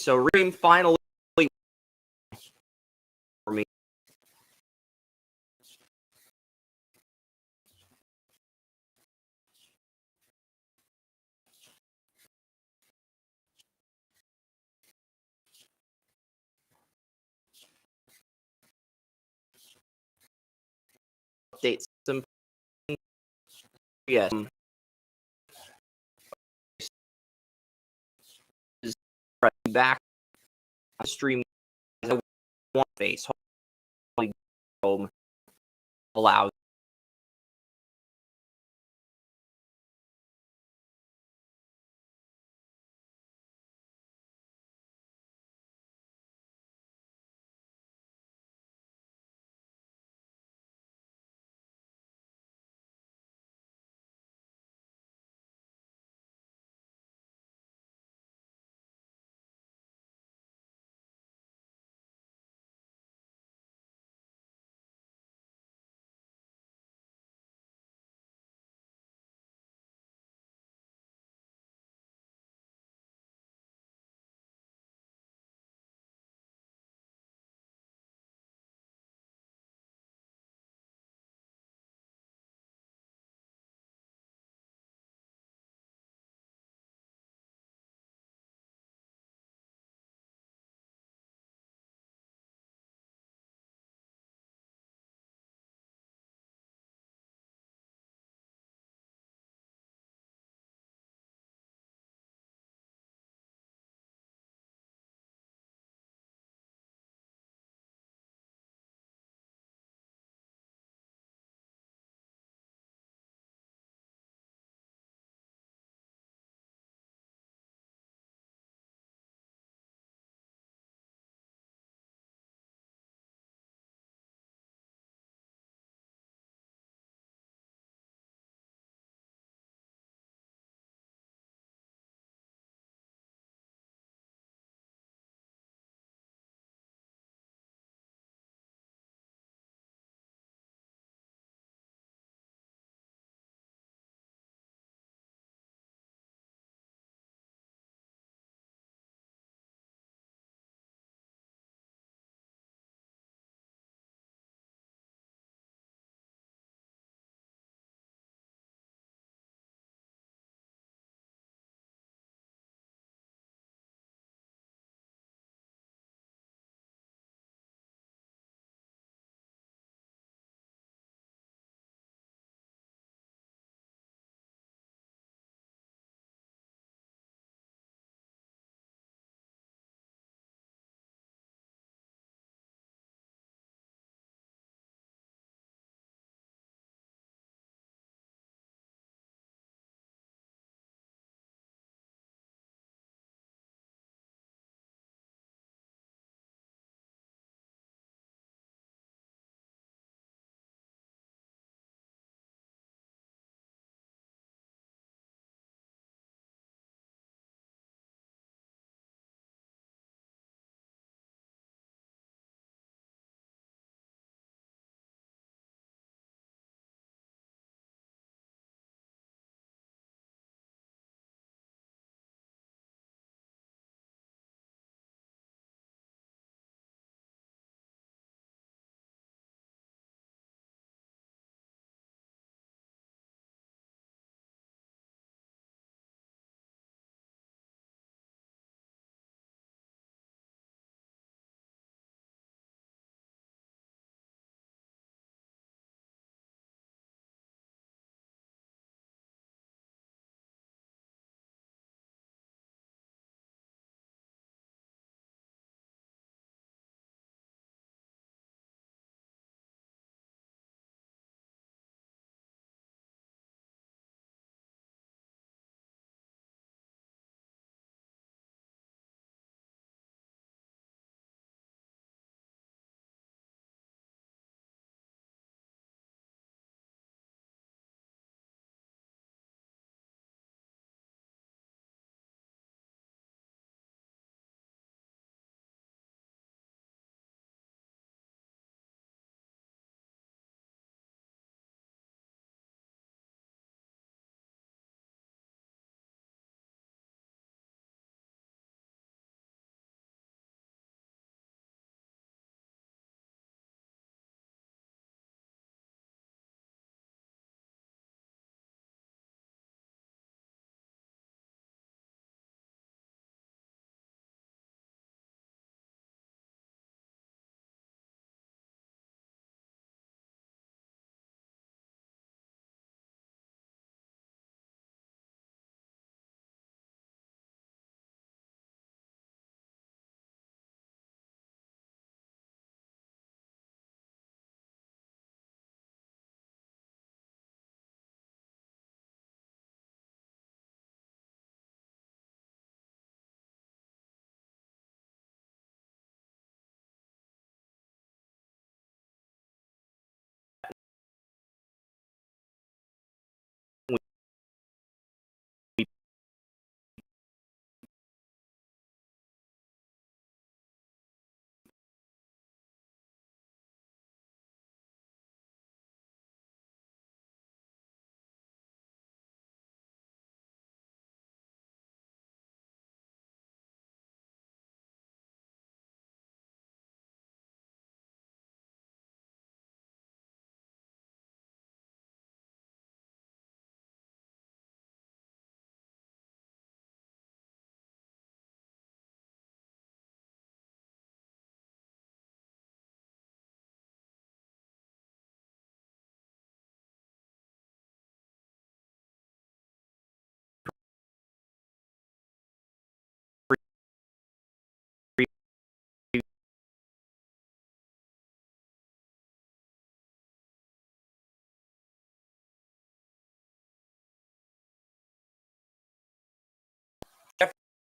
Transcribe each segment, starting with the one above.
So Reem finally for me. Update some. Yes. Back stream one face allows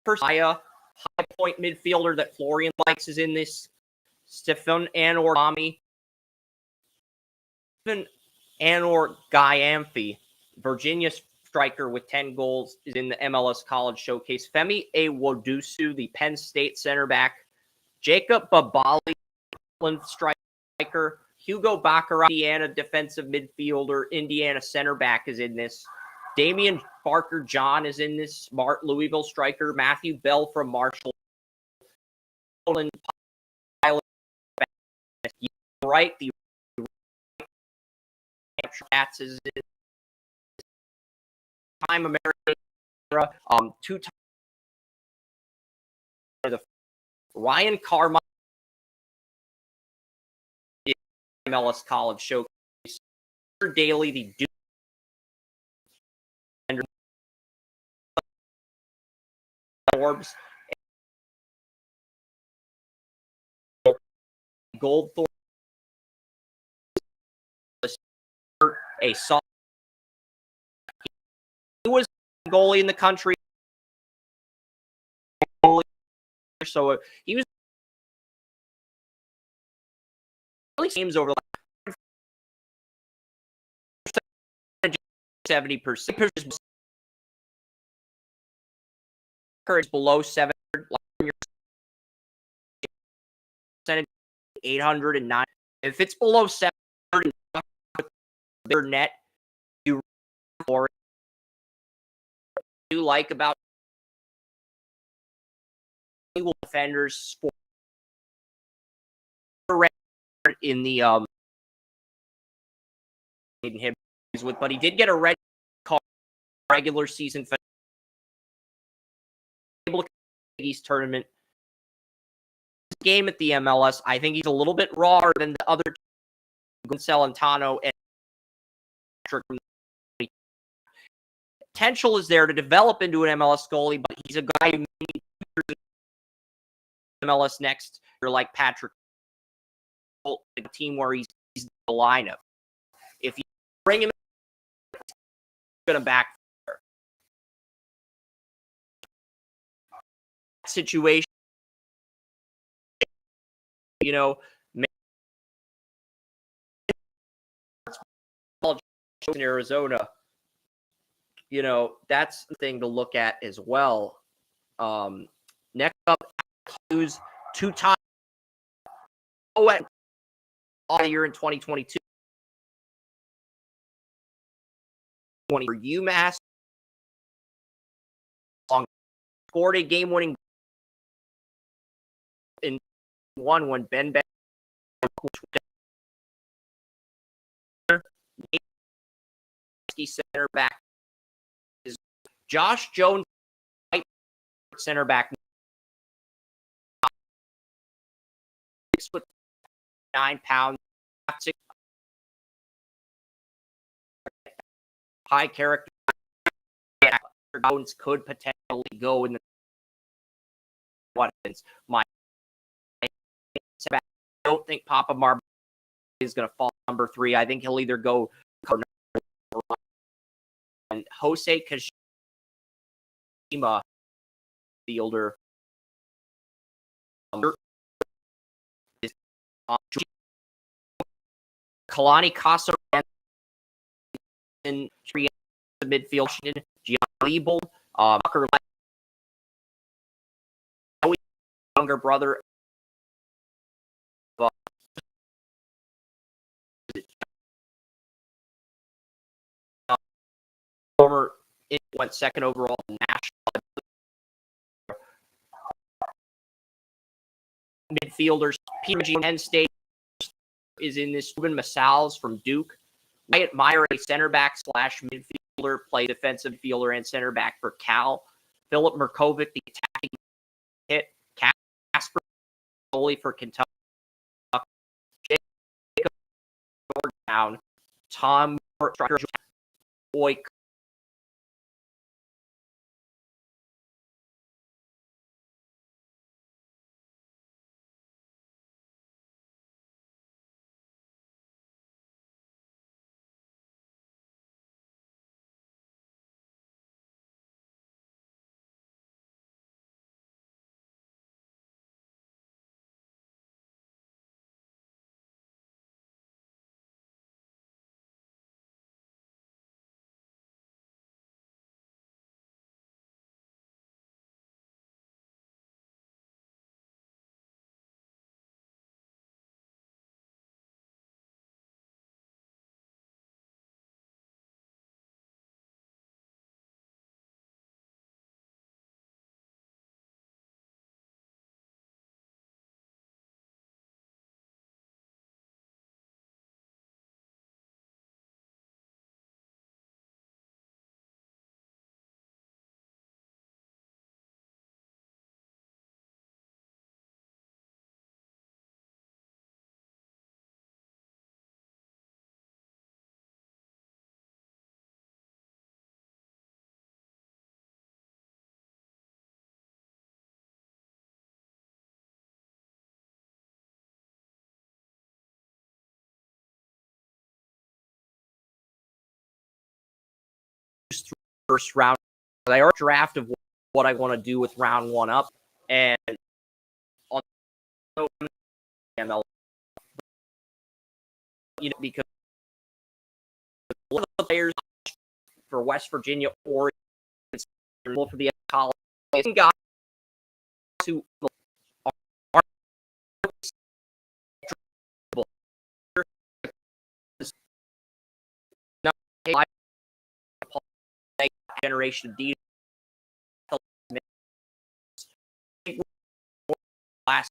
High point midfielder that Florian likes is in this. Stefan Anor, even Anor Guy Virginia striker with 10 goals, is in the MLS College Showcase. Femi Awodusu, the Penn State center back. Jacob Babali, striker. Hugo Baccarat, Indiana defensive midfielder, Indiana center back, is in this. Damian Barker John is in this. Louisville striker. Matthew Bell from Marshall. Right, the Cats is in time American, two-time the Ryan Carmine MLS College Showcase. Daily, the Duke and Orbs, Goldthorpe, a soft. He was goalie in the country, so he was really games over like 70%. Courage below 700, percentage 809. If it's below 700, their net, you or you like about defenders for in the him with, but he did get a red card regular season East tournament game at the MLS. I think he's a little bit rawer than the other Celentano and Patrick. Potential is there to develop into an MLS goalie, but he's a guy who needs MLS next year, like Patrick, a team where he's the lineup. If you bring him, it's going to back situation. You know, in Arizona, you know, that's the thing to look at as well. Next up, who's two-time all year in 2022 for UMass, scored a game-winning in one when Ben center back is Josh Jones, center back, 6'9" high character. Jones could potentially go in the weapons. I don't think Papa Mar is going to fall number 3. I think he'll either go and Jose Kashima, fielder. Kalani Casa in the midfield. Gianni younger brother. But former went second overall national midfielders. PG Penn State is in this. Ruben Masals from Duke. Wyatt Meyer, a center back / midfielder, play defensive fielder and center back for Cal. Philip Murkovic, the attacking hit. Casper, goalie for Kentucky. Jacob Down. Tom Boy first round. I already drafted what I want to do with round 1 up, and on ML, because one of the players for West Virginia or for the college guys who are not generation of D last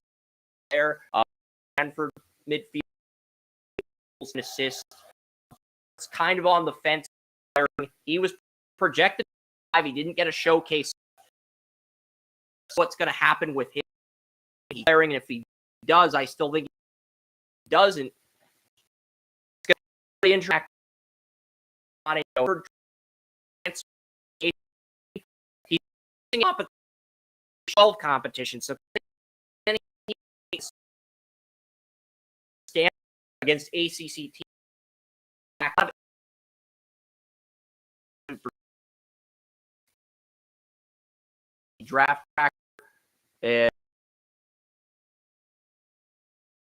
there. Stanford midfield assist. It's kind of on the fence. He was projected 5. He didn't get a showcase. What's going to happen with him? And if he does, I still think he doesn't. It's going to be interact on a he's up at 12 competition, so stand against ACC teams. Draft and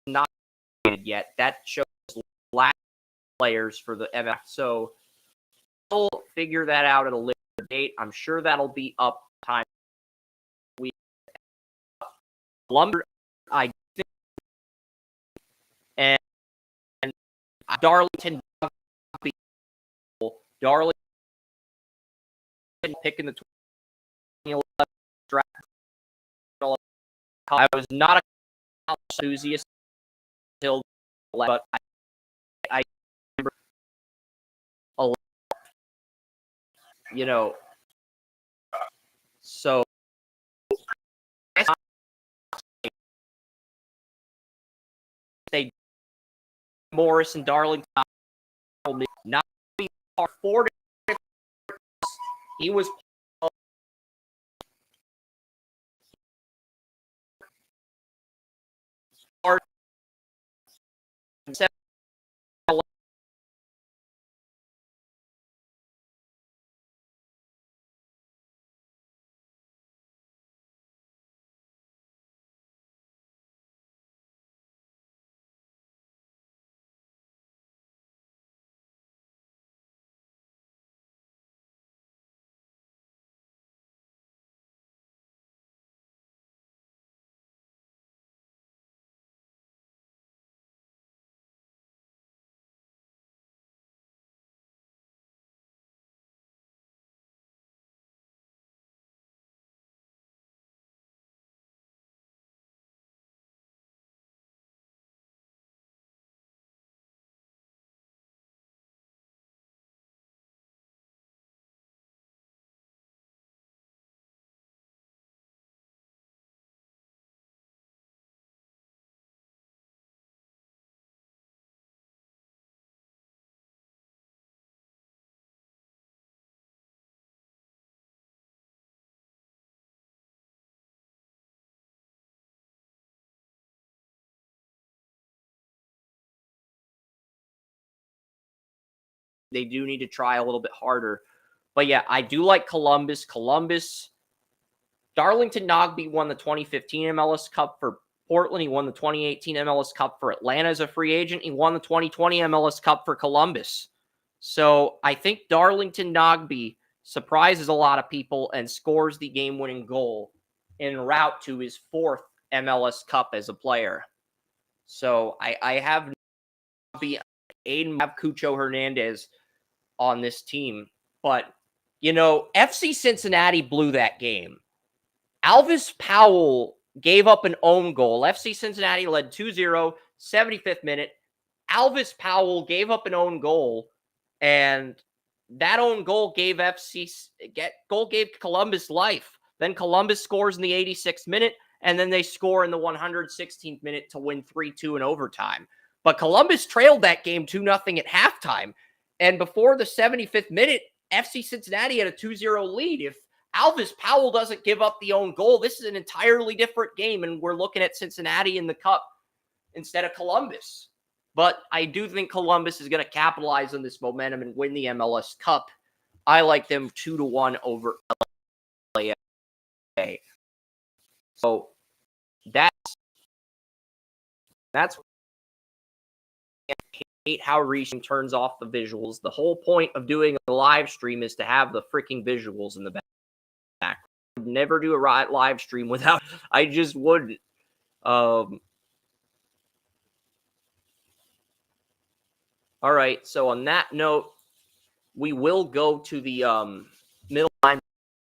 not yet. That shows last players for the MF. So we'll figure that out at a later date. I'm sure that'll be up time. We Lumber, I think, and Darlington picking the 2011 draft. I was not a enthusiast until, but I remember a lot, so they Morris and Darlington not be afforded. He was they do need to try a little bit harder. But yeah, I do like Columbus. Darlington Nagbe won the 2015 MLS Cup for Portland. He won the 2018 MLS Cup for Atlanta as a free agent. He won the 2020 MLS Cup for Columbus. So I think Darlington Nagbe surprises a lot of people and scores the game-winning goal en route to his 4th MLS Cup as a player. So I have Aiden, have Cucho Hernandez on this team. But, FC Cincinnati blew that game. Alvis Powell gave up an own goal. FC Cincinnati led 2-0, 75th minute. Alvis Powell gave up an own goal, and that own goal gave Columbus life. Then Columbus scores in the 86th minute, and then they score in the 116th minute to win 3-2 in overtime. But Columbus trailed that game 2-0 at halftime. And before the 75th minute, FC Cincinnati had a 2-0 lead. If Alvis Powell doesn't give up the own goal, this is an entirely different game, and we're looking at Cincinnati in the Cup instead of Columbus. But I do think Columbus is going to capitalize on this momentum and win the MLS Cup. I like them 2-1 over LA. So that's I hate how Reaching turns off the visuals. The whole point of doing a live stream is to have the freaking visuals in the back. I would never do a live stream without. I just wouldn't. All right. So on that note, we will go to the middle line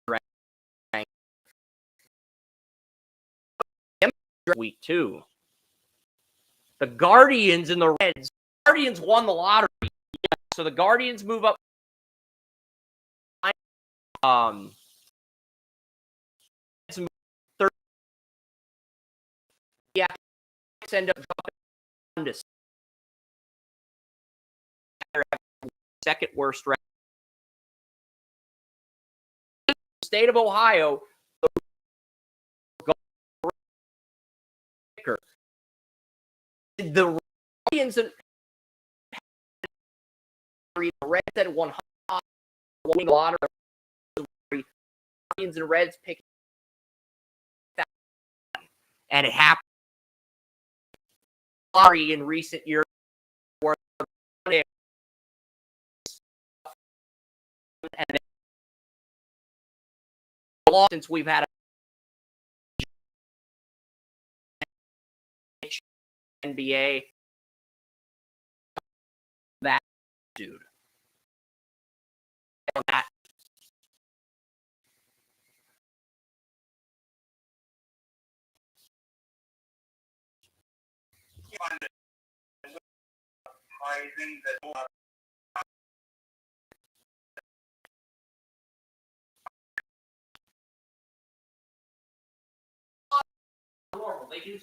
rank. Week 2. The Guardians and the Reds. Guardians won the lottery. Yeah, so the Guardians move up. Third. Yeah, end up dropping to second worst record. State of Ohio. The Guardians and the Reds had won winning lottery. Guardians and Reds picking that, and it happened lottery in recent years. And since we've had an NBA, that dude. That. I think that normal. They do.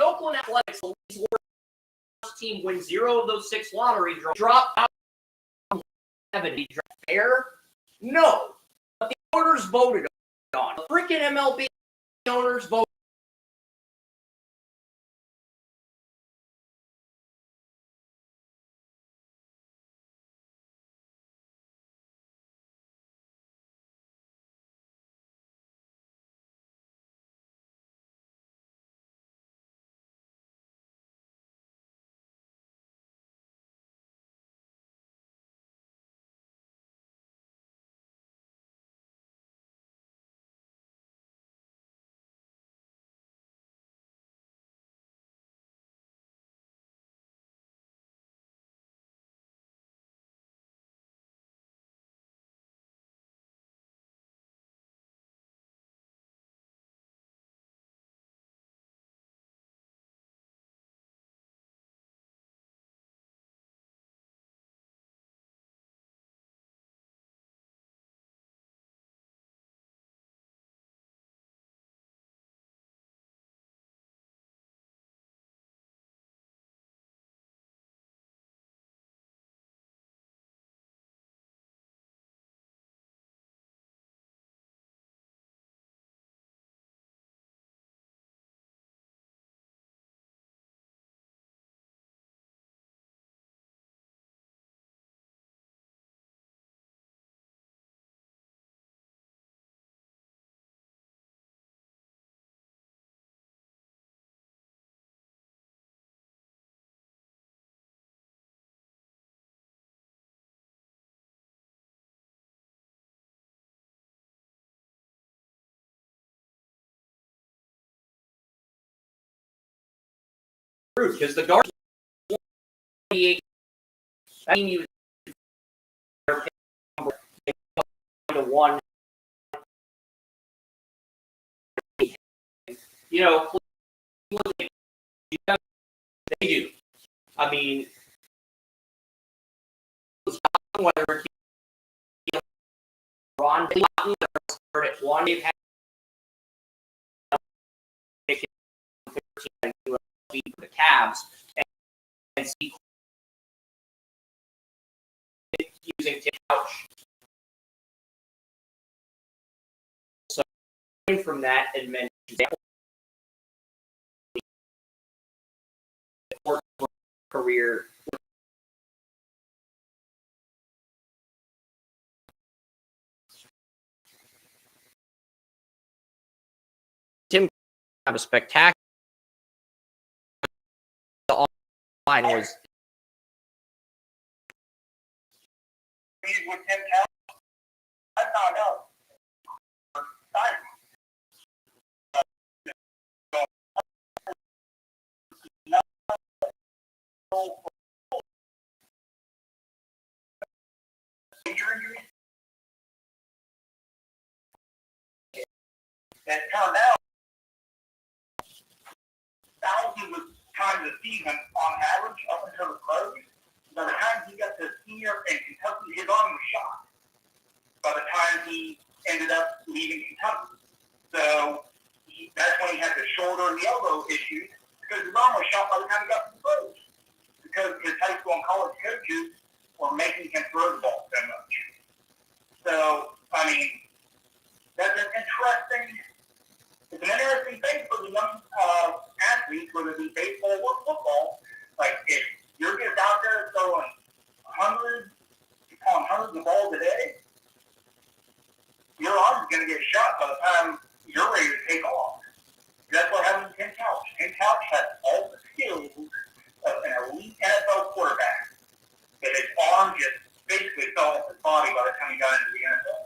Oakland Athletics, the worst team, win 0 of those 6 lottery draws. Drop out 70. Fair? No. But the owners voted on. The freaking MLB owners voted. Because the Guardians 28. I mean, you to 1. You know, they do. I mean, whether Ron started at 1, they've had for the Cavs and see using Tim Couch. So from that and mention career have a spectacular. The line was. With Tim Kelly, I found out. That turned out thousands of times a season on average up until the close. By the time he got to senior in Kentucky, his arm was shot. By the time he ended up leaving Kentucky. So that's when he had the shoulder and the elbow issues because his arm was shot by the time he got to the pros. Because his high school and college coaches were making him throw the ball so much. So, I mean, that's an interesting thing for the young athletes, whether it be baseball or football. Like, if you're just out there throwing hundreds upon hundreds of balls a day, your arm's going to get shot by the time you're ready to take off. That's what happened to Tim Couch. Tim Couch had all the skills of an elite NFL quarterback, but his arm just basically fell off his body by the time he got into the NFL.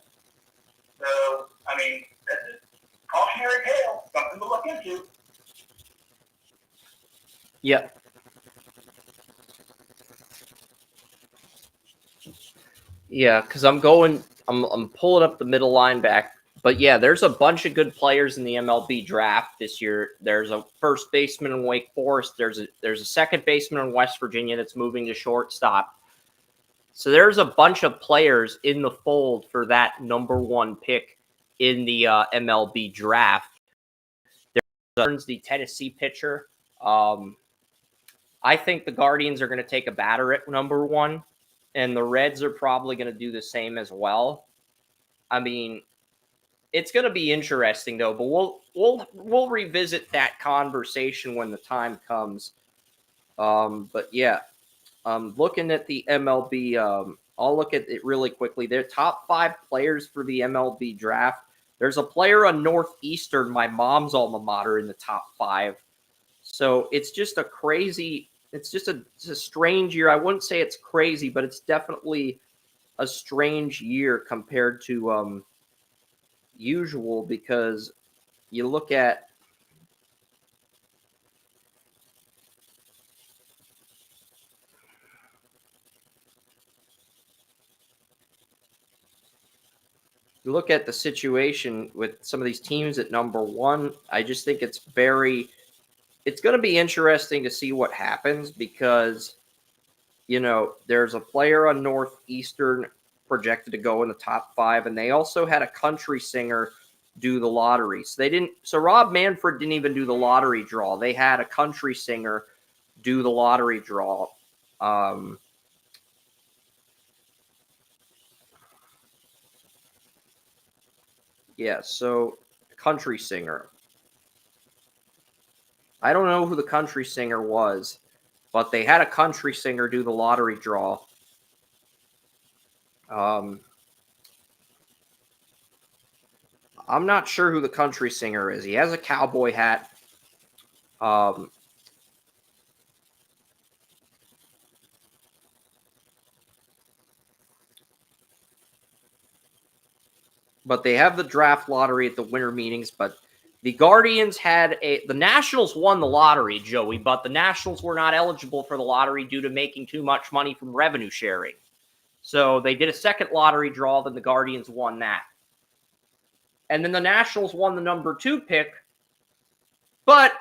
So, I mean, that's a cautionary tale, something to look into. Yeah. Yeah, because I'm pulling up the middle linebacker. But yeah, there's a bunch of good players in the MLB draft this year. There's a first baseman in Wake Forest. There's a second baseman in West Virginia that's moving to shortstop. So there's a bunch of players in the fold for that number one pick in the MLB draft. There's the Tennessee pitcher. I think the Guardians are going to take a batter at number one, and the Reds are probably going to do the same as well. I mean, it's going to be interesting though, but we'll revisit that conversation when the time comes. But yeah, looking at the MLB, I'll look at it really quickly. Their top 5 players for the MLB draft. There's a player on Northeastern, my mom's alma mater, in the top 5. So it's just a crazy. It's a strange year. I wouldn't say it's crazy, but it's definitely a strange year compared to usual, because you look at the situation with some of these teams at number one. I just think it's going to be interesting to see what happens, because there's a player on Northeastern projected to go in the top 5, and they also had a country singer do the lottery. So Rob Manfred didn't even do the lottery draw. They had a country singer do the lottery draw. Yeah, so country singer. I don't know who the country singer was, but they had a country singer do the lottery draw. I'm not sure who the country singer is. He has a cowboy hat. But they have the draft lottery at the winter meetings. But the Guardians the Nationals won the lottery, Joey, but the Nationals were not eligible for the lottery due to making too much money from revenue sharing. So they did a second lottery draw, then the Guardians won that. And then the Nationals won the number 2 pick. But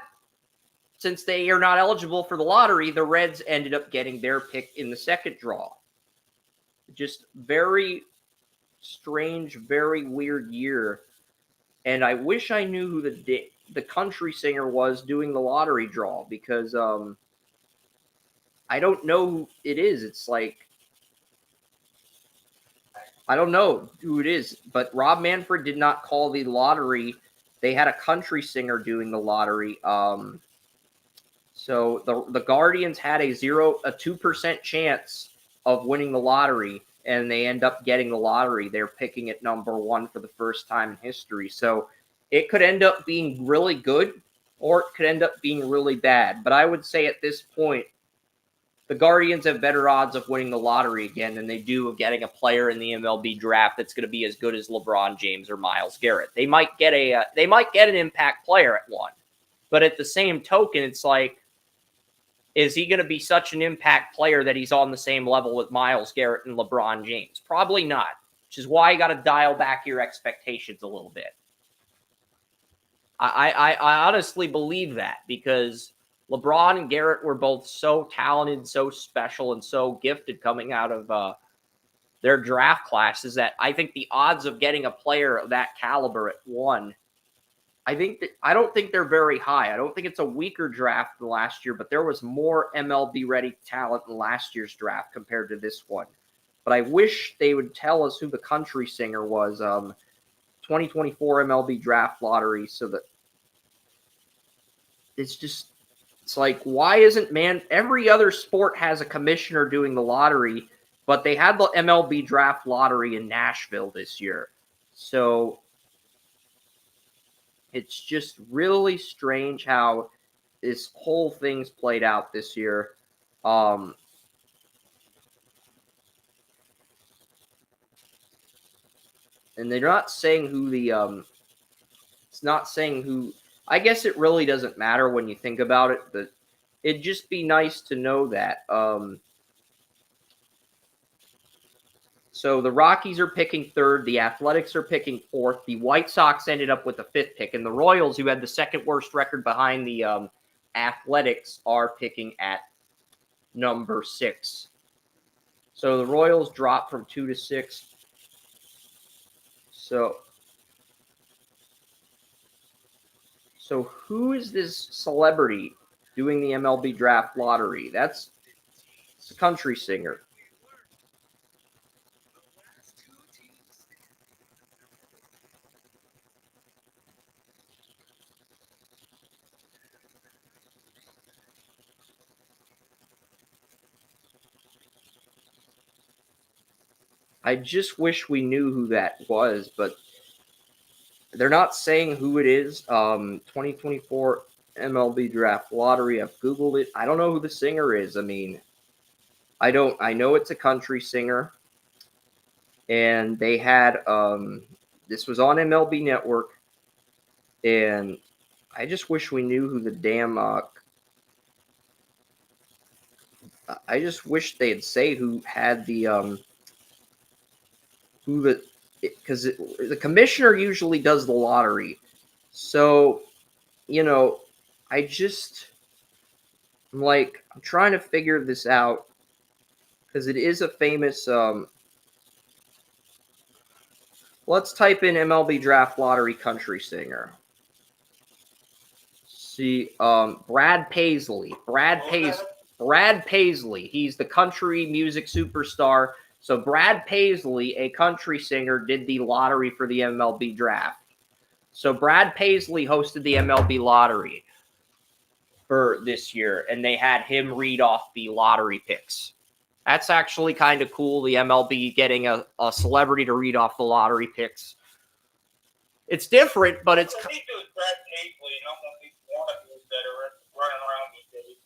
since they are not eligible for the lottery, the Reds ended up getting their pick in the second draw. Just very strange, very weird year. And I wish I knew who the country singer was doing the lottery draw, because I don't know who it is. It's like, I don't know who it is, but Rob Manfred did not call the lottery. They had a country singer doing the lottery. So the Guardians had a 2% chance of winning the lottery, and they end up getting the lottery. They're picking at number 1 for the first time in history. So it could end up being really good, or it could end up being really bad. But I would say at this point, the Guardians have better odds of winning the lottery again than they do of getting a player in the MLB draft that's going to be as good as LeBron James or Myles Garrett. They might get an impact player at one, but at the same token, it's like, is he going to be such an impact player that he's on the same level with Myles Garrett and LeBron James? Probably not, which is why you got to dial back your expectations a little bit. I honestly believe that because LeBron and Garrett were both so talented, so special, and so gifted coming out of their draft classes that I think the odds of getting a player of that caliber at one, I don't think they're very high. I don't think it's a weaker draft than last year, but there was more MLB-ready talent in last year's draft compared to this one. But I wish they would tell us who the country singer was, 2024 MLB draft lottery, so that it's like, why isn't, every other sport has a commissioner doing the lottery, but they had the MLB draft lottery in Nashville this year. So it's just really strange how this whole thing's played out this year. And they're not saying who it's not saying who. I guess it really doesn't matter when you think about it, but it'd just be nice to know that. So the Rockies are picking third, the Athletics are picking fourth, the White Sox ended up with the fifth pick, and the Royals, who had the second worst record behind the Athletics, are picking at number 6. So the Royals dropped from 2 to 6. So who is this celebrity doing the MLB draft lottery? It's a country singer. I just wish we knew who that was, but they're not saying who it is. 2024 MLB draft lottery. I've Googled it. I don't know who the singer is. I mean, I know it's a country singer. And they had, this was on MLB Network. And I just wish we knew who the damn, I just wish they'd say who had the, because the commissioner usually does the lottery. So, I'm trying to figure this out because it is a famous, let's type in MLB draft lottery country singer. See, Brad Paisley. Brad Paisley. He's the country music superstar. So Brad Paisley, a country singer, did the lottery for the MLB draft. So Brad Paisley hosted the MLB lottery for this year, and they had him read off the lottery picks. That's actually kind of cool, the MLB getting a celebrity to read off the lottery picks. It's different, but it's... I think it was Brad Paisley, and I'm one of these wannabes that are running around these days.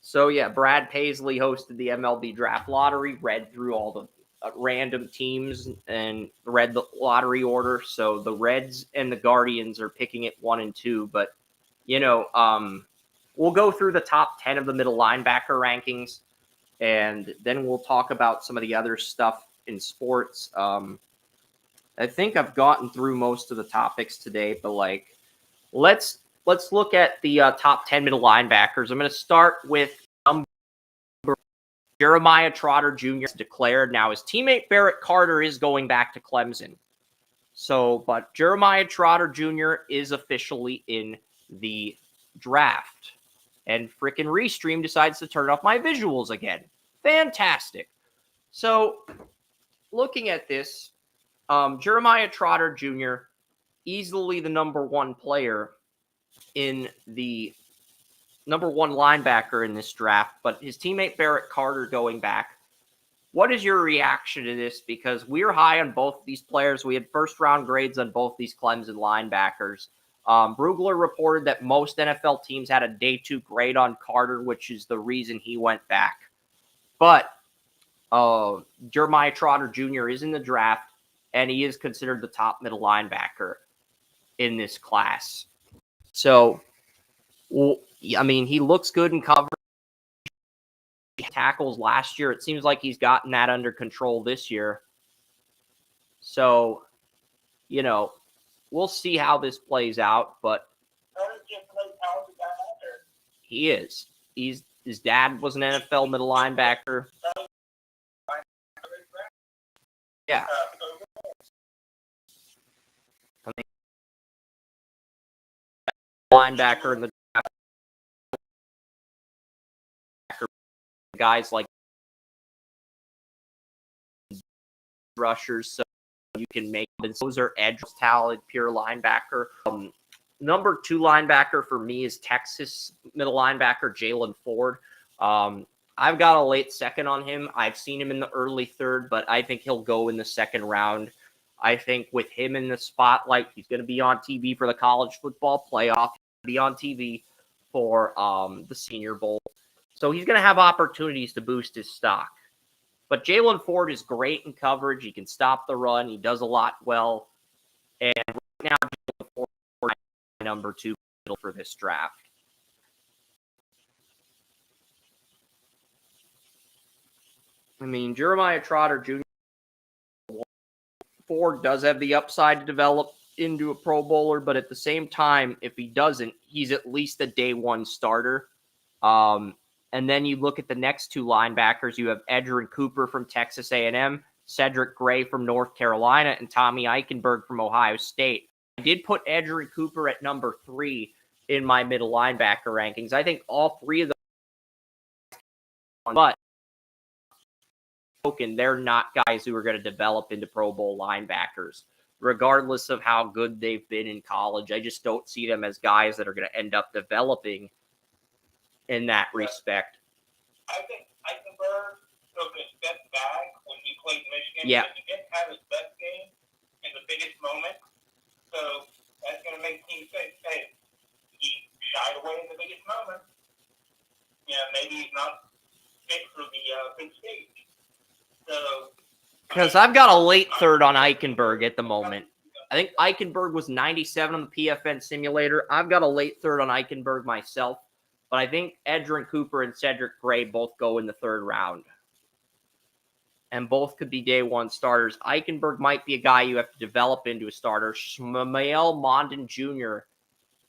So, yeah, Brad Paisley hosted the MLB draft lottery, read through all the random teams and read the lottery order. So the Reds and the Guardians are picking it 1 and 2. But, we'll go through the top 10 of the middle linebacker rankings, and then we'll talk about some of the other stuff in sports. I think I've gotten through most of the topics today, but let's look at the top 10 middle linebackers. I'm going to start with Jeremiah Trotter Jr. declared. Now, his teammate Barrett Carter is going back to Clemson. But Jeremiah Trotter Jr. is officially in the draft. And frickin' Restream decides to turn off my visuals again. Fantastic. So, looking at this, Jeremiah Trotter Jr., easily the number 1 player in the number 1 linebacker in this draft, but his teammate Barrett Carter going back. What is your reaction to this? Because we're high on both of these players. We had first-round grades on both these Clemson linebackers. Brugler reported that most NFL teams had a day 2 grade on Carter, which is the reason he went back. But Jeremiah Trotter Jr. is in the draft, and he is considered the top middle linebacker in this class. So, I mean, he looks good in coverage. Tackles last year. It seems like he's gotten that under control this year. So, you know, we'll see how this plays out, but he is. His dad was an NFL middle linebacker. Yeah. I mean, linebacker in the draft. Guys like rushers, so you can make them. Those are edge talented, pure linebacker. Number 2 linebacker for me is Texas middle linebacker Jalen Ford. I've got a late second on him. I've seen him in the early third, but I think he'll go in the second round. I think with him in the spotlight, he's going to be on TV for the college football playoff. He'll be on TV for the Senior Bowl. So he's going to have opportunities to boost his stock. But Jalen Ford is great in coverage. He can stop the run. He does a lot well. And right now, Jalen Ford is number 2 for this draft. I mean, Jeremiah Trotter Jr. Ford does have the upside to develop into a Pro Bowler, but at the same time, if he doesn't, he's at least a day 1 starter. And then you look at the next 2 linebackers. You have Edgerrin Cooper from Texas A&M, Cedric Gray from North Carolina, and Tommy Eichenberg from Ohio State. I did put Edgerrin Cooper at number 3 in my middle linebacker rankings. I think all 3 of them, but they're not guys who are going to develop into Pro Bowl linebackers, regardless of how good they've been in college. I just don't see them as guys that are going to end up developing in that respect. I think Eichenberg took a step back when he played Michigan. Yeah. He didn't have his best game in the biggest moment. So that's going to make teams think, hey, he shied away in the biggest moment. You know, maybe he's not fit for the big stage. So, because I've got a late third on Eichenberg at the moment. I think Eichenberg was 97 on the PFN simulator. I've got a late third on Eichenberg myself. But I think Edgerrin Cooper and Cedric Gray both go in the 3rd round. And both could be day 1 starters. Eichenberg might be a guy you have to develop into a starter. Shmuel Mondon Jr.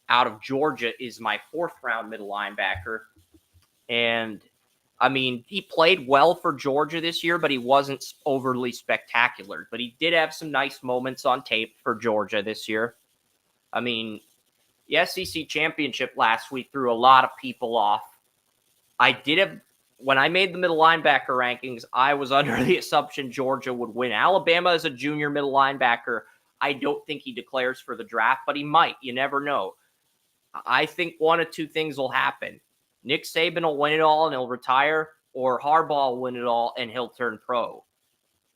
out of Georgia is my 4th round middle linebacker. And, I mean, he played well for Georgia this year, but he wasn't overly spectacular. But he did have some nice moments on tape for Georgia this year. I mean, the SEC championship last week threw a lot of people off. When I made the middle linebacker rankings, I was under the assumption Georgia would win. Alabama is a junior middle linebacker. I don't think he declares for the draft, but he might. You never know. I think one of 2 things will happen. Nick Saban will win it all and he'll retire, or Harbaugh will win it all and he'll turn pro.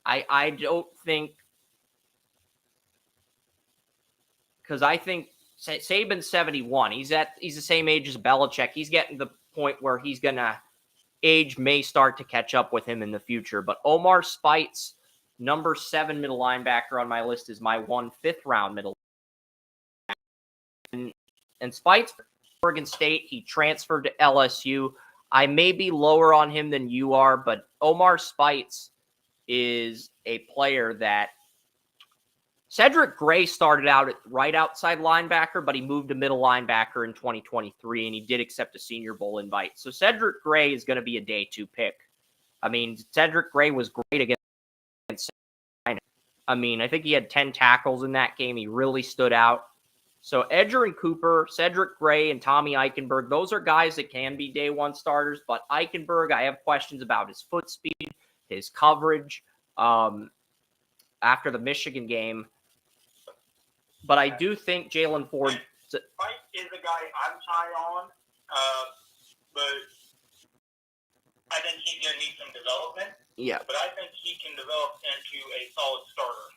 I don't think, because I think Saban's 71. He's the same age as Belichick. He's getting to the point where he's gonna age may start to catch up with him in the future. But Omar Speights, number 7 middle linebacker on my list, is my 5th round middle. And Speights, Oregon State, he transferred to LSU. I may be lower on him than you are, but Omar Speights is a player that Cedric Gray started out at right outside linebacker, but he moved to middle linebacker in 2023, and he did accept a Senior Bowl invite. So Cedric Gray is going to be a day 2 pick. I mean, Cedric Gray was great against China. I mean, I think he had 10 tackles in that game. He really stood out. So Edgerrin Cooper, Cedric Gray, and Tommy Eichenberg, those are guys that can be day 1 starters. But Eichenberg, I have questions about his foot speed, his coverage after the Michigan game. But I do think Jalen Ford is a guy I'm high on, but I think he's going to need some development. Yeah. But I think he can develop into a solid starter.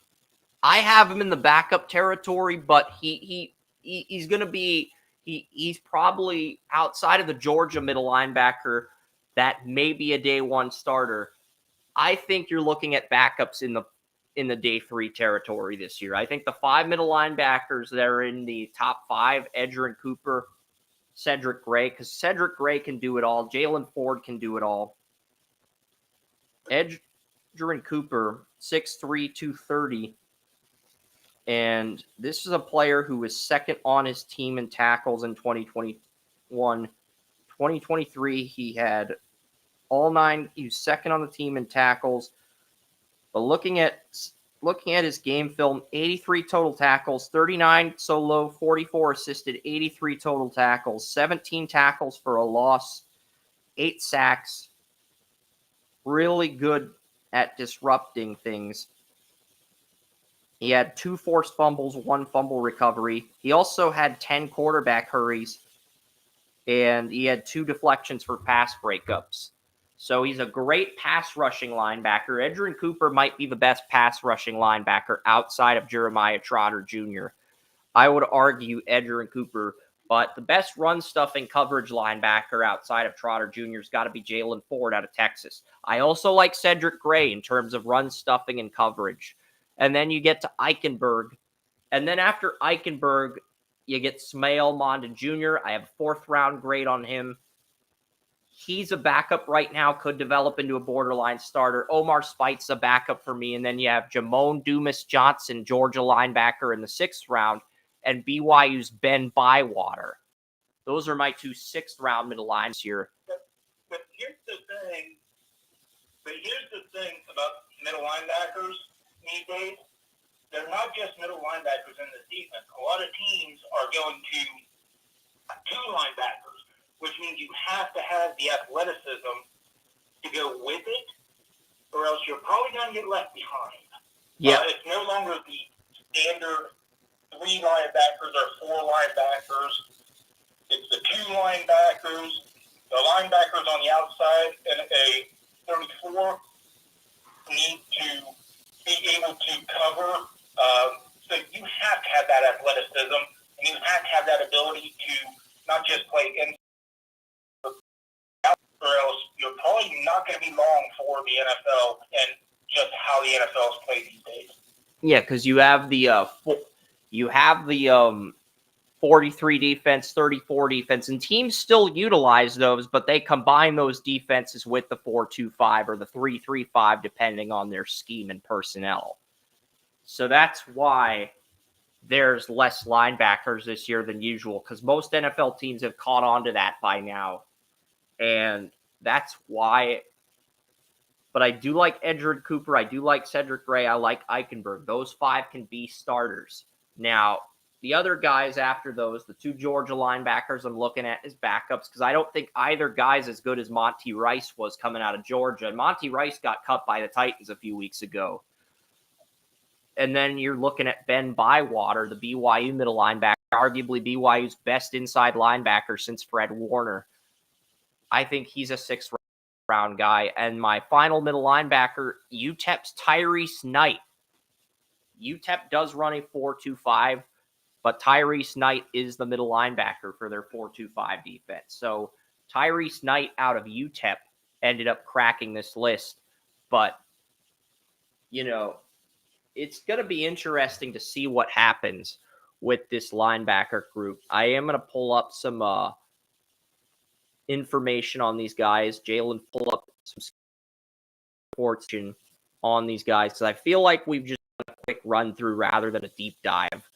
I have him in the backup territory, but he's going to be he's probably outside of the Georgia middle linebacker that may be a day one starter. I think you're looking at backups in the day three territory this year. I think the 5 middle linebackers that are in the top 5, Edgerrin Cooper, Cedric Gray, because Cedric Gray can do it all. Jalen Ford can do it all. Edgerrin Cooper, 6'3", 230. And this is a player who was second on his team in tackles in 2021. 2023, he had all 9. He was second on the team in tackles. But looking at his game film, 83 total tackles, 39 solo, 44 assisted, 83 total tackles, 17 tackles for a loss, 8 sacks. Really good at disrupting things. He had 2 forced fumbles, 1 fumble recovery. He also had 10 quarterback hurries, and he had 2 deflections for pass breakups. So he's a great pass rushing linebacker. Edgerrin Cooper might be the best pass rushing linebacker outside of Jeremiah Trotter Jr. I would argue Edgerrin Cooper, but the best run stuffing coverage linebacker outside of Trotter Jr. has got to be Jalen Ford out of Texas. I also like Cedric Gray in terms of run stuffing and coverage. And then you get to Eichenberg. And then after Eichenberg, you get Smael Mondon Jr. I have a 4th round grade on him. He's a backup right now, could develop into a borderline starter. Omar Spite's a backup for me. And then you have Jamon Dumas Johnson, Georgia linebacker in the 6th round, and BYU's Ben Bywater. Those are my 2 6th round middle lines here. But here's the thing about middle linebackers these days. They're not just middle linebackers in the defense. A lot of teams are going to 2 linebackers, which means you have to have the athleticism to go with it, or else you're probably going to get left behind. Yeah. It's no longer the standard 3 linebackers or 4 linebackers. It's the 2 linebackers, the linebackers on the outside, and a 34 need to be able to cover. So you have to have that athleticism, and you have to have that ability to not just play in, or else you're probably not going to be long for the NFL and just how the NFL is played these days. Yeah, because you have the 43 defense, 34 defense, and teams still utilize those, but they combine those defenses with the 4-2-5 or the 3-3-5, depending on their scheme and personnel. So that's why there's less linebackers this year than usual, because most NFL teams have caught on to that by now. And that's why. But I do like Edgerrin Cooper. I do like Cedric Gray. I like Eichenberg. Those 5 can be starters. Now, the other guys after those, the 2 Georgia linebackers I'm looking at as backups, because I don't think either guy's as good as Monty Rice was coming out of Georgia. And Monty Rice got cut by the Titans a few weeks ago. And then you're looking at Ben Bywater, the BYU middle linebacker, arguably BYU's best inside linebacker since Fred Warner. I think he's a 6th round guy. And my final middle linebacker, UTEP's Tyrese Knight. UTEP does run a 4-2-5, but Tyrese Knight is the middle linebacker for their 4-2-5 defense. So Tyrese Knight out of UTEP ended up cracking this list. But, it's going to be interesting to see what happens with this linebacker group. I am going to pull up some information on these guys. Jalen, pull up some reports on these guys, because I feel like we've just done a quick run through rather than a deep dive.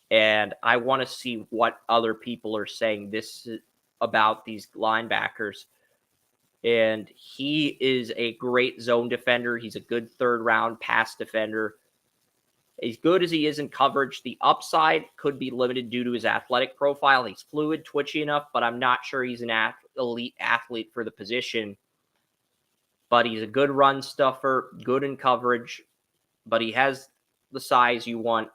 And I want to see what other people are saying about these linebackers. And he is a great zone defender. He's a good 3rd round pass defender. As good as he is in coverage, the upside could be limited due to his athletic profile. He's fluid, twitchy enough, but I'm not sure he's an elite athlete for the position. But he's a good run stuffer, good in coverage, but he has the size you want,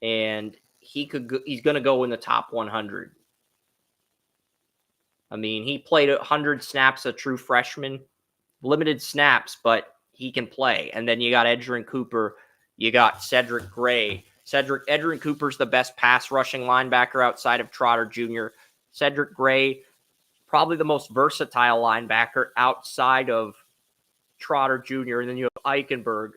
and he's going to go in the top 100. I mean, he played 100 snaps, a true freshman, limited snaps, but he can play. And then you got Edgerrin Cooper. You got Cedric Gray. Edgerrin Cooper's the best pass rushing linebacker outside of Trotter Jr. Cedric Gray, probably the most versatile linebacker outside of Trotter Jr. And then you have Eichenberg.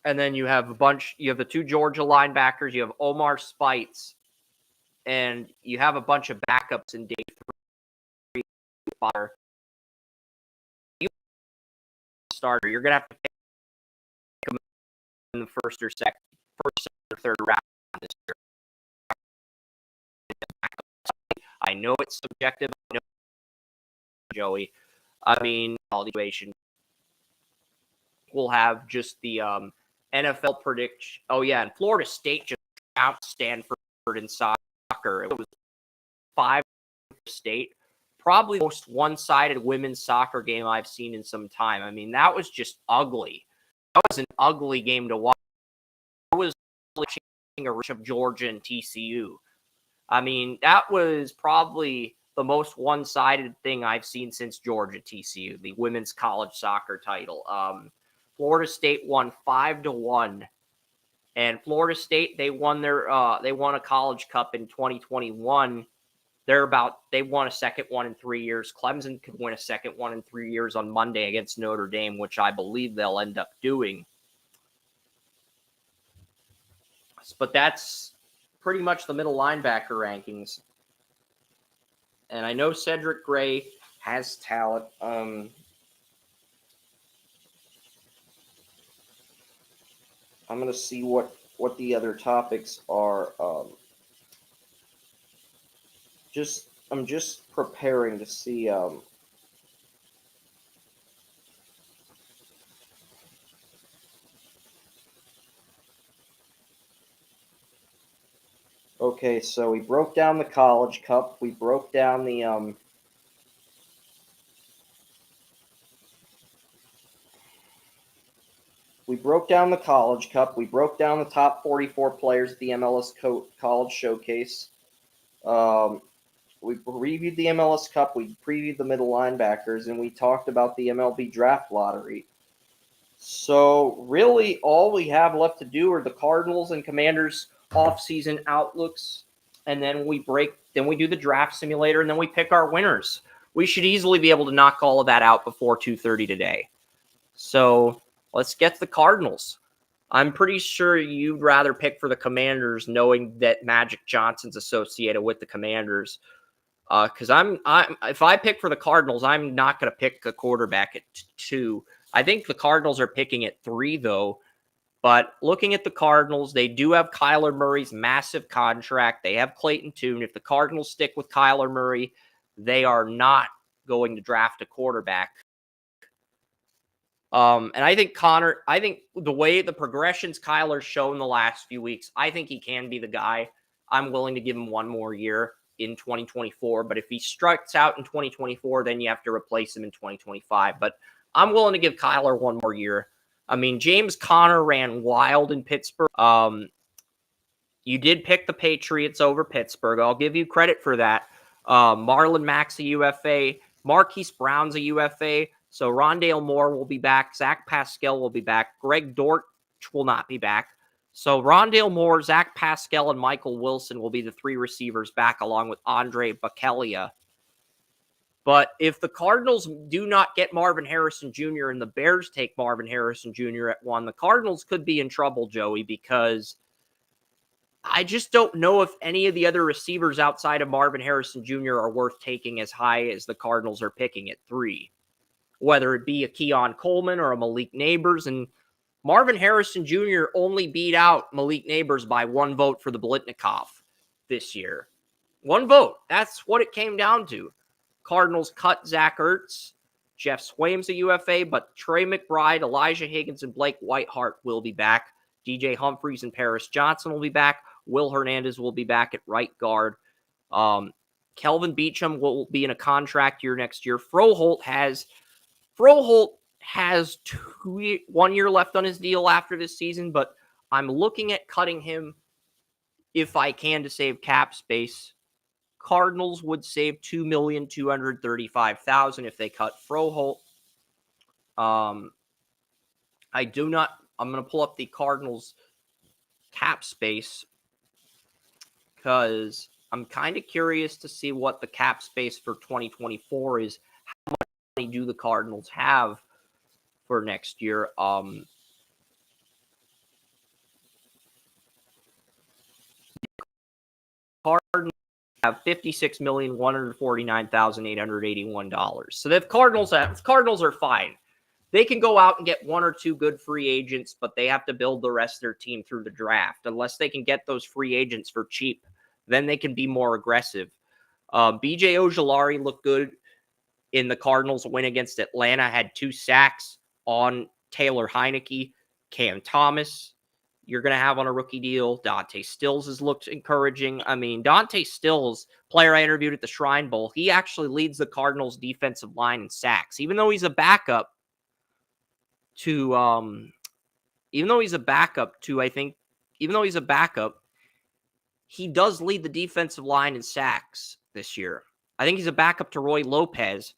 And then you have the two Georgia linebackers. You have Omar Spites. And you have a bunch of backups in day 3. You starter. You're going to have to pick them in the first or third round this year. I know it's subjective. I know, Joey. I mean, all the equation. We'll have just the NFL prediction. Oh, yeah, and Florida State just out Stanford in soccer. It was 5 State. Probably the most one-sided women's soccer game I've seen in some time. I mean, that was just ugly. That was an ugly game to watch. It was like a rush of Georgia and TCU. I mean, that was probably the most one-sided thing I've seen since Georgia TCU, the women's college soccer title. Florida State won 5-1, and Florida State they won a College Cup in 2021. They won a second one in 3 years. Clemson could win a second one in 3 years on Monday against Notre Dame, which I believe they'll end up doing. But that's pretty much the middle linebacker rankings. And I know Cedric Gray has talent. I'm going to see what the other topics are. I'm just preparing to see. Okay, so we broke down the College Cup. We broke down the We broke down the College Cup. We broke down the top 44 players at the MLS College Showcase. We reviewed the MLS Cup. We previewed the middle linebackers, and we talked about the MLB Draft Lottery. So really, all we have left to do are the Cardinals and Commanders off-season outlooks, and then we do the draft simulator, and then we pick our winners. We should easily be able to knock all of that out before 2:30 today. So let's get to the Cardinals. I'm pretty sure you'd rather pick for the Commanders, knowing that Magic Johnson's associated with the Commanders. Because if I pick for the Cardinals, I'm not going to pick a quarterback at 2. I think the Cardinals are picking at 3, though. But looking at the Cardinals, they do have Kyler Murray's massive contract. They have Clayton Tune. If the Cardinals stick with Kyler Murray, they are not going to draft a quarterback. And I think the way the progressions Kyler's shown the last few weeks, I think he can be the guy. I'm willing to give him one more year in 2024. But if he strikes out in 2024, then you have to replace him in 2025. But I'm willing to give Kyler one more year. I mean, James Conner ran wild in Pittsburgh. You did pick the Patriots over Pittsburgh. I'll give you credit for that. Marlon Mack's a UFA. Marquise Brown's a UFA. So Rondale Moore will be back. Zach Pascal will be back. Greg Dortch will not be back. So Rondale Moore, Zach Pascal, and Michael Wilson will be the 3 receivers back, along with Andre Bacchelia. But if the Cardinals do not get Marvin Harrison Jr. and the Bears take Marvin Harrison Jr. at 1, the Cardinals could be in trouble, Joey, because I just don't know if any of the other receivers outside of Marvin Harrison Jr. are worth taking as high as the Cardinals are picking at 3. Whether it be a Keon Coleman or a Malik Neighbors. And Marvin Harrison Jr. only beat out Malik Neighbors by 1 vote for the Blitnikoff this year. 1 vote. That's what it came down to. Cardinals cut Zach Ertz. Jeff Swaim's a UFA, but Trey McBride, Elijah Higgins, and Blake Whiteheart will be back. DJ Humphries and Paris Johnson will be back. Will Hernandez will be back at right guard. Kelvin Beachum will be in a contract year next year. Froholt has 1 year left on his deal after this season, but I'm looking at cutting him if I can to save cap space. Cardinals would save $2,235,000 if they cut Froholt. I'm going to pull up the Cardinals cap space because I'm kind of curious to see what the cap space for 2024 is. How much money do the Cardinals have for next year? Cardinals have $56,149,881. So the Cardinals are fine. They can go out and get one or two good free agents, but they have to build the rest of their team through the draft. Unless they can get those free agents for cheap, then they can be more aggressive. B.J. Ojulari looked good in the Cardinals' win against Atlanta, had 2 sacks on Taylor Heineke. Cam Thomas, you're going to have on a rookie deal. Dante Stills has looked encouraging. I mean, Dante Stills, player I interviewed at the Shrine Bowl, he actually leads the Cardinals' defensive line in sacks. Even though he's a backup to, he does lead the defensive line in sacks this year. I think he's a backup to Roy Lopez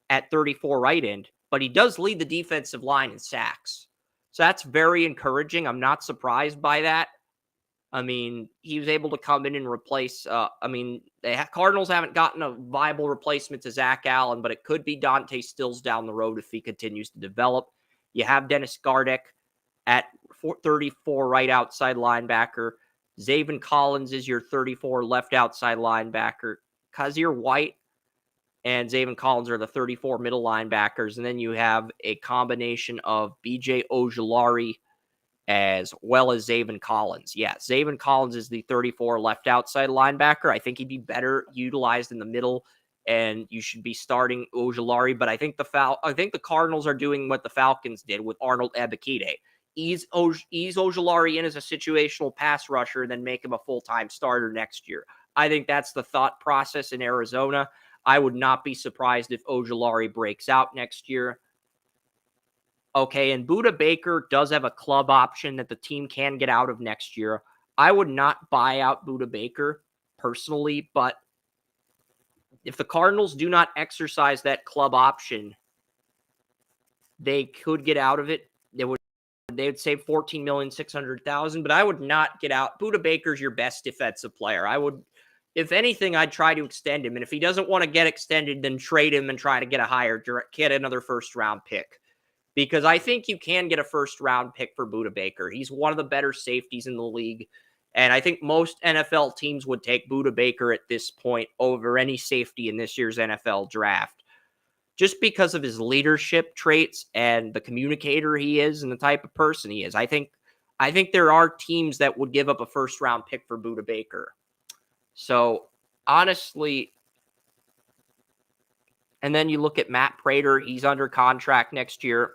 at 34 right end, but he does lead the defensive line in sacks. So that's very encouraging. I'm not surprised by that. I mean, he was able to come in and replace, Cardinals haven't gotten a viable replacement to Zach Allen, but it could be Dante Stills down the road if he continues to develop. You have Dennis Gardeck at 34 right outside linebacker. Zaven Collins is your 34 left outside linebacker. Kazir White and Zaven Collins are the 34 middle linebackers. And then you have a combination of B.J. Ojulari as well as Zaven Collins. Yeah, Zaven Collins is the 34 left outside linebacker. I think he'd be better utilized in the middle, and you should be starting Ojulari. But I think the Cardinals are doing what the Falcons did with Arnold Ebiketie. Ease Ojulari in as a situational pass rusher, then make him a full-time starter next year. I think that's the thought process in Arizona. I would not be surprised if Ojulari breaks out next year. Okay, and Budda Baker does have a club option that the team can get out of next year. I would not buy out Budda Baker personally, but if the Cardinals do not exercise that club option, they could get out of it. They would save $14,600,000, but I would not get out. Budda Baker's your best defensive player. If anything, I'd try to extend him, and if he doesn't want to get extended, then trade him and try to get another first-round pick. Because I think you can get a first-round pick for Budda Baker. He's one of the better safeties in the league. And I think most NFL teams would take Budda Baker at this point over any safety in this year's NFL draft. Just because of his leadership traits and the communicator he is and the type of person he is. I think there are teams that would give up a first-round pick for Budda Baker. So, honestly... And then you look at Matt Prater. He's under contract next year.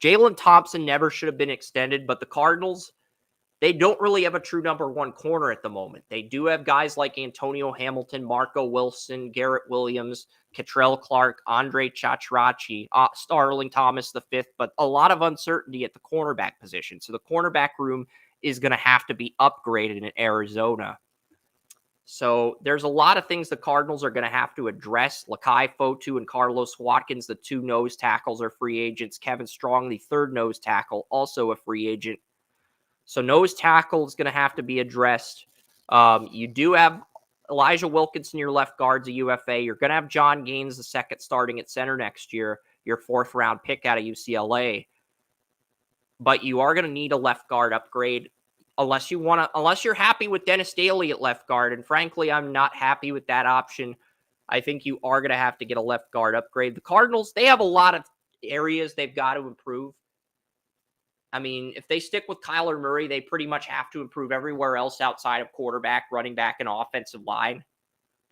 Jalen Thompson never should have been extended, but the Cardinals, they don't really have a true number 1 corner at the moment. They do have guys like Antonio Hamilton, Marco Wilson, Garrett Williams, Catrell Clark, Andre Chachrachi, Starling Thomas V, but a lot of uncertainty at the cornerback position. So the cornerback room is going to have to be upgraded in Arizona. So there's a lot of things the Cardinals are going to have to address. Lakai Fotu and Carlos Watkins, the 2 nose tackles, are free agents. Kevin Strong, the 3rd nose tackle, also a free agent. So nose tackle is going to have to be addressed. You do have Elijah Wilkinson, your left guard's a UFA. You're going to have John Gaines, the 2nd starting at center next year, your 4th-round pick out of UCLA. But you are going to need a left guard upgrade. Unless you're happy with Dennis Daly at left guard. And frankly, I'm not happy with that option. I think you are going to have to get a left guard upgrade. The Cardinals, they have a lot of areas they've got to improve. I mean, if they stick with Kyler Murray, they pretty much have to improve everywhere else outside of quarterback, running back, and offensive line.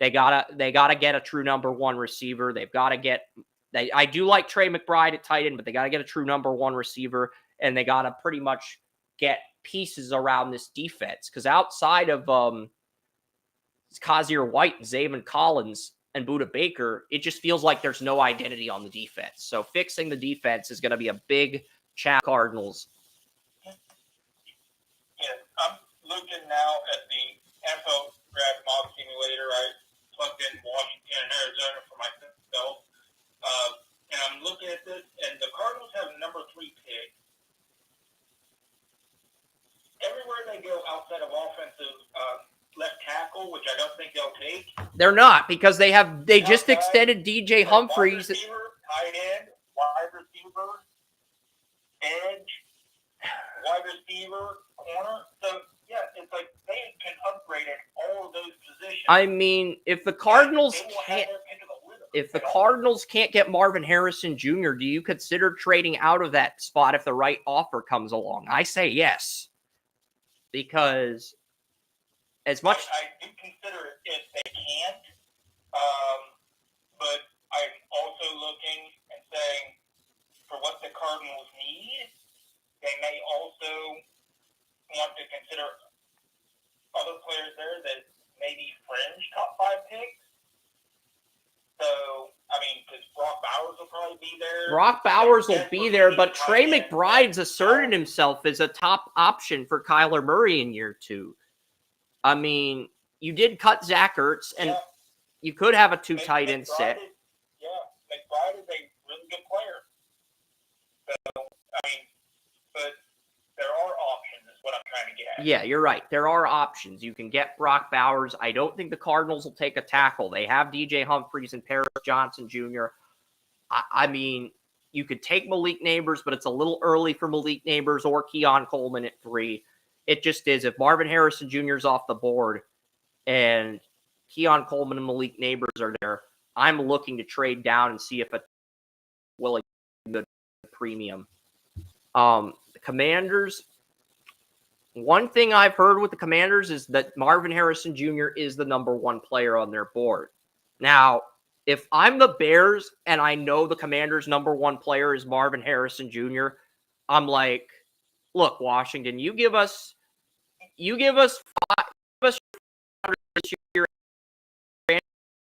They gotta get a true number 1 receiver. I do like Trey McBride at tight end, but they got to get a true number 1 receiver, and they got to pretty much get pieces around this defense, because outside of Kazir White and Zaven Collins and Budda Baker, it just feels like there's no identity on the defense. So fixing the defense is going to be a big challenge for Cardinals. Yeah, I'm looking now at the NFL Draft Mob Simulator. I plugged in Washington and Arizona for myself, and I'm looking at this, and They're not, because they just extended DJ Humphries. Wide receiver, tight end, wide receiver, edge, wide receiver, corner. So, yeah, it's like they can upgrade at all of those positions. I mean, if the Cardinals can't get Marvin Harrison Jr., do you consider trading out of that spot if the right offer comes along? I say yes. Because as much... I do consider it if they can't. But I'm also looking and saying, for what the Cardinals need, they may also want to consider other players there that maybe fringe top 5 picks. So, I mean, because Brock Bowers will probably be there. Brock Bowers will be there, but Trey McBride's asserted himself as a top option for Kyler Murray in year 2. I mean, you did cut Zach Ertz, and you could have a 2 tight end set. McBride is a really good player. So, I mean, but there are options is what I'm trying to get at. Yeah, you're right. There are options. You can get Brock Bowers. I don't think the Cardinals will take a tackle. They have DJ Humphries and Paris Johnson Jr. I mean, you could take Malik Neighbors, but it's a little early for Malik Neighbors or Keon Coleman at 3. It just is. If Marvin Harrison Jr. is off the board and Keon Coleman and Malik Neighbors are there, I'm looking to trade down and see if a willing good premium. The Commanders, one thing I've heard with the Commanders is that Marvin Harrison Jr. is the number 1 player on their board. Now, if I'm the Bears and I know the Commanders' number 1 player is Marvin Harrison Jr., I'm like, look, Washington, you give us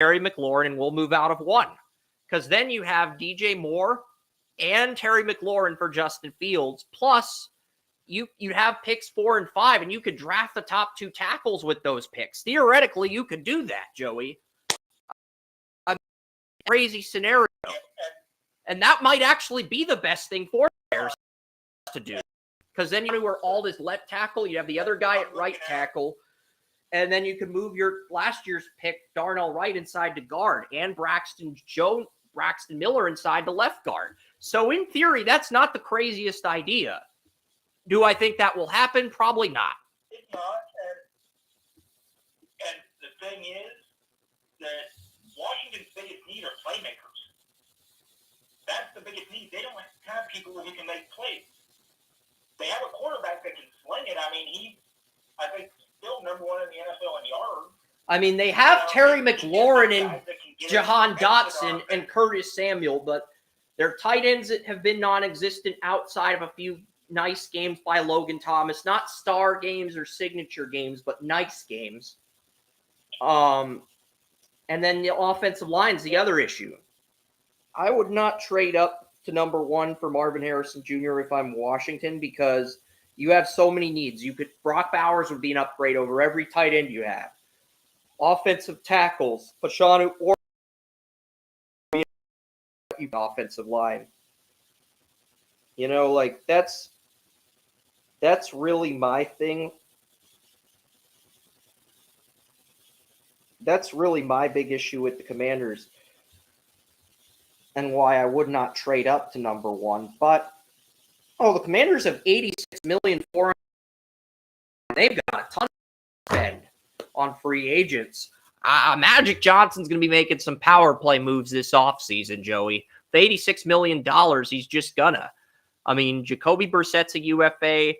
Terry McLaurin, and we'll move out of 1. Because then you have DJ Moore and Terry McLaurin for Justin Fields. Plus, you have picks 4 and 5, and you could draft the top 2 tackles with those picks. Theoretically, you could do that, Joey. A crazy scenario. And that might actually be the best thing for the Bears to do. Because then you know where all this left tackle, you have the other guy at right tackle, and then you can move your last year's pick, Darnell Wright, inside to guard, and Braxton Miller inside to left guard. So in theory, that's not the craziest idea. Do I think that will happen? Probably not. It's not. And the thing is that Washington's biggest need are playmakers. That's the biggest need. They don't have people who can make plays. They have a quarterback that can sling it. I mean, I think, still number 1 in the NFL in yards. I mean, they have Terry McLaurin and Jahan Dotson and Curtis Samuel, but their tight ends have been non-existent outside of a few nice games by Logan Thomas. Not star games or signature games, but nice games. And then the offensive line is the other issue. I would not trade up to number 1 for Marvin Harrison Jr. if I'm Washington, because you have so many needs. Brock Bowers would be an upgrade over every tight end you have. Offensive tackles, Fashanu or offensive line. You know, like that's really my thing. That's really my big issue with the Commanders, and why I would not trade up to number 1. But the Commanders have $86 million for. They've got a ton to spend on free agents. Magic Johnson's going to be making some power play moves this offseason, Joey. The $86 million, he's just gonna. I mean, Jacoby Brissett's a UFA.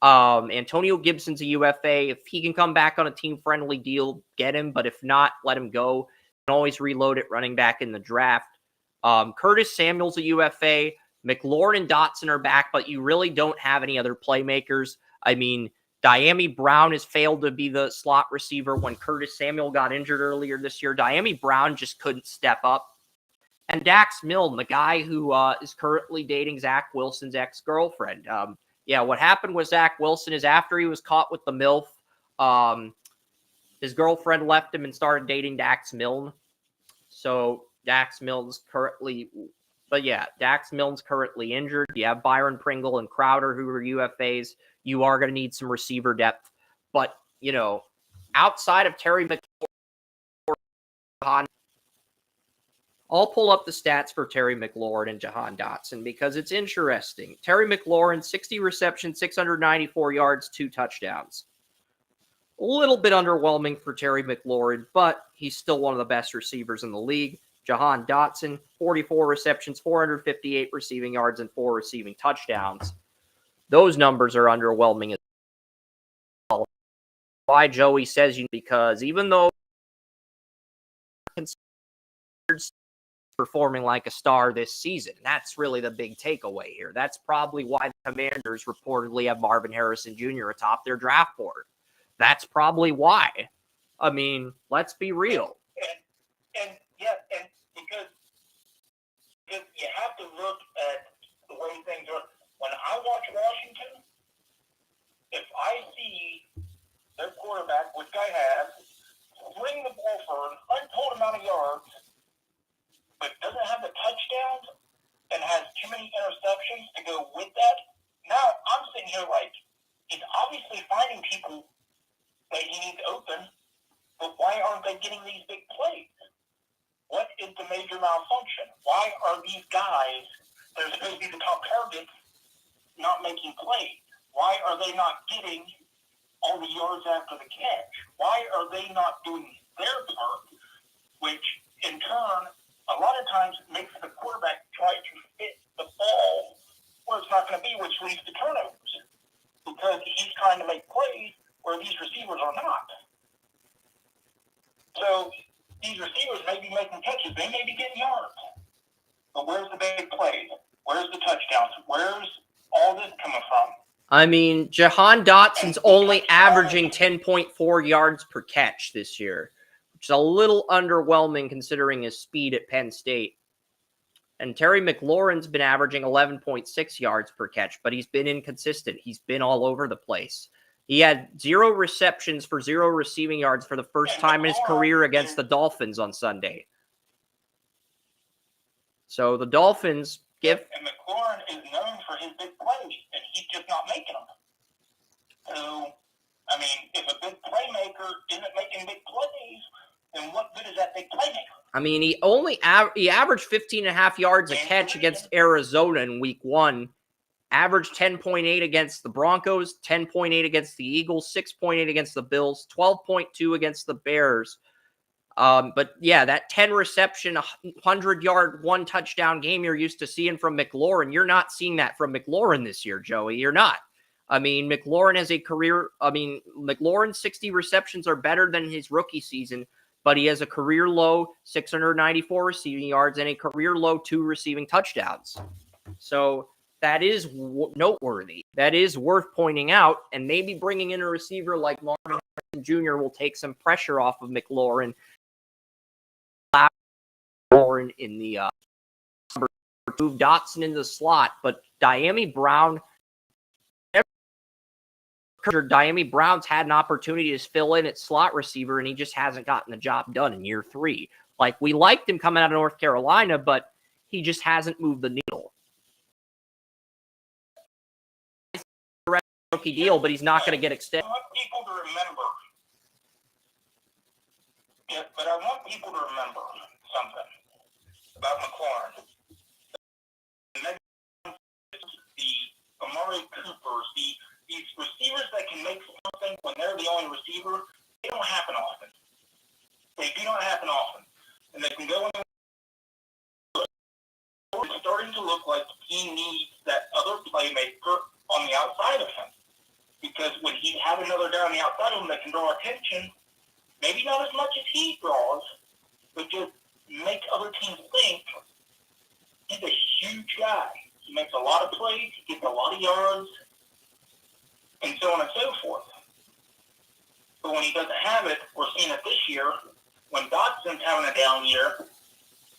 Antonio Gibson's a UFA. If he can come back on a team-friendly deal, get him. But if not, let him go. You can always reload it running back in the draft. Curtis Samuel's a UFA. McLaurin and Dotson are back, but you really don't have any other playmakers. I mean, Diami Brown has failed to be the slot receiver when Curtis Samuel got injured earlier this year. Diami Brown just couldn't step up. And Dax Milne, the guy who is currently dating Zach Wilson's ex-girlfriend. What happened with Zach Wilson is after he was caught with the MILF, his girlfriend left him and started dating Dax Milne. So Dax Milne's currently injured. You have Byron Pringle and Crowder who are UFAs. You are going to need some receiver depth. But, outside of Terry McLaurin I'll pull up the stats for Terry McLaurin and Jahan Dotson because it's interesting. Terry McLaurin, 60 receptions, 694 yards, 2 touchdowns. A little bit underwhelming for Terry McLaurin, but he's still one of the best receivers in the league. Jahan Dotson, 44 receptions, 458 receiving yards, and 4 receiving touchdowns. Those numbers are underwhelming as well. Why Joey says you because even though considered performing like a star this season, that's really the big takeaway here. That's probably why the Commanders reportedly have Marvin Harrison Jr. atop their draft board. That's probably why. I mean, let's be real. And because you have to look at the way things are. When I watch Washington, if I see their quarterback, which I have, bring the ball for an untold amount of yards, but doesn't have the touchdowns and has too many interceptions to go with that, now I'm sitting here like, he's obviously finding people that he needs open, but why aren't they getting these big plays? What is the major malfunction? Why are these guys, they're supposed to be the top targets, not making plays? Why are they not getting all the yards after the catch? Why are they not doing their part, which in turn, a lot of times makes the quarterback try to fit the ball where it's not going to be, which leads to turnovers, because he's trying to make plays where these receivers are not. So these receivers may be making catches, they may be getting yards, but where's the big plays? Where's the touchdowns? Where's all this coming from? I mean, Jahan Dotson's only averaging 10.4 yards per catch this year, which is a little underwhelming considering his speed at Penn State. And Terry McLaurin's been averaging 11.6 yards per catch, but he's been inconsistent. He's been all over the place. He had 0 receptions for 0 receiving yards for the first time in his career against the Dolphins on Sunday. So the Dolphins give... And McLaurin is known for his big plays, and he's just not making them. So, I mean, if a big playmaker isn't making big plays, then what good is that big playmaker? I mean, he averaged 15.5 yards a catch against Arizona in week 1. Averaged 10.8 against the Broncos, 10.8 against the Eagles, 6.8 against the Bills, 12.2 against the Bears. But yeah, that 10 reception, 100-yard, 1 touchdown game you're used to seeing from McLaurin, you're not seeing that from McLaurin this year, Joey. You're not. I mean, McLaurin has a career. I mean, McLaurin's 60 receptions are better than his rookie season, but he has a career low 694 receiving yards and a career low 2 receiving touchdowns. So that is noteworthy. That is worth pointing out, and maybe bringing in a receiver like Marvin Harrison Jr. will take some pressure off of McLaurin. In the move Dotson into the slot, but Diami Brown's had an opportunity to fill in at slot receiver, and he just hasn't gotten the job done in year 3. Like, we liked him coming out of North Carolina, but he just hasn't moved the needle. Rookie deal, but he's not going to get extended. I want people to remember. Yeah, but I want people to remember something about McLaurin. The Amari Coopers, these receivers that can make something when they're the only receiver, they don't happen often. They do not happen often. And they can go in. It's starting to look like he needs that other playmaker on the outside of him. Because when he has another guy on the outside of him that can draw attention, maybe not as much as he draws, but just make other teams think he's a huge guy. He makes a lot of plays, he gets a lot of yards, and so on and so forth. But when he doesn't have it, we're seeing it this year, when Dotson's having a down year,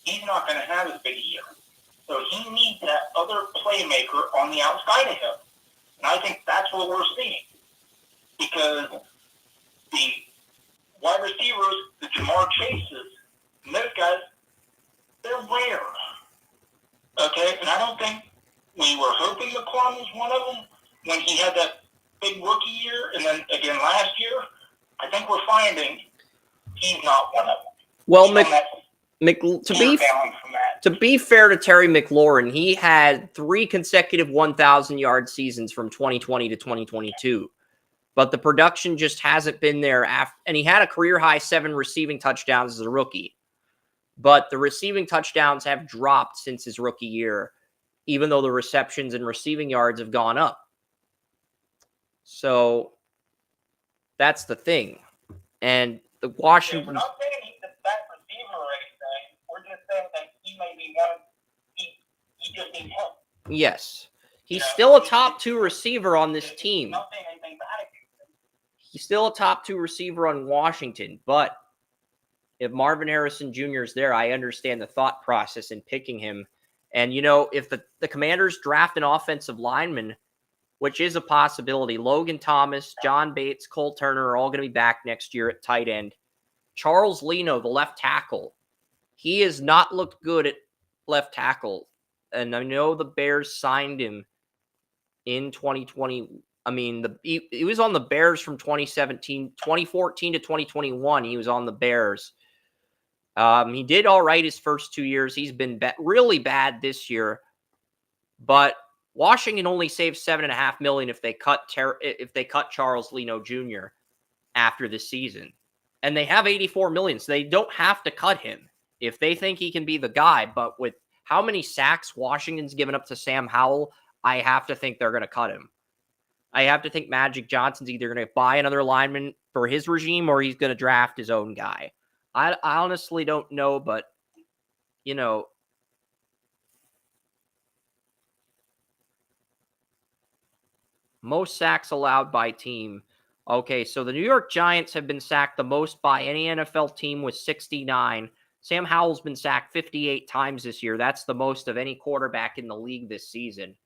he's not going to have as big a year. So he needs that other playmaker on the outside of him. And I think that's what we're seeing. Because the wide receivers, the Jamar Chases, and those guys, they're rare. Okay? And I don't think we were hoping McLaurin was one of them when he had that big rookie year, and then again last year. I think we're finding he's not one of them. Well, To be fair to Terry McLaurin, he had 3 consecutive 1,000-yard seasons from 2020 to 2022. But the production just hasn't been there. And he had a career-high 7 receiving touchdowns as a rookie. But the receiving touchdowns have dropped since his rookie year, even though the receptions and receiving yards have gone up. So that's the thing. And the Washington... We're not saying he's the best receiver or anything. We're just saying that he may be one. He just needs help. Yes. He's still a top 2 receiver on this team. Not saying anything bad against him. He's still a top 2 receiver on Washington. But if Marvin Harrison Jr. is there, I understand the thought process in picking him. And, if the Commanders draft an offensive lineman, which is a possibility, Logan Thomas, John Bates, Cole Turner are all going to be back next year at tight end. Charles Leno, the left tackle, he has not looked good at left tackle. And I know the Bears signed him in 2020. I mean, he was on the Bears from 2014 to 2021. He was on the Bears. He did all right his first 2 years. He's been really bad this year. But Washington only saved $7.5 million if they cut Charles Leno Jr. after this season, and they have $84 million, so they don't have to cut him if they think he can be the guy. But with how many sacks Washington's given up to Sam Howell, I have to think they're going to cut him. I have to think Magic Johnson's either going to buy another lineman for his regime or he's going to draft his own guy. I honestly don't know, but most sacks allowed by team. Okay, so the New York Giants have been sacked the most by any NFL team with 69. Sam Howell's been sacked 58 times this year. That's the most of any quarterback in the league this season.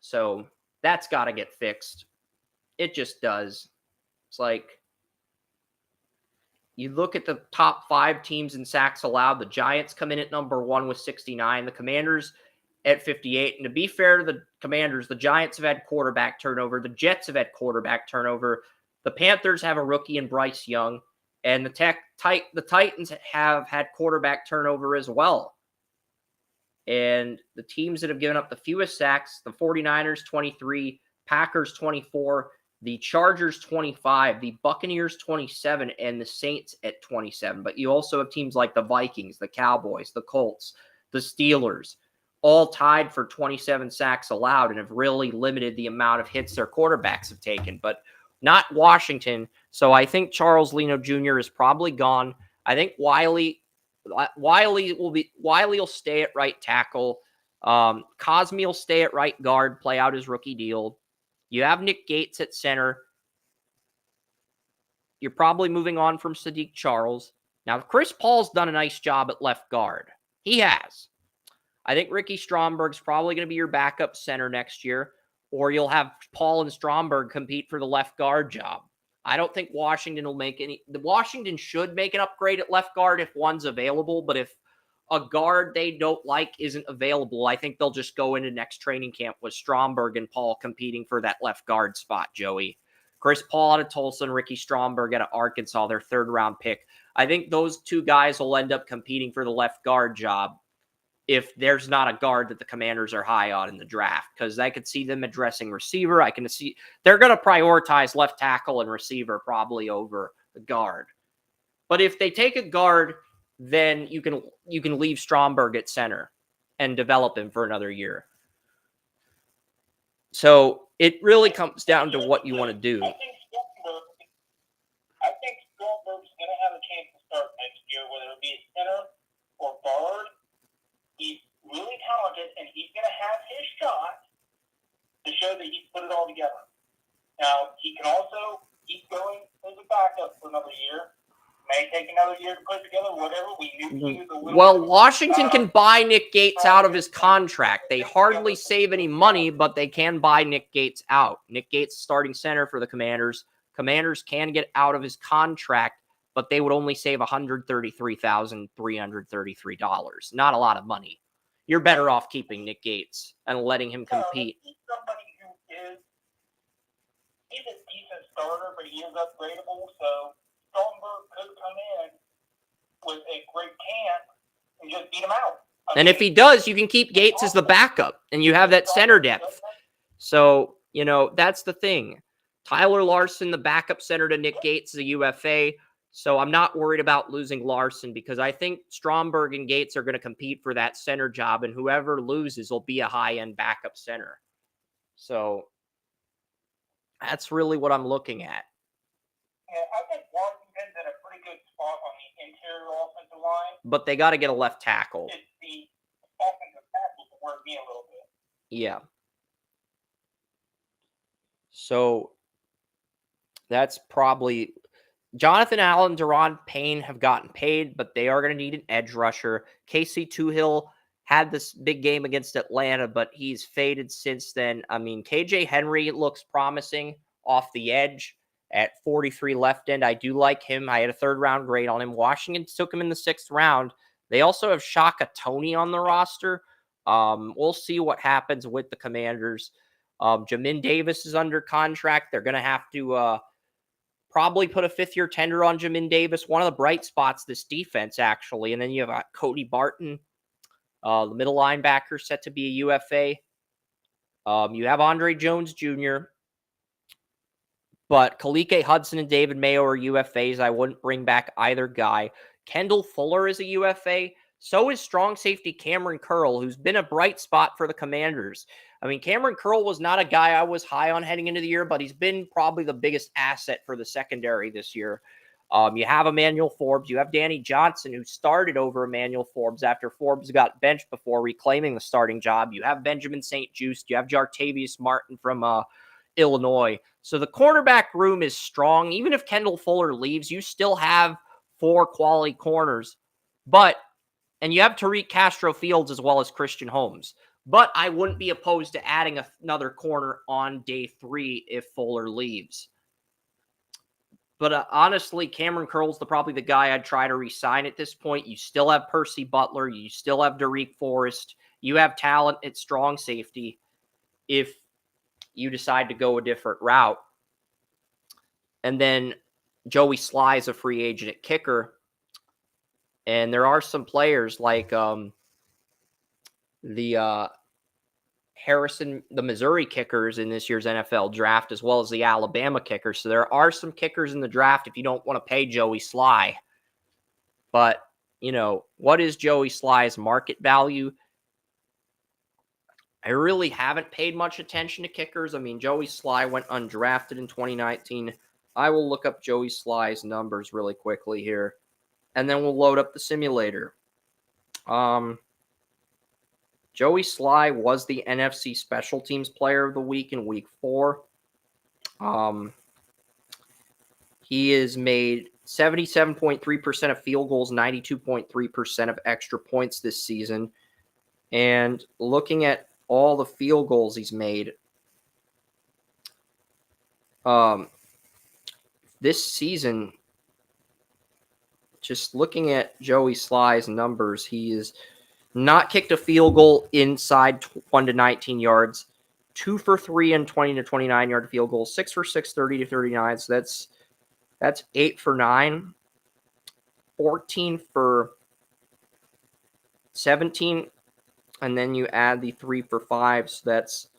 So that's got to get fixed. It just does. It's like, you look at the top 5 teams in sacks allowed. The Giants come in at number 1 with 69. The Commanders at 58. And to be fair to the Commanders, the Giants have had quarterback turnover. The Jets have had quarterback turnover. The Panthers have a rookie in Bryce Young. And the Titans have had quarterback turnover as well. And the teams that have given up the fewest sacks, the 49ers 23, Packers 24, the Chargers 25, the Buccaneers 27, and the Saints at 27. But you also have teams like the Vikings, the Cowboys, the Colts, the Steelers, all tied for 27 sacks allowed and have really limited the amount of hits their quarterbacks have taken, but not Washington. So I think Charles Leno Jr. is probably gone. I think Wiley will stay at right tackle. Cosme will stay at right guard, play out his rookie deal. You have Nick Gates at center. You're probably moving on from Sadiq Charles. Now, Chris Paul's done a nice job at left guard. He has. I think Ricky Stromberg's probably going to be your backup center next year, or you'll have Paul and Stromberg compete for the left guard job. I don't think Washington will make any. Washington should make an upgrade at left guard if one's available, but if a guard they don't like isn't available, I think they'll just go into next training camp with Stromberg and Paul competing for that left guard spot, Joey. Chris Paul out of Tulsa and Ricky Stromberg out of Arkansas, their 3rd-round pick. I think those 2 guys will end up competing for the left guard job if there's not a guard that the Commanders are high on in the draft, because I could see them addressing receiver. I can see they're going to prioritize left tackle and receiver probably over the guard. But if they take a guard, then you can leave Stromberg at center and develop him for another year. So it really comes down to what you want to do. I think Stromberg's going to have a chance to start next year, whether it be a center or guard. He's really talented, and he's going to have his shot to show that he's put it all together. Now, he can also keep going as a backup for another year. May take another year to put it together, whatever. We knew he was a little Well, Washington can buy Nick Gates out of his contract. They hardly save any money, but they can buy Nick Gates out. Nick Gates, starting center for the Commanders. Commanders can get out of his contract, but they would only save $133,333. Not a lot of money. You're better off keeping Nick Gates and letting him compete. He's somebody who he's a decent starter, but he is upgradable, so Stromberg could come in with a great camp and just beat him out. And if he does, you can keep Gates as the backup, and you have that center depth. So, that's the thing. Tyler Larson, the backup center to Nick Gates, is a UFA. So I'm not worried about losing Larson because I think Stromberg and Gates are going to compete for that center job, and whoever loses will be a high-end backup center. So that's really what I'm looking at. Yeah, I think Washington's in a pretty good spot on the interior offensive line. But they got to get a left tackle. It's the offensive tackle to work me a little bit. Yeah. So that's probably Jonathan Allen, Deron Payne have gotten paid, but they are going to need an edge rusher. Casey Toohill had this big game against Atlanta, but he's faded since then. I mean, KJ Henry looks promising off the edge at 43 left end. I do like him. I had a 3rd-round grade on him. Washington took him in the 6th round. They also have Shaka Toney on the roster. We'll see what happens with the Commanders. Jamin Davis is under contract. They're going to have to probably put a 5th-year tender on Jamin Davis. One of the bright spots this defense, actually. And then you have Cody Barton, the middle linebacker, set to be a UFA. You have Andre Jones Jr., but Kalike Hudson and David Mayo are UFAs. I wouldn't bring back either guy. Kendall Fuller is a UFA. So is strong safety Cameron Curl, who's been a bright spot for the Commanders. I mean, Cameron Curl was not a guy I was high on heading into the year, but he's been probably the biggest asset for the secondary this year. You have Emmanuel Forbes. You have Danny Johnson, who started over Emmanuel Forbes after Forbes got benched before reclaiming the starting job. You have Benjamin St. Juste. You have Jartavius Martin from Illinois. So the cornerback room is strong. Even if Kendall Fuller leaves, you still have 4 quality corners. And you have Tariq Castro Fields as well as Christian Holmes. But I wouldn't be opposed to adding another corner on day 3 if Fuller leaves. But honestly, Cameron Curl's probably the guy I'd try to re-sign at this point. You still have Percy Butler. You still have Derek Forrest. You have talent at strong safety if you decide to go a different route. And then Joey Sly is a free agent at kicker. And there are some players like the Missouri kickers in this year's NFL draft, as well as the Alabama kickers. So there are some kickers in the draft if you don't want to pay Joey Sly. But, what is Joey Sly's market value? I really haven't paid much attention to kickers. I mean, Joey Sly went undrafted in 2019. I will look up Joey Sly's numbers really quickly here, and then we'll load up the simulator. Joey Sly was the NFC Special Teams Player of the Week in Week 4. He has made 77.3% of field goals, 92.3% of extra points this season. And looking at all the field goals he's made, this season, just looking at Joey Sly's numbers, he is not kicked a field goal inside 1 to 19 yards, 2 for 3 in 20 to 29 yard field goals, 6 for 6, 30 to 39. So that's 8 for 9, 14 for 17. And then you add the 3 for 5. So that's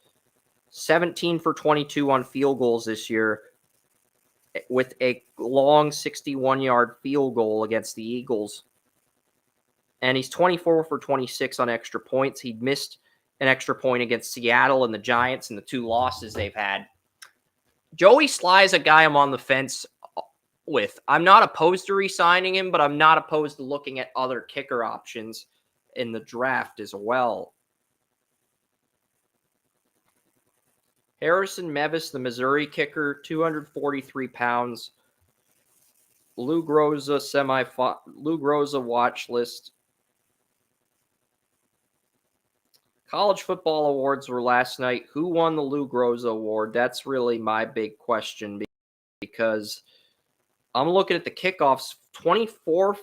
17 for 22 on field goals this year, with a long 61-yard field goal against the Eagles. And he's 24 for 26 on extra points. He missed an extra point against Seattle and the Giants in the 2 losses they've had. Joey Sly is a guy I'm on the fence with. I'm not opposed to re-signing him, but I'm not opposed to looking at other kicker options in the draft as well. Harrison Mevis, the Missouri kicker, 243 pounds. Lou Groza watch list. College football awards were last night. Who won the Lou Groza award? That's really my big question, because I'm looking at the kickoffs, 24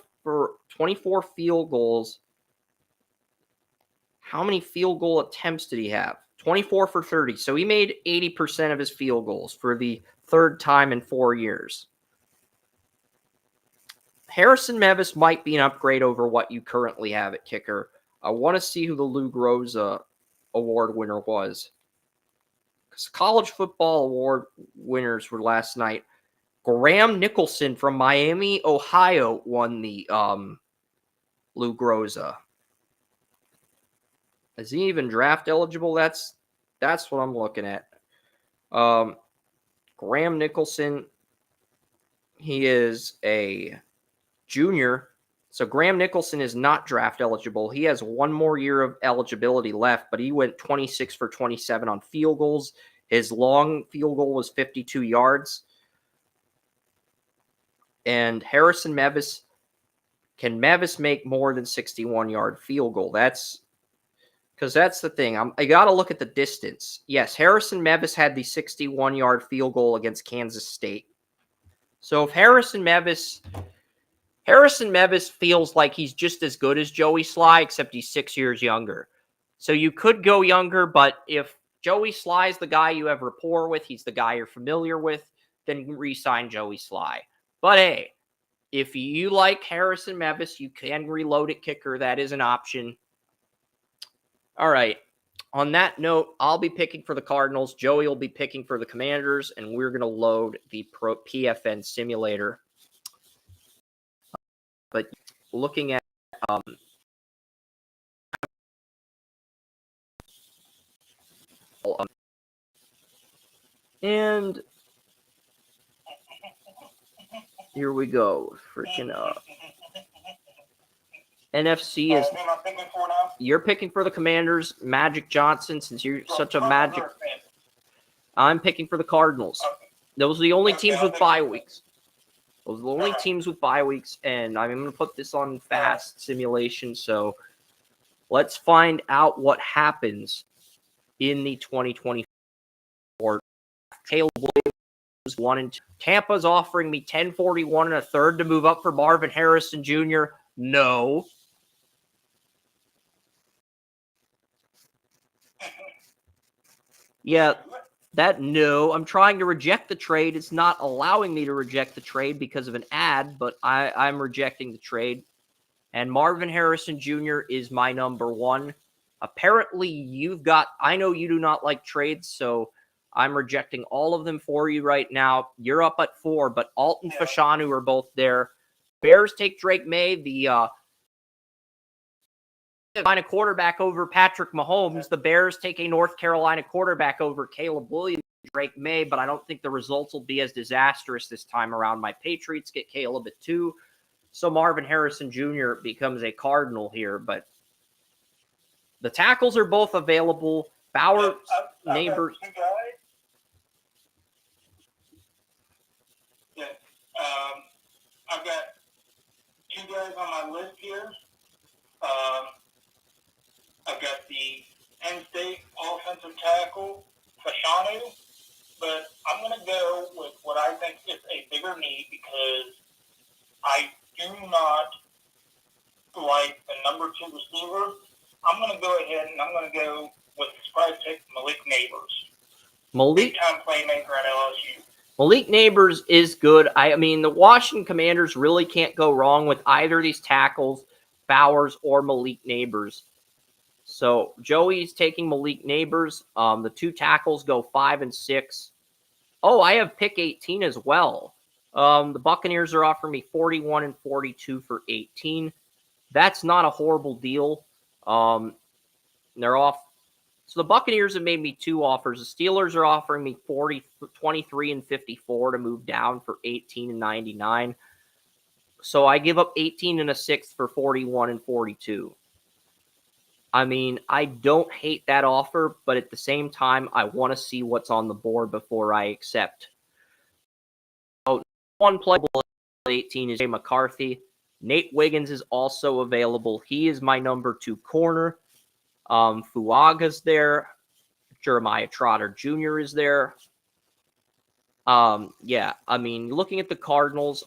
field goals. How many field goal attempts did he have? 24 for 30. So he made 80% of his field goals for the 3rd time in 4 years. Harrison Mevis might be an upgrade over what you currently have at kicker. I want to see who the Lou Groza award winner was. Because college football award winners were last night. Graham Nicholson from Miami, Ohio won the Lou Groza. Is he even draft eligible? That's what I'm looking at. Graham Nicholson, he is a junior. So Graham Nicholson is not draft eligible. He has one more year of eligibility left, but he went 26 for 27 on field goals. His long field goal was 52 yards. And Harrison Mevis, can Mevis make more than 61-yard field goal? That's because that's the thing. I got to look at the distance. Yes, Harrison Mevis had the 61-yard field goal against Kansas State. So if Harrison Mevis feels like he's just as good as Joey Sly, except he's 6 years younger. So you could go younger, but if Joey Sly is the guy you have rapport with, he's the guy you're familiar with, then re-sign Joey Sly. But hey, if you like Harrison Mevis, you can reload at kicker. That is an option. All right. On that note, I'll be picking for the Cardinals. Joey will be picking for the Commanders, and we're going to load the PFN simulator. But looking at and here we go. Freaking NFC is. You're picking for the Commanders, Magic Johnson, since you're such a Magic. I'm picking for the Cardinals. Those are the only teams with bye weeks. Those are the only teams with bye weeks, and I'm going to put this on fast simulation. So let's find out what happens in the 2024. Caleb Williams 1 and 2. Tampa's offering me 1041 and a third to move up for Marvin Harrison Jr. No. Yeah, no. I'm trying to reject the trade. It's not allowing me to reject the trade because of an ad, but I'm rejecting the trade. And Marvin Harrison Jr. is my number one. Apparently, I know you do not like trades, so I'm rejecting all of them for you right now. You're up at 4, but Alt and Fashanu are both there. Bears take Drake May, the Carolina quarterback over Patrick Mahomes. The Bears take a North Carolina quarterback over Caleb Williams, Drake May, but I don't think the results will be as disastrous this time around. My Patriots get Caleb at 2. So Marvin Harrison Jr. becomes a Cardinal here, but the tackles are both available. Bauer, Neighbors. I've got 2 guys on my list here. I've got the Penn State offensive tackle, Fashanu, but I'm going to go with what I think is a bigger need because I do not like the number 2 receiver. I'm going to go ahead and I'm going to go with the surprise pick, Malik Neighbors. Big-time playmaker at LSU. Malik Neighbors is good. I mean, the Washington Commanders really can't go wrong with either of these tackles, Bowers or Malik Neighbors. So Joey's taking Malik Neighbors. The 2 tackles go 5 and 6. Oh, I have pick 18 as well. The Buccaneers are offering me 41 and 42 for 18. That's not a horrible deal. They're off. So the Buccaneers have made me 2 offers. The Steelers are offering me 23 and 54 to move down for 18 and 99. So I give up 18 and a 6th for 41 and 42. I mean, I don't hate that offer, but at the same time, I want to see what's on the board before I accept. Oh, one playable at 18 is Jay McCarthy. Nate Wiggins is also available. He is my number 2 corner. Fuaga's there. Jeremiah Trotter Jr. is there. Yeah, I mean, looking at the Cardinals,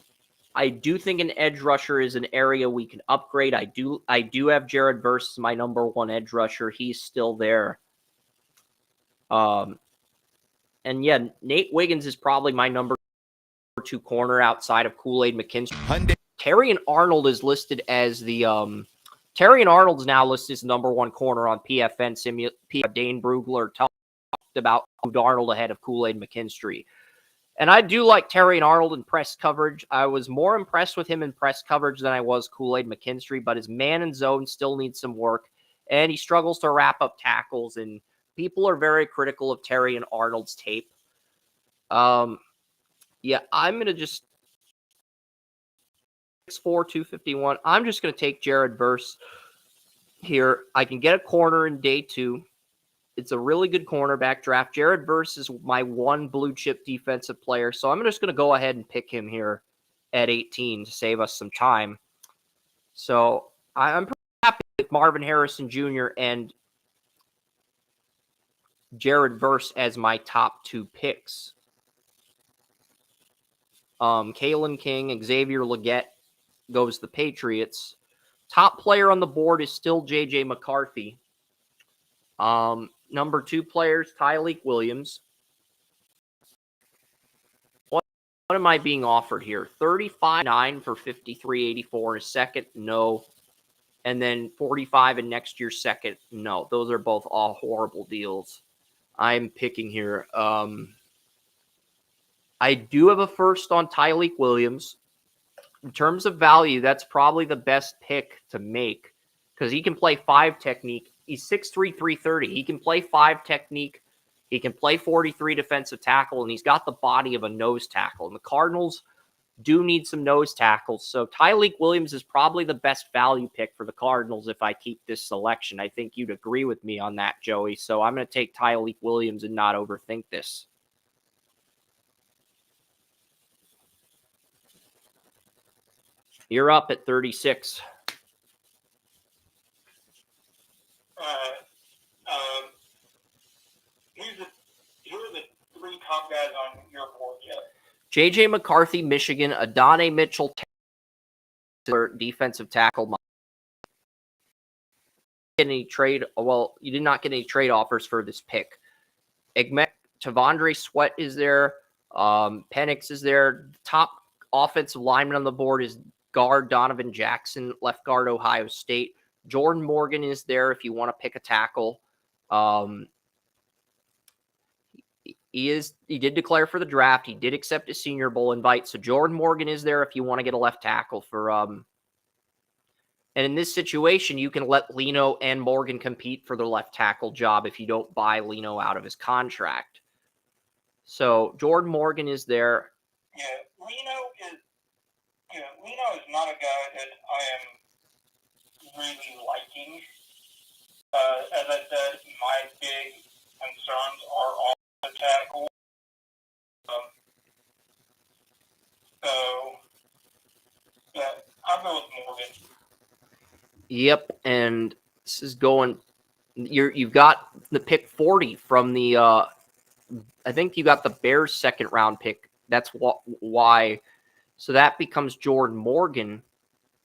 I do think an edge rusher is an area we can upgrade. I do have Jared Verse as my number 1 edge rusher. He's still there. And yeah, Nate Wiggins is probably my number 2 corner outside of Kool-Aid McKinstry. Terrion Arnold is listed as the Terrion Arnold's now listed as number one corner on PFN. Dane Brugler talked about Darnold ahead of Kool-Aid McKinstry. And I do like Terrion Arnold in press coverage. I was more impressed with him in press coverage than I was Kool-Aid McKinstry, but his man and zone still needs some work, and he struggles to wrap up tackles, and people are very critical of Terrion Arnold's tape. Yeah, I'm going to just 6'4", 251. I'm just going to take Jared Verse here. I can get a corner in day 2. It's a really good cornerback draft. Jared Verse is my one blue chip defensive player, so I'm just going to go ahead and pick him here at 18 to save us some time. So I'm pretty happy with Marvin Harrison Jr. and Jared Verse as my top 2 picks. Kalen King, Xavier Legette goes to the Patriots. Top player on the board is still J.J. McCarthy. Number 2 players, Tyleek Williams. What am I being offered here? 35.9 for 53.84 in a second? No. And then 45 in next year's second? No. Those are both all horrible deals. I'm picking here. I do have a first on Tyleek Williams. In terms of value, that's probably the best pick to make because he can play 5 technique. He's 6'3", 330. He can play 5 technique. He can play 43 defensive tackle, and he's got the body of a nose tackle. And the Cardinals do need some nose tackles. So Tyleek Williams is probably the best value pick for the Cardinals if I keep this selection. I think you'd agree with me on that, Joey. So I'm going to take Tyleek Williams and not overthink this. You're up at 36. Who are the 3 top guys on your board yet? J.J. McCarthy, Michigan. Adonai Mitchell, defensive tackle. Any trade? Well, you did not get any trade offers for this pick. Tavondre Sweat is there. Penix is there. Top offensive lineman on the board is guard Donovan Jackson, left guard Ohio State. Jordan Morgan is there if you want to pick a tackle. He did declare for the draft. He did accept a Senior Bowl invite. So Jordan Morgan is there if you want to get a left tackle for and in this situation, you can let Leno and Morgan compete for the left tackle job if you don't buy Leno out of his contract. So Jordan Morgan is there. Yeah, Leno is not a guy that I am really liking. As I said, my big concerns are on the tackle. I'll go with Morgan. Yep, and this is going. You've got the pick 40 from the. I think you got the Bears' second round pick. That's why. So that becomes Jordan Morgan,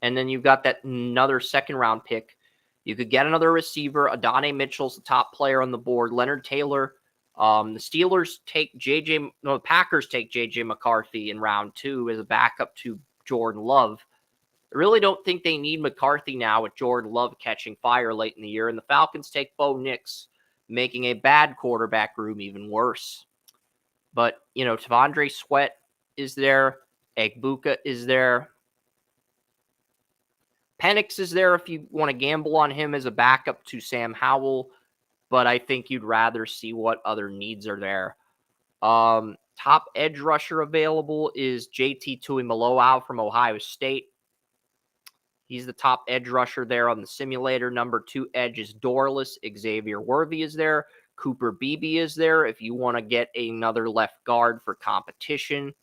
and then you've got that another second round pick. You could get another receiver. Adonai Mitchell's the top player on the board. Leonard Taylor. The Steelers take the Packers take J.J. McCarthy in round 2 as a backup to Jordan Love. I really don't think they need McCarthy now with Jordan Love catching fire late in the year. And the Falcons take Bo Nix, making a bad quarterback room even worse. But, Tavondre Sweat is there. Egbuka is there. Penix is there if you want to gamble on him as a backup to Sam Howell. But I think you'd rather see what other needs are there. Top edge rusher available is JT Tuimoloau from Ohio State. He's the top edge rusher there on the simulator. Number 2 edge is Dorless. Xavier Worthy is there. Cooper Beebe is there if you want to get another left guard for competition.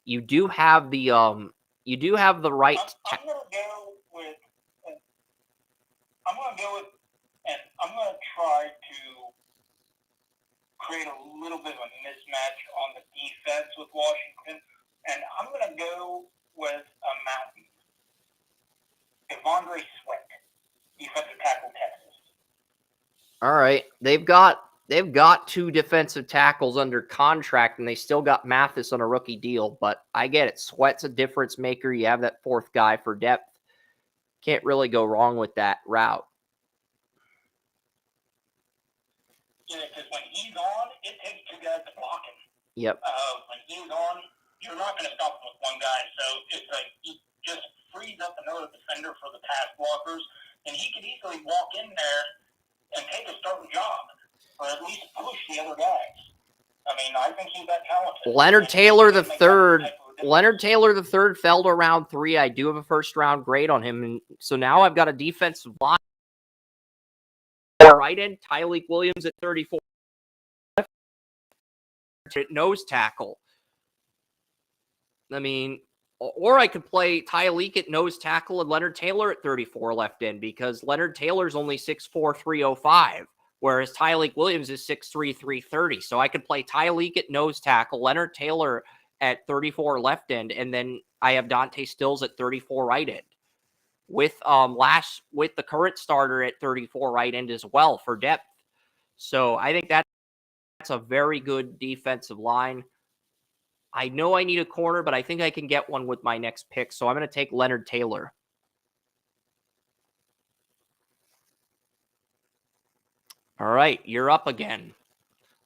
You do have the right. I'm going to try to create a little bit of a mismatch on the defense with Washington, and I'm going to go with a mountain. Tavondre Sweat, defensive tackle, Texas. All right. They've got they've got 2 defensive tackles under contract, and they still got Mathis on a rookie deal. But I get it. Sweat's a difference maker. You have that 4th guy for depth. Can't really go wrong with that route. Yeah, because when he's on, it takes 2 guys to block him. Yep. When he's on, you're not going to stop him with 1 guy. So it's like he just frees up another defender for the pass blockers, and he can easily walk in there and take a starting job, or at least push the other guys. I mean, I think he's that talented. Leonard Taylor the third. Leonard Taylor the third fell to round 3. I do have a first-round grade on him, and so now I've got a defensive line. Right end, Tyleek Williams at 34. Nose tackle. I mean, or I could play Tyleek at nose tackle and Leonard Taylor at 34 left end, because Leonard Taylor's only 6'4", 305, whereas Tyleek Williams is 6'3", 330. So I could play Tyleek at nose tackle, Leonard Taylor at 34 left end, and then I have Dante Stills at 34 right end, with the current starter at 34 right end as well for depth. So I think that's a very good defensive line. I know I need a corner, but I think I can get one with my next pick. So I'm going to take Leonard Taylor. All right, you're up again.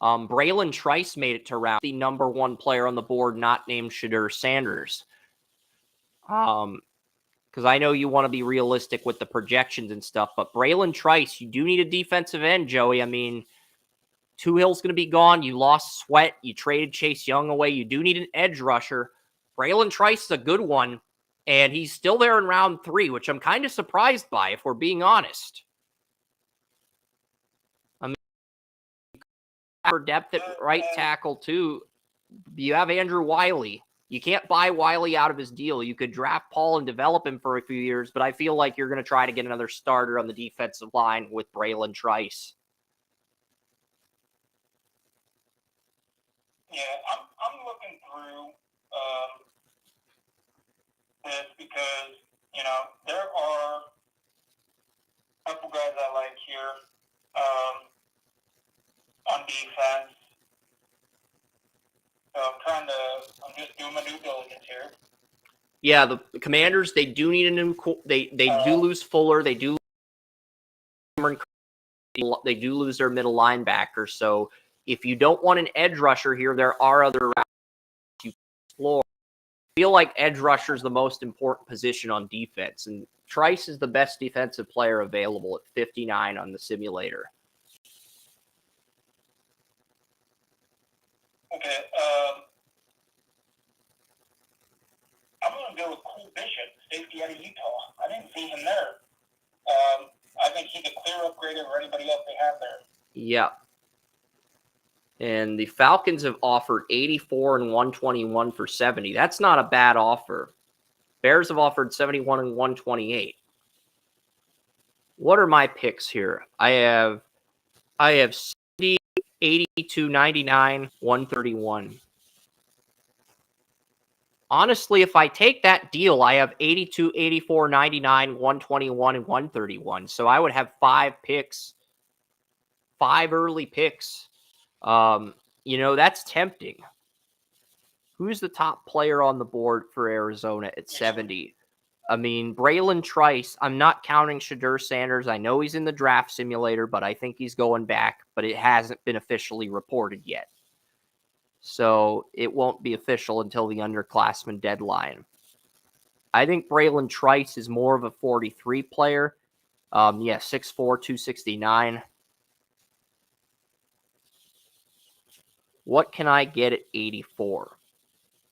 Braylon Trice made it to round, the number 1 player on the board, not named Shedeur Sanders. Because I know you want to be realistic with the projections and stuff, but Braylon Trice, you do need a defensive end, Joey. I mean, Tuhill's going to be gone. You lost Sweat. You traded Chase Young away. You do need an edge rusher. Braylon Trice is a good one, and he's still there in round 3, which I'm kind of surprised by, if we're being honest. I mean, for depth at right tackle, too, you have Andrew Wiley. You can't buy Wiley out of his deal. You could draft Paul and develop him for a few years, but I feel like you're going to try to get another starter on the defensive line with Braylon Trice. Yeah, I'm looking through this because, you know, there are a couple guys I like here on defense. So I'm just doing my due diligence here. Yeah, the Commanders, they do need a new, they do lose Fuller, they do lose their middle linebacker. So if you don't want an edge rusher here, there are other routes you can explore. I feel like edge rusher is the most important position on defense, and Trice is the best defensive player available at 59 on the simulator. Okay, I'm going to go with Cole Bishop, safety out of Utah. I didn't see him there. I think he's a clear upgrade over anybody else they have there. Yeah. And the Falcons have offered 84 and 121 for 70. That's not a bad offer. Bears have offered 71 and 128. What are my picks here? I have 70, 82, 99, 131. Honestly, if I take that deal, I have 82, 84, 99, 121, and 131. So I would have 5 picks, 5 early picks. You know, that's tempting. Who's the top player on the board for Arizona at 70? I mean, Braylon Trice, I'm not counting Shedeur Sanders. I know he's in the draft simulator, but I think he's going back, but it hasn't been officially reported yet. So it won't be official until the underclassmen deadline. I think Braylon Trice is more of a 43 player. 6'4", 269. What can I get at 84?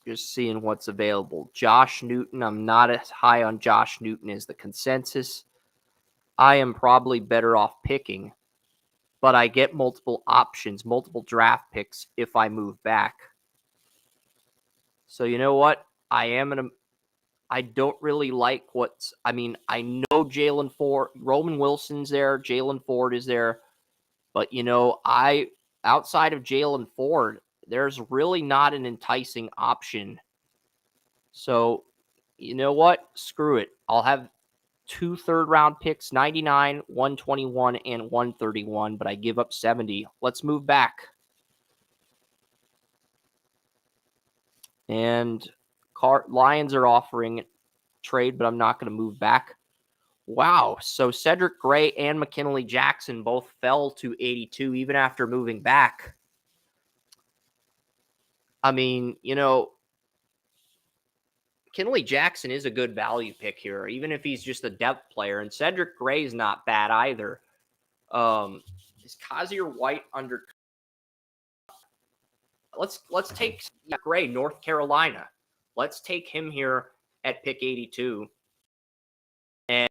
Just seeing what's available. Josh Newton. I'm not as high on Josh Newton as the consensus. I am probably better off picking, but I get multiple options, multiple draft picks if I move back. So you know what? I don't really like I know Jalen Ford, Roman Wilson's there, Jalen Ford is there, but you know, outside of Jalen Ford, there's really not an enticing option. So, you know what? Screw it. I'll have 2 third-round picks, 99, 121, and 131, but I give up 70. Let's move back. And Lions are offering trade, but I'm not going to move back. Wow. So Cedric Gray and McKinley Jackson both fell to 82 even after moving back. I mean, McKinley Jackson is a good value pick here, even if he's just a depth player. And Cedric Gray is not bad either. Is Kazir White under? Let's take Gray, North Carolina. Let's take him here at pick 82. And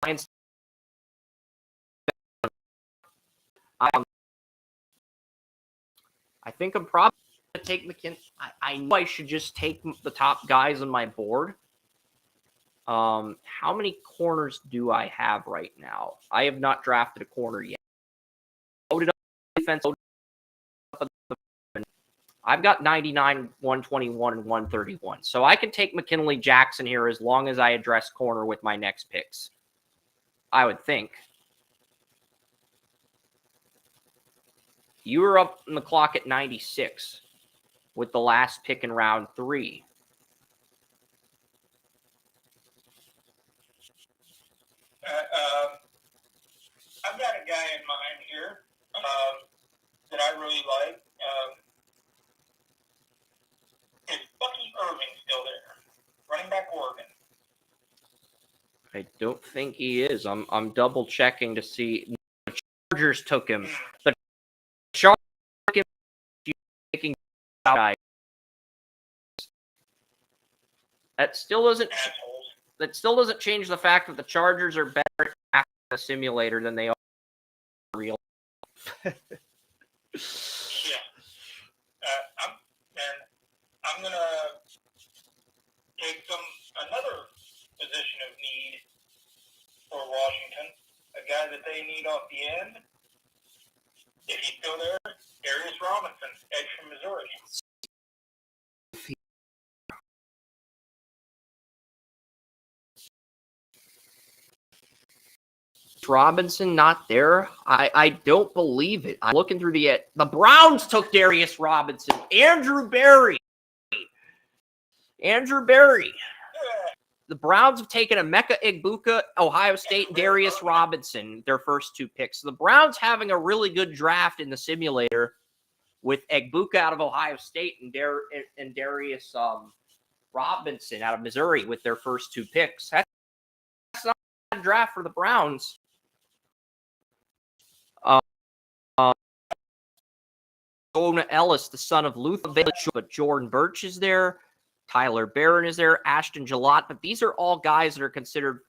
Lions. I think I'm probably going to take McKinley. I know I should just take the top guys on my board. How many corners do I have right now? I have not drafted a corner yet. Loaded up defense. I've got 99, 121, and 131. So I can take McKinley Jackson here as long as I address corner with my next picks. I would think. You were up on the clock at 96 with the last pick in round 3. I've got a guy in mind here that I really like. Is Bucky Irving still there? Running back Oregon. I don't think he is. I'm double checking to see. The Chargers took him. The Chargers took him taking guy. That still doesn't change the fact that the Chargers are better at the simulator than they are real. I'm gonna take another position of need for Washington, a guy that they need off the end. If he's still there, Darius Robinson, edge from Missouri. Robinson not there? I don't believe it. I'm looking through the Browns took Darius Robinson. Andrew Berry. The Browns have taken Emeka Egbuka, Ohio State, and Darius Robinson, their first 2 picks. So the Browns having a really good draft in the simulator with Egbuka out of Ohio State and Darius Robinson out of Missouri with their first 2 picks. That's not a bad draft for the Browns. Jonah Ellis, the son of Luther Village, but Jordan Birch is there. Tyler Barron is there. Ashton Gillott. But these are all guys that are considered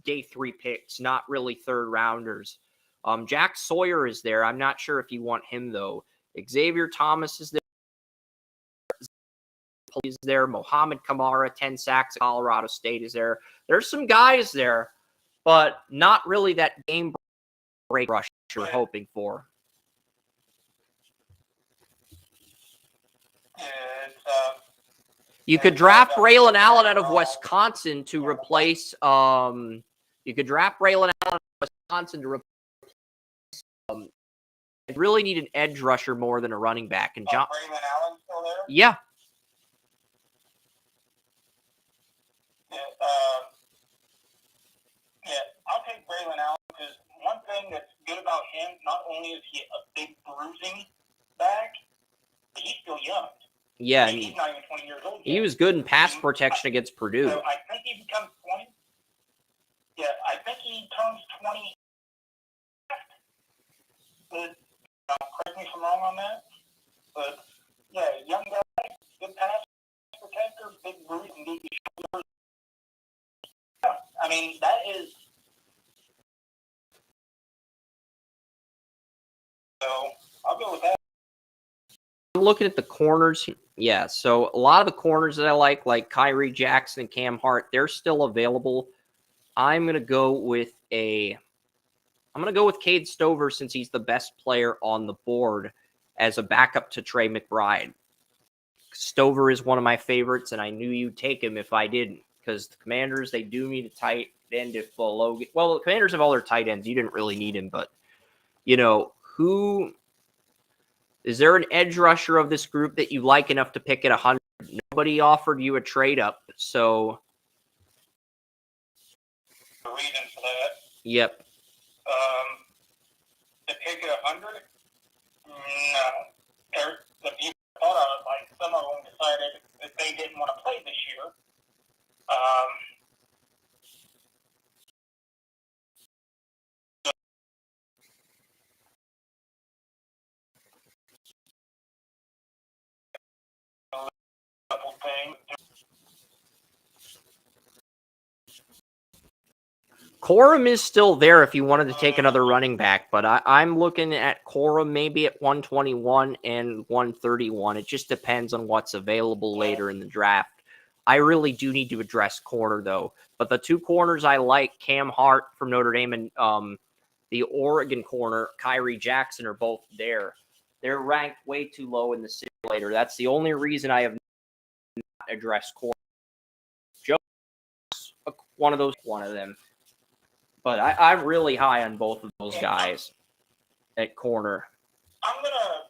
day 3 picks, not really third rounders. Jack Sawyer is there. I'm not sure if you want him, though. Xavier Thomas is there. Mohamed Kamara, 10 sacks at Colorado State is there. There's some guys there, but not really that game break rush you're hoping for. You could draft Braylon Allen out of Wisconsin to replace. You could draft Braylon Allen out of Wisconsin to replace. I really need an edge rusher more than a running back. And John. Braylon Allen still there? Yeah. I'll take Braylon Allen because one thing that's good about him, not only is he a big bruising back, but he's still young. Yeah, he's not even 20 years old yet. He was good in pass protection against Purdue. So I think he becomes 20. Yeah, I think he turns 20. But, correct me if I'm wrong on that. But, yeah, young guy, good pass protector, big bruising, big shoulders. Yeah, I mean, that is. So I'll go with that. Looking at the corners, yeah. So a lot of the corners that I like Kyrie Jackson and Cam Hart, they're still available. I'm gonna go with Cade Stover since he's the best player on the board as a backup to Trey McBride. Stover is one of my favorites, and I knew you'd take him if I didn't, because the Commanders, they do need a tight end if Logan. Well, the Commanders have all their tight ends. You didn't really need him, but who is there an edge rusher of this group that you like enough to pick at 100? Nobody offered you a trade up, so The reason for that. Yep. To pick at 100? No. The people thought of it, like some of them decided that they didn't want to play this year. Couple things. Corum is still there if you wanted to take another running back, but I'm looking at Corum maybe at 121 and 131. It just depends on what's available later in the draft. I really do need to address corner, though. But the two corners I like, Cam Hart from Notre Dame and the Oregon corner, Kyrie Jackson, are both there. They're ranked way too low in the simulator. That's the only reason I have not addressed corner. Joe's one of them. But I'm really high on both of those guys at corner. I'm going to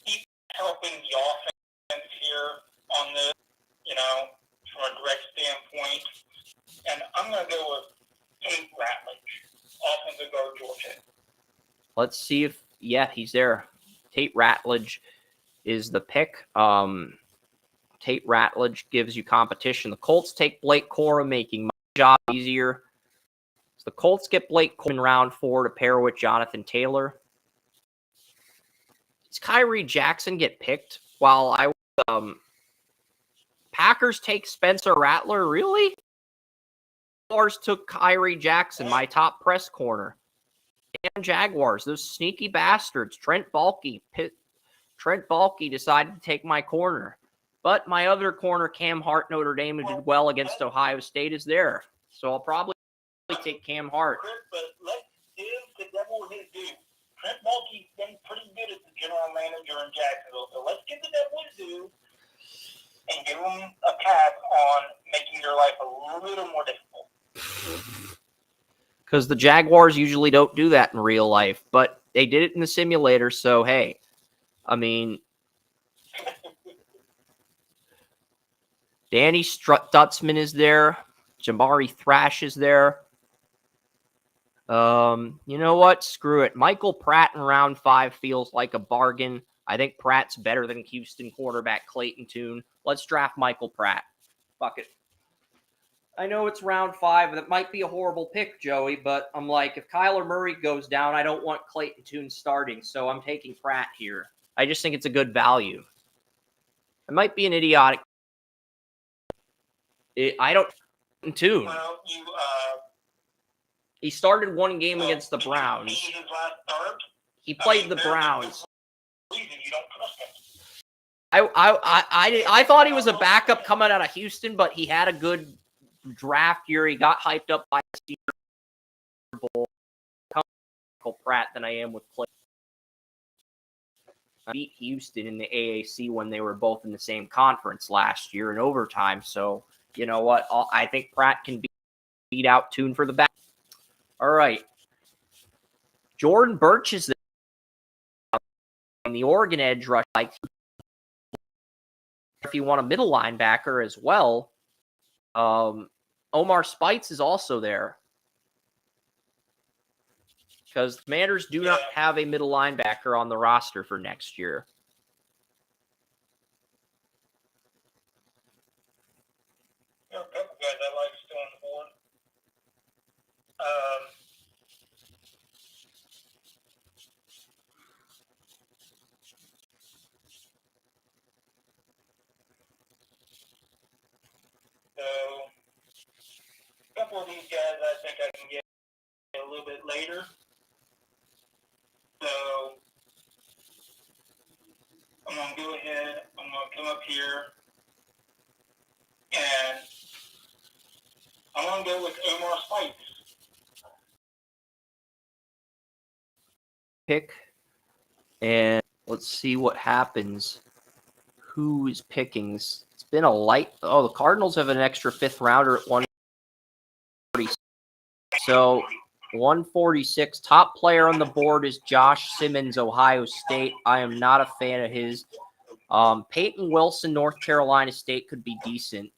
keep helping the offense here on this, from a direct standpoint. And I'm going to go with Tate Ratledge, offensive guard, Georgia. Let's see if, he's there. Tate Ratledge is the pick. Tate Ratledge gives you competition. The Colts take Blake Corum, making my job easier. The Colts get Blake Corum in round 4 to pair with Jonathan Taylor. Does Kyrie Jackson get picked while Packers take Spencer Rattler? Really? Jaguars took Kyrie Jackson, my top press corner. And Jaguars, those sneaky bastards. Trent Baalke decided to take my corner. But my other corner, Cam Hart, Notre Dame, who did well against Ohio State, is there. So I'll probably take Cam Hart. Chris, but let's give the devil his due. Trent Baalke's been pretty good as the general manager in Jacksonville, so let's give the devil his due and give him a pass on making your life a little more difficult. Because the Jaguars usually don't do that in real life, but they did it in the simulator, so hey. I mean, Danny Stutzman is there. Jamari Thrash is there. You know what? Screw it. Michael Pratt in round 5 feels like a bargain. I think Pratt's better than Houston quarterback Clayton Tune. Let's draft Michael Pratt. Fuck it. I know it's round 5. That might be a horrible pick, Joey, but I'm like, if Kyler Murray goes down, I don't want Clayton Tune starting, so I'm taking Pratt here. I just think it's a good value. It might be an idiotic. I don't. Tune. Well, He started one game against the Browns. He played the Browns. I thought he was a backup coming out of Houston, but he had a good draft year. He got hyped up by the Senior Bowl. Michael Pratt than I am with Clay. I beat Houston in the AAC when they were both in the same conference last year in overtime. So you know what? I think Pratt can beat out Tune for the back. All right. Jordan Birch is the Oregon edge rush. Like, if you want a middle linebacker as well, Omar Spites is also there. Because the Commanders do not have a middle linebacker on the roster for next year. There are a couple guys I like still on the board. So, a couple of these guys I think I can get a little bit later. So, I'm going to go ahead, I'm going to come up here, and I'm going to go with Omar Spites. Pick, and let's see what happens. who is picking. It's been a light. Oh, the Cardinals have an extra 5th rounder at 140. So 146. Top player on the board is Josh Simmons, Ohio State. I am not a fan of his. Peyton Wilson, North Carolina State could be decent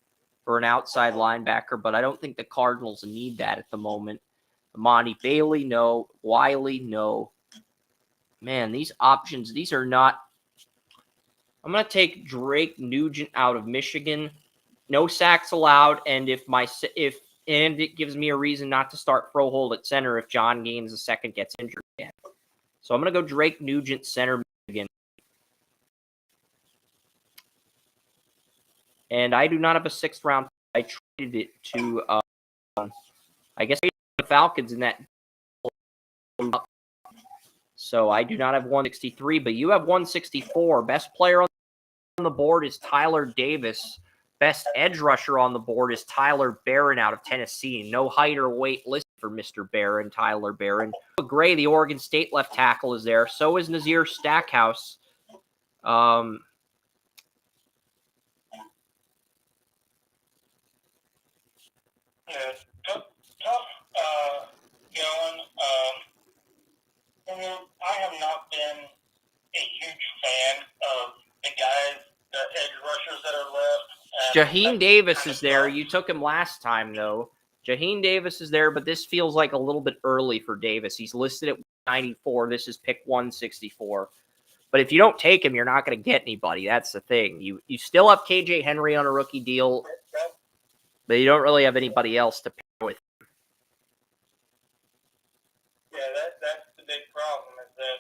for an outside linebacker, but I don't think the Cardinals need that at the moment. Monty Bailey, no. Wiley, no. Man, these options, these are not. I'm going to take Drake Nugent out of Michigan. No sacks allowed, and if it gives me a reason not to start Frohold at center if John Gaines II gets injured again. So I'm going to go Drake Nugent, center, Michigan. And I do not have a 6th round. I traded it to, I guess, the Falcons in that. So I do not have 163, but you have 164. Best player on the board is Tyler Davis. Best edge rusher on the board is Tyler Barron out of Tennessee. No height or weight listed for Mr. Barron, Tyler Barron. Gray, the Oregon State left tackle, is there. So is Nazir Stackhouse. Yeah, tough going. I have not been a huge fan of the guys, the edge rushers that are left. Jaheim Davis is there. You took him last time, though. Jaheim Davis is there, but this feels like a little bit early for Davis. He's listed at 94. This is pick 164. But if you don't take him, you're not going to get anybody. That's the thing. You still have KJ Henry on a rookie deal, but you don't really have anybody else to pair with. Yeah, that's the big problem is that,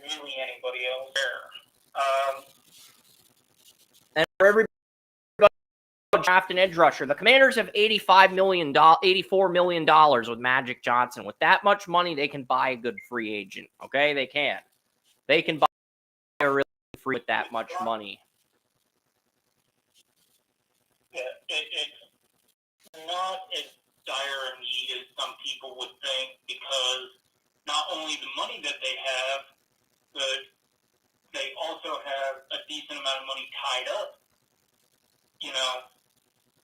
really anybody else there. And for everybody draft an edge rusher, the Commanders have $84 million with Magic Johnson. With that much money, they can buy a good free agent. Okay, they can. They can buy a really free with that much money. Yeah, it's not as dire a need as some people would think because not only the money that they have, but they also have a decent amount of money tied up,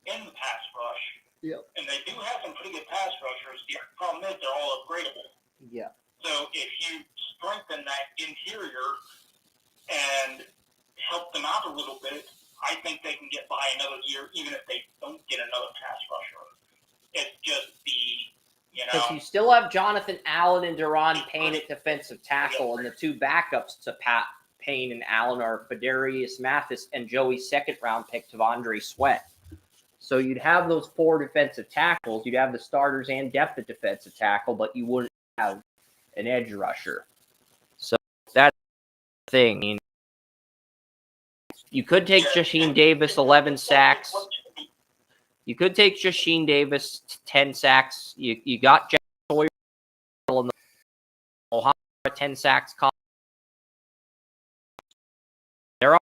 in the pass rush. Yep. And they do have some pretty good pass rushers. The problem is they're all upgradable. Yeah. So if you strengthen that interior and help them out a little bit, I think they can get by another year, even if they don't get another pass rusher. It's just because you still have Jonathan Allen and Deron Payne at defensive tackle, and the two backups to Payne and Allen are Fedarius Mathis and Joey's 2nd round pick, Tavondre Sweat. So you'd have those 4 defensive tackles. You'd have the starters and depth at defensive tackle, but you wouldn't have an edge rusher. So that's the thing. I mean, you could take Jaheim Davis, 11 sacks. You could take Jaheim Davis, 10 sacks. You got Jack Sawyer in the Ohio, 10 sacks. There are,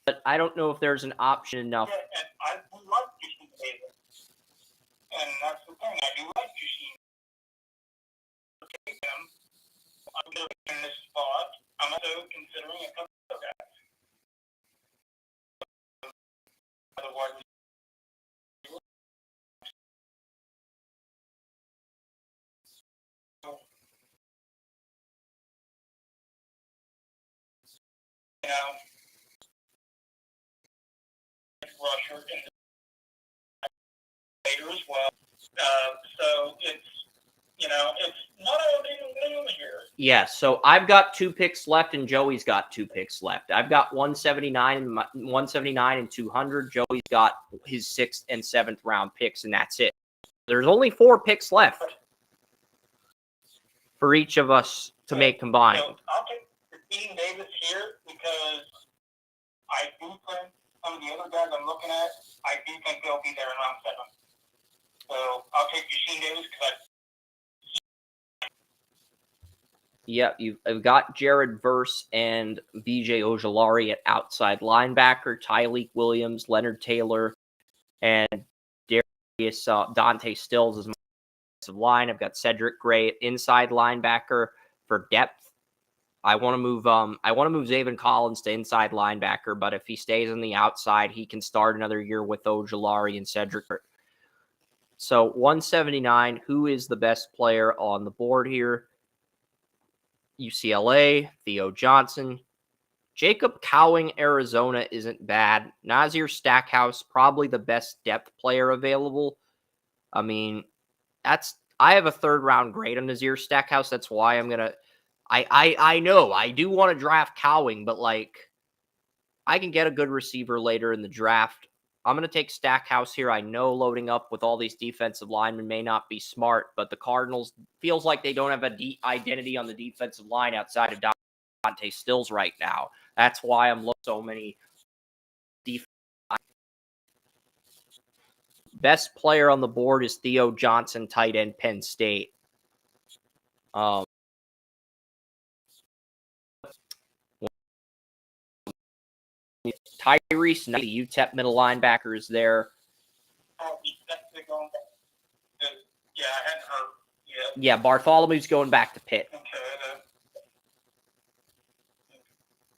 but I don't know if there's an option enough. Yeah, and I do like Jaheim Davis. And that's the thing. I do like Jaheim. I'm going in this spot. I'm also considering a couple of guys. Otherwise, rusher in later as well. So it's not all doom here. Yeah, so I've got 2 picks left, and Joey's got 2 picks left. I've got 179 and 200. Joey's got his 6th and 7th round picks, and that's it. There's only 4 picks left for each of us to make combined. So I'll take Jaheim Davis here because I do think some of the other guys I'm looking at, I do think they'll be there in round 7. So I'll take Jaheim Davis because Yep, you've got Jared Verse and BJ Ojolari at outside linebacker, Tyleek Williams, Leonard Taylor, and Darius Dante Stills as my offensive line. I've got Cedric Gray at inside linebacker for depth. I want to move Zaven Collins to inside linebacker, but if he stays on the outside, he can start another year with Ojulari and Cedric. So 179, who is the best player on the board here? UCLA, Theo Johnson. Jacob Cowing, Arizona isn't bad. Nazir Stackhouse, probably the best depth player available. I mean, I have a third round grade on Nazir Stackhouse. That's why I'm gonna. I know I do want to draft Cowing, but like I can get a good receiver later in the draft. I'm going to take Stackhouse here. I know loading up with all these defensive linemen may not be smart, but the Cardinals feels like they don't have a identity on the defensive line outside of Dante Stills right now. That's why I'm looking at so many defense. Best player on the board is Theo Johnson, tight end, Penn State. Tyrese Knight, the UTEP middle linebacker, is there. Yeah, I hadn't heard yet. Yeah, Bartholomew's going back to Pitt. Okay,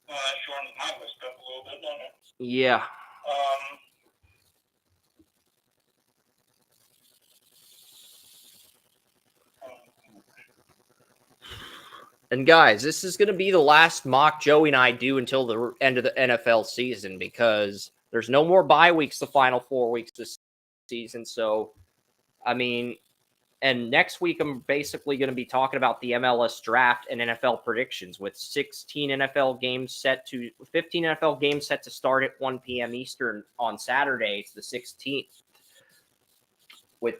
that shortens my list up a little bit, doesn't it? Yeah. And guys, this is going to be the last mock Joey and I do until the end of the NFL season because there's no more bye weeks the final 4 weeks this season. So, I mean, and next week I'm basically going to be talking about the MLS draft and NFL predictions with 15 NFL games set to start at 1 p.m. Eastern on Saturday. It's the 16th with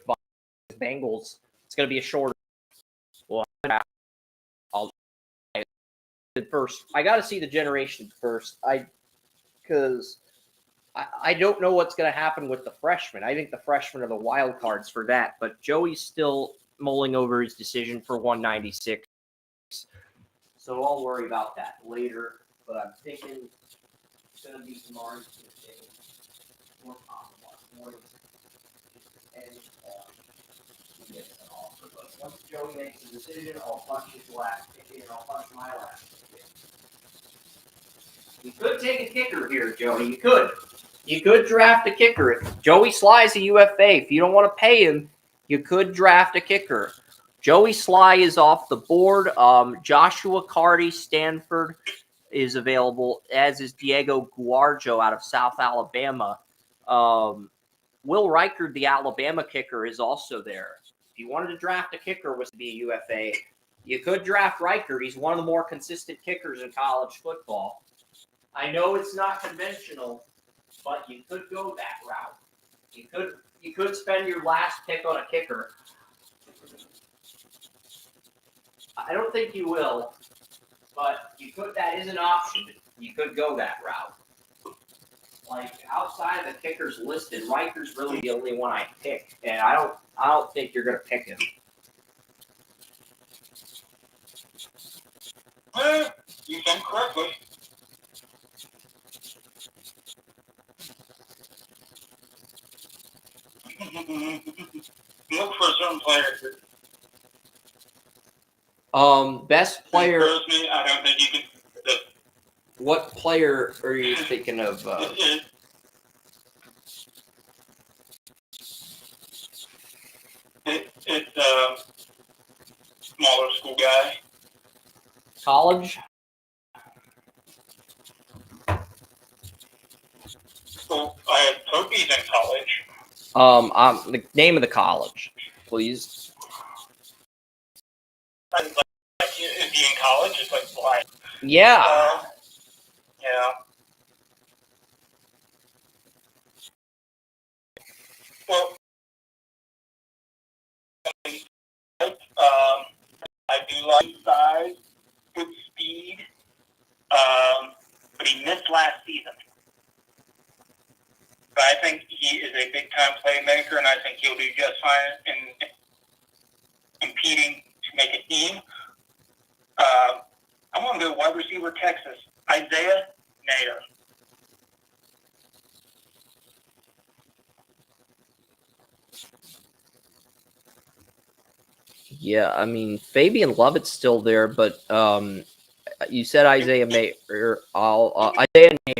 Bengals. It's going to be a short. Well, first, I got to see the generations first. Because I don't know what's going to happen with the freshmen. I think the freshmen are the wild cards for that. But Joey's still mulling over his decision for 196. So I'll worry about that later. But I'm thinking it's going to be tomorrow. More possible. And get an offer. But once Joey makes a decision, I'll punch his last ticket and I'll punch my last ticket. You could take a kicker here, Joey. You could. You could draft a kicker. If Joey Sly's a UFA. If you don't want to pay him, you could draft a kicker. Joey Sly is off the board. Joshua Carty, Stanford, is available, as is Diego Guarjo out of South Alabama. Will Reichard, the Alabama kicker, is also there. If you wanted to draft a kicker was to be a UFA, you could draft Reichard. He's one of the more consistent kickers in college football. I know it's not conventional, but you could go that route. You could spend your last pick on a kicker. I don't think you will, but you could. That is an option. You could go that route. Like outside of the kickers listed, Riker's really the only one I pick, and I don't think you're gonna pick him. You think correctly. Look for a certain player. Best player. Personally, I don't think you can. What player are you thinking of? It's a smaller school guy. College? So I had Toby's in college. The name of the college, please. Is he in college? It's like why? Yeah. Yeah. Well, I do like size, good speed, but he missed last season. But I think he is a big-time playmaker, and I think he'll do just fine in competing to make a team. I'm going to go wide receiver, Texas, Isaiah Nader. Yeah, I mean, Fabian Lovett's still there, but You said Isaiah May or Isaiah May,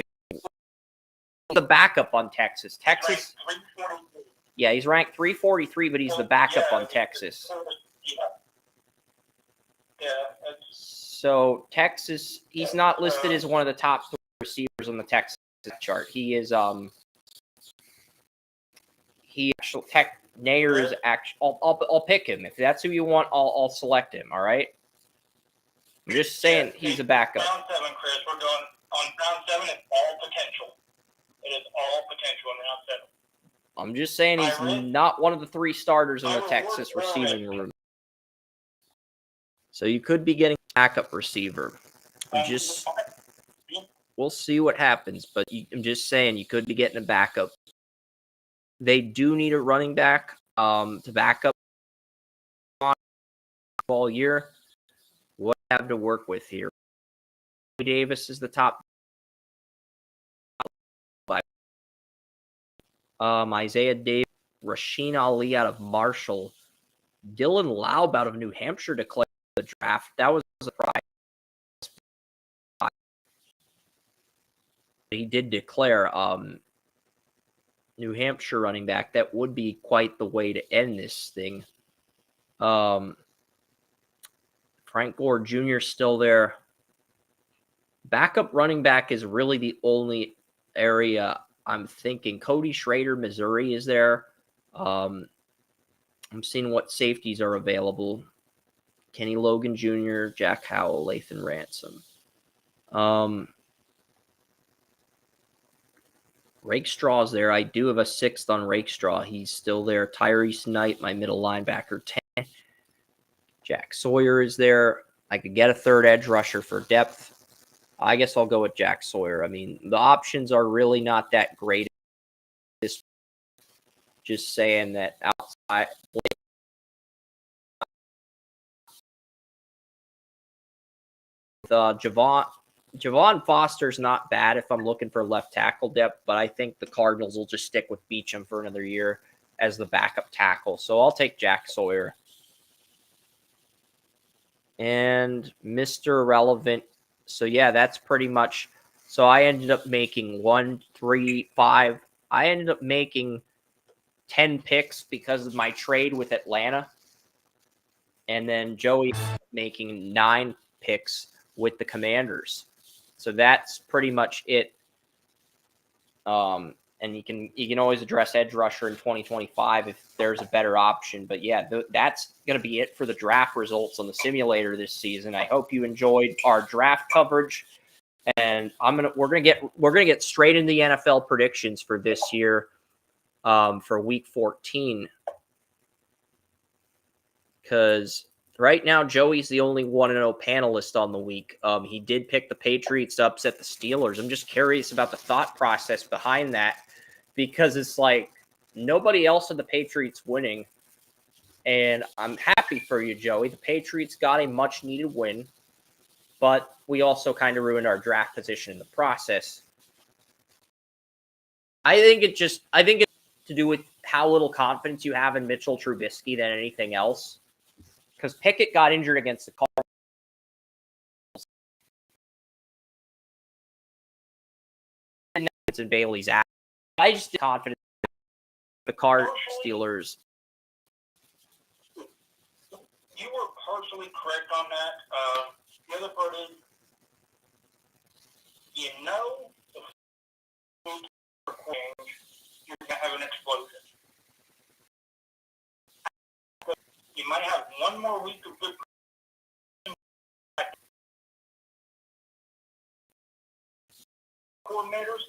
the backup on Texas. Texas. Yeah, he's ranked 343, but he's the backup on Texas. So Texas, he's not listed as one of the top receivers on the Texas chart. He is Nair is actually. I'll pick him if that's who you want. I'll select him. All right. I'm just saying he's a backup. Round 7, Chris. We're going on round 7. It's all potential. It is all potential in round 7. I'm just saying he's not one of the 3 starters in the Texas receiving room. So you could be getting a backup receiver. We'll see what happens, but I'm just saying you could be getting a backup. They do need a running back to back up all year. What do I have to work with here? Davis is the top. Isaiah Davis, Rasheen Ali out of Marshall, Dylan Laub out of New Hampshire declared the draft. That was a surprise. He did declare New Hampshire running back. That would be quite the way to end this thing. Frank Gore Jr. still there. Backup running back is really the only area I'm thinking. Cody Schrader, Missouri is there. I'm seeing what safeties are available. Kenny Logan Jr., Jack Howell, Lathan Ransom. Rakestraw's there. I do have a 6th on Rakestraw. He's still there. Tyrese Knight, my middle linebacker, 10. Jack Sawyer is there. I could get a 3rd edge rusher for depth. I guess I'll go with Jack Sawyer. I mean, the options are really not that great. Just saying that outside. Javon Foster's not bad if I'm looking for left tackle depth, but I think the Cardinals will just stick with Beachum for another year as the backup tackle. So I'll take Jack Sawyer. And Mr. Relevant. So, yeah, that's pretty much. So I ended up making 1, 3, 5. I ended up making 10 picks because of my trade with Atlanta. And then Joey making 9 picks with the Commanders. So that's pretty much it. And you can always address edge rusher in 2025 if there's a better option. But yeah, that's going to be it for the draft results on the simulator this season. I hope you enjoyed our draft coverage, and we're gonna get straight into the NFL predictions for this year, for Week 14, because right now Joey's the only 1-0 panelist on the week. He did pick the Patriots to upset the Steelers. I'm just curious about the thought process behind that, because it's like nobody else had the Patriots winning. And I'm happy for you, Joey. The Patriots got a much-needed win, but we also kind of ruined our draft position in the process. I think it's to do with how little confidence you have in Mitchell Trubisky than anything else. Because Pickett got injured against the Cardinals. And Bailey's out. I just confident the Steelers. You were partially correct on that. The other part is, if you're going to have an explosion. You might have one more week of good coordinators.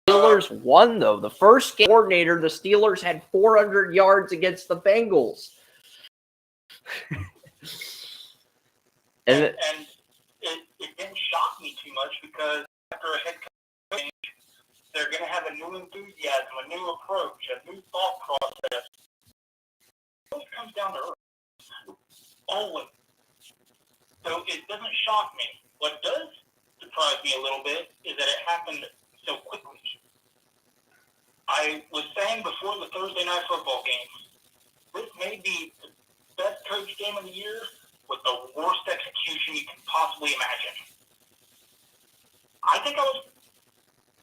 Steelers won, though. The first game coordinator, the Steelers had 400 yards against the Bengals. and it didn't shock me too much, because after a head coach change, they're going to have a new enthusiasm, a new approach, a new thought process. It always comes down to earth. Always. So it doesn't shock me. What does surprise me a little bit is that it happened so quickly. I was saying before the Thursday night football game, this may be the best coach game of the year with the worst execution you can possibly imagine. I think I was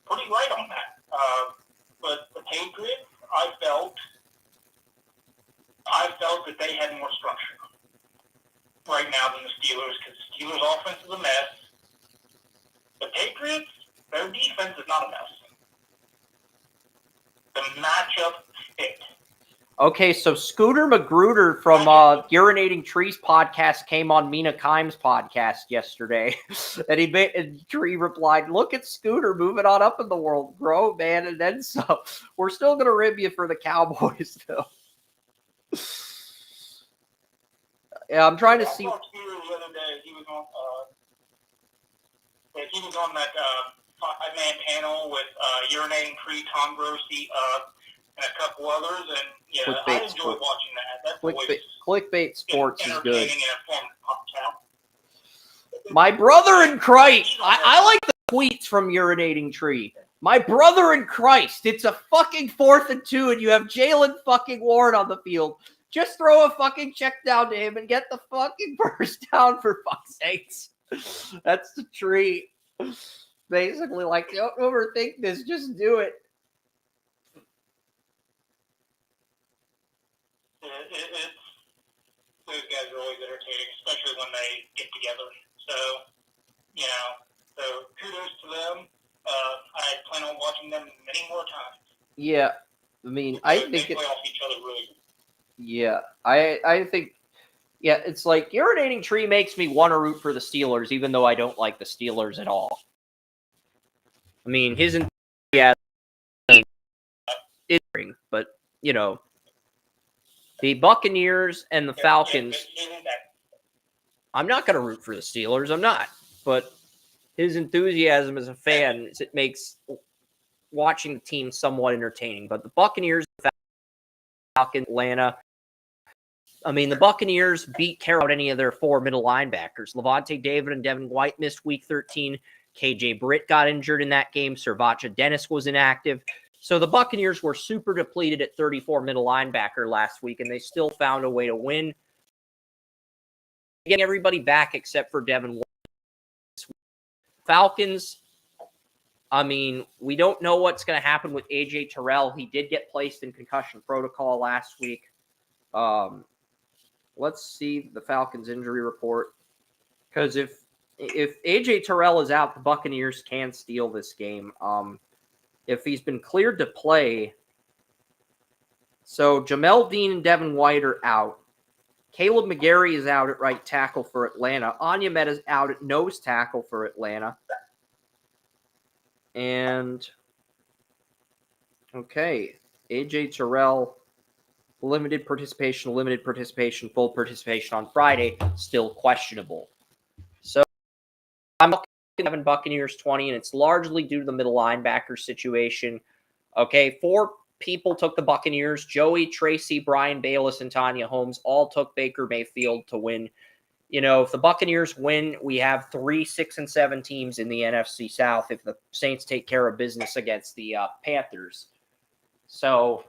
pretty right on that. But the Patriots, I felt that they had more structure right now than the Steelers, because the Steelers' offense is a mess. The Patriots, their defense is not a mess. The matchup fit. Okay, so Scooter Magruder from Urinating Trees podcast came on Mina Kimes' podcast yesterday, and he replied, "Look at Scooter moving on up in the world, bro, man, and then so. We're still gonna rib you for the Cowboys, though." Yeah, I'm trying to see. I saw Scooter the other day. He was on that five-man panel with Urinating Tree, Tom Grossi, and a couple others, and yeah, I enjoyed watching that. Clickbait sports is good. And My brother in Christ, I like the tweets from Urinating Tree. My brother in Christ, it's a fucking 4th and 2, and you have Jalen fucking Ward on the field. Just throw a fucking check down to him and get the fucking first down, for fuck's sakes. That's the tree. Basically, like, don't overthink this, just do it. Those guys are always entertaining, especially when they get together. So, so kudos to them. I plan on watching them many more times. Yeah, I mean, I think they play off each other really good. Yeah, I think, it's like Urinating Tree makes me want to root for the Steelers, even though I don't like the Steelers at all. I mean, his enthusiasm is ring, but, the Buccaneers and the Falcons, I'm not going to root for the Steelers, I'm not. But his enthusiasm as a fan, it makes watching the team somewhat entertaining. But the Buccaneers, Falcons, Atlanta, I mean, the Buccaneers beat care out any of their 4 middle linebackers. Levante David and Devin White missed Week 13. KJ Britt got injured in that game. Servacha Dennis was inactive. So the Buccaneers were super depleted at 34 middle linebacker last week, and they still found a way to win. Getting everybody back except for Devin White. Falcons, I mean, we don't know what's going to happen with A.J. Terrell. He did get placed in concussion protocol last week. Let's see the Falcons injury report. Because if A.J. Terrell is out, the Buccaneers can steal this game. If he's been cleared to play, so Jamel Dean and Devin White are out. Caleb McGarry is out at right tackle for Atlanta. Onyemeta is out at nose tackle for Atlanta. And, okay, A.J. Terrell, limited participation, full participation on Friday, still questionable. So I'm looking Buccaneers 20, and it's largely due to the middle linebacker situation. Okay, 4 people took the Buccaneers. Joey, Tracy, Brian Bayless, and Tanya Holmes all took Baker Mayfield to win. If the Buccaneers win, we have 3 6-7 teams in the NFC South if the Saints take care of business against the Panthers. So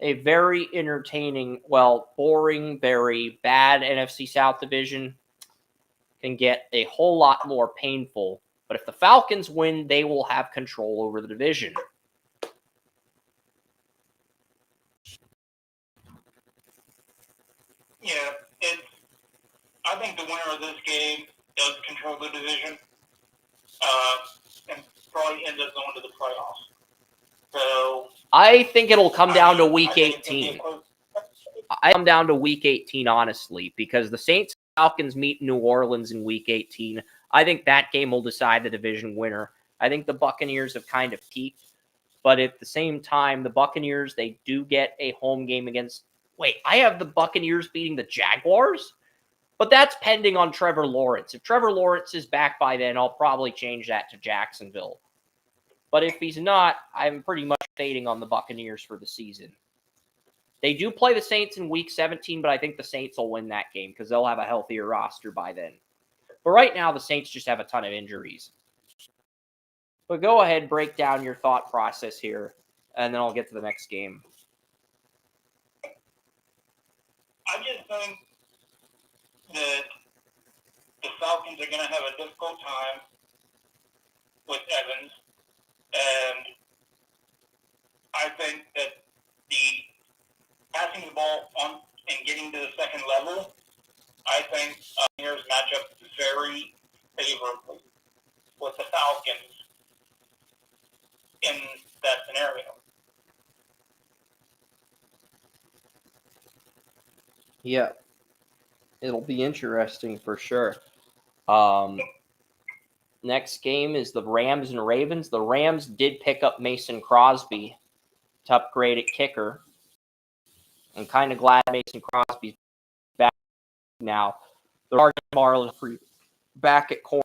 a very entertaining, boring, very bad NFC South division can get a whole lot more painful. But if the Falcons win, they will have control over the division. Yeah, I think the winner of this game does control the division, and probably ends up going to the playoffs. So I think it'll come down to Week 18. I come down to Week 18, honestly, because the Saints and Falcons meet in New Orleans in Week 18. I think that game will decide the division winner. I think the Buccaneers have kind of peaked, but at the same time, the Buccaneers, they do get a home game against... Wait, I have the Buccaneers beating the Jaguars? But that's pending on Trevor Lawrence. If Trevor Lawrence is back by then, I'll probably change that to Jacksonville. But if he's not, I'm pretty much fading on the Buccaneers for the season. They do play the Saints in Week 17, but I think the Saints will win that game because they'll have a healthier roster by then. But right now, the Saints just have a ton of injuries. But go ahead, break down your thought process here, and then I'll get to the next game. I just think that the Falcons are going to have a difficult time with Evans, and I think that the passing the ball on and getting to the second level, I think Bears match up very favorably with the Falcons in that scenario. Yeah, it'll be interesting for sure. Next game is the Rams and Ravens. The Rams did pick up Mason Crosby to upgrade at kicker. I'm kind of glad Mason Crosby's back now. The Marlins back at corner.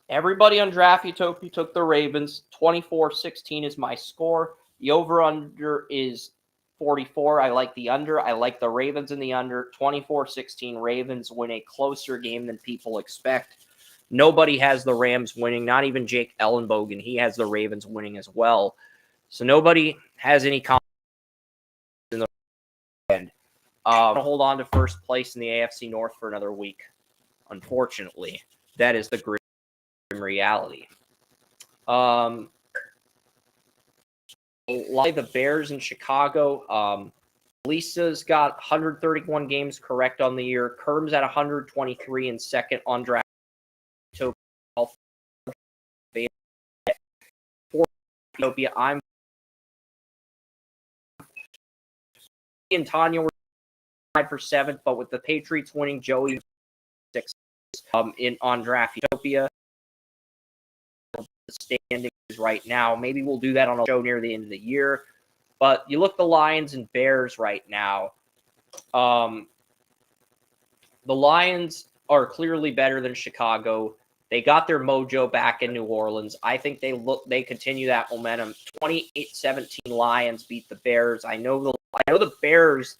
Everybody on Draft Utopia took the Ravens. 24-16 is my score. The over-under is 44. I like the under. I like the Ravens in the under. 24-16 Ravens win a closer game than people expect. Nobody has the Rams winning, not even Jake Ellenbogen. He has the Ravens winning as well. So nobody has any confidence in the end. I'm going to hold on to first place in the AFC North for another week. Unfortunately, that is the grim reality. Like the Bears in Chicago, Lisa's got 131 games correct on the year. Kerm's at 123 and second on draft. I'm and Tanya were tied for seventh, but with the Patriots winning, Joey sixth in on Draft Utopia. The standings right now. Maybe we'll do that on a show near the end of the year. But you look at the Lions and Bears right now. The Lions are clearly better than Chicago. They got their mojo back in New Orleans. I think they continue that momentum. 28-17 Lions beat the Bears. I know the Bears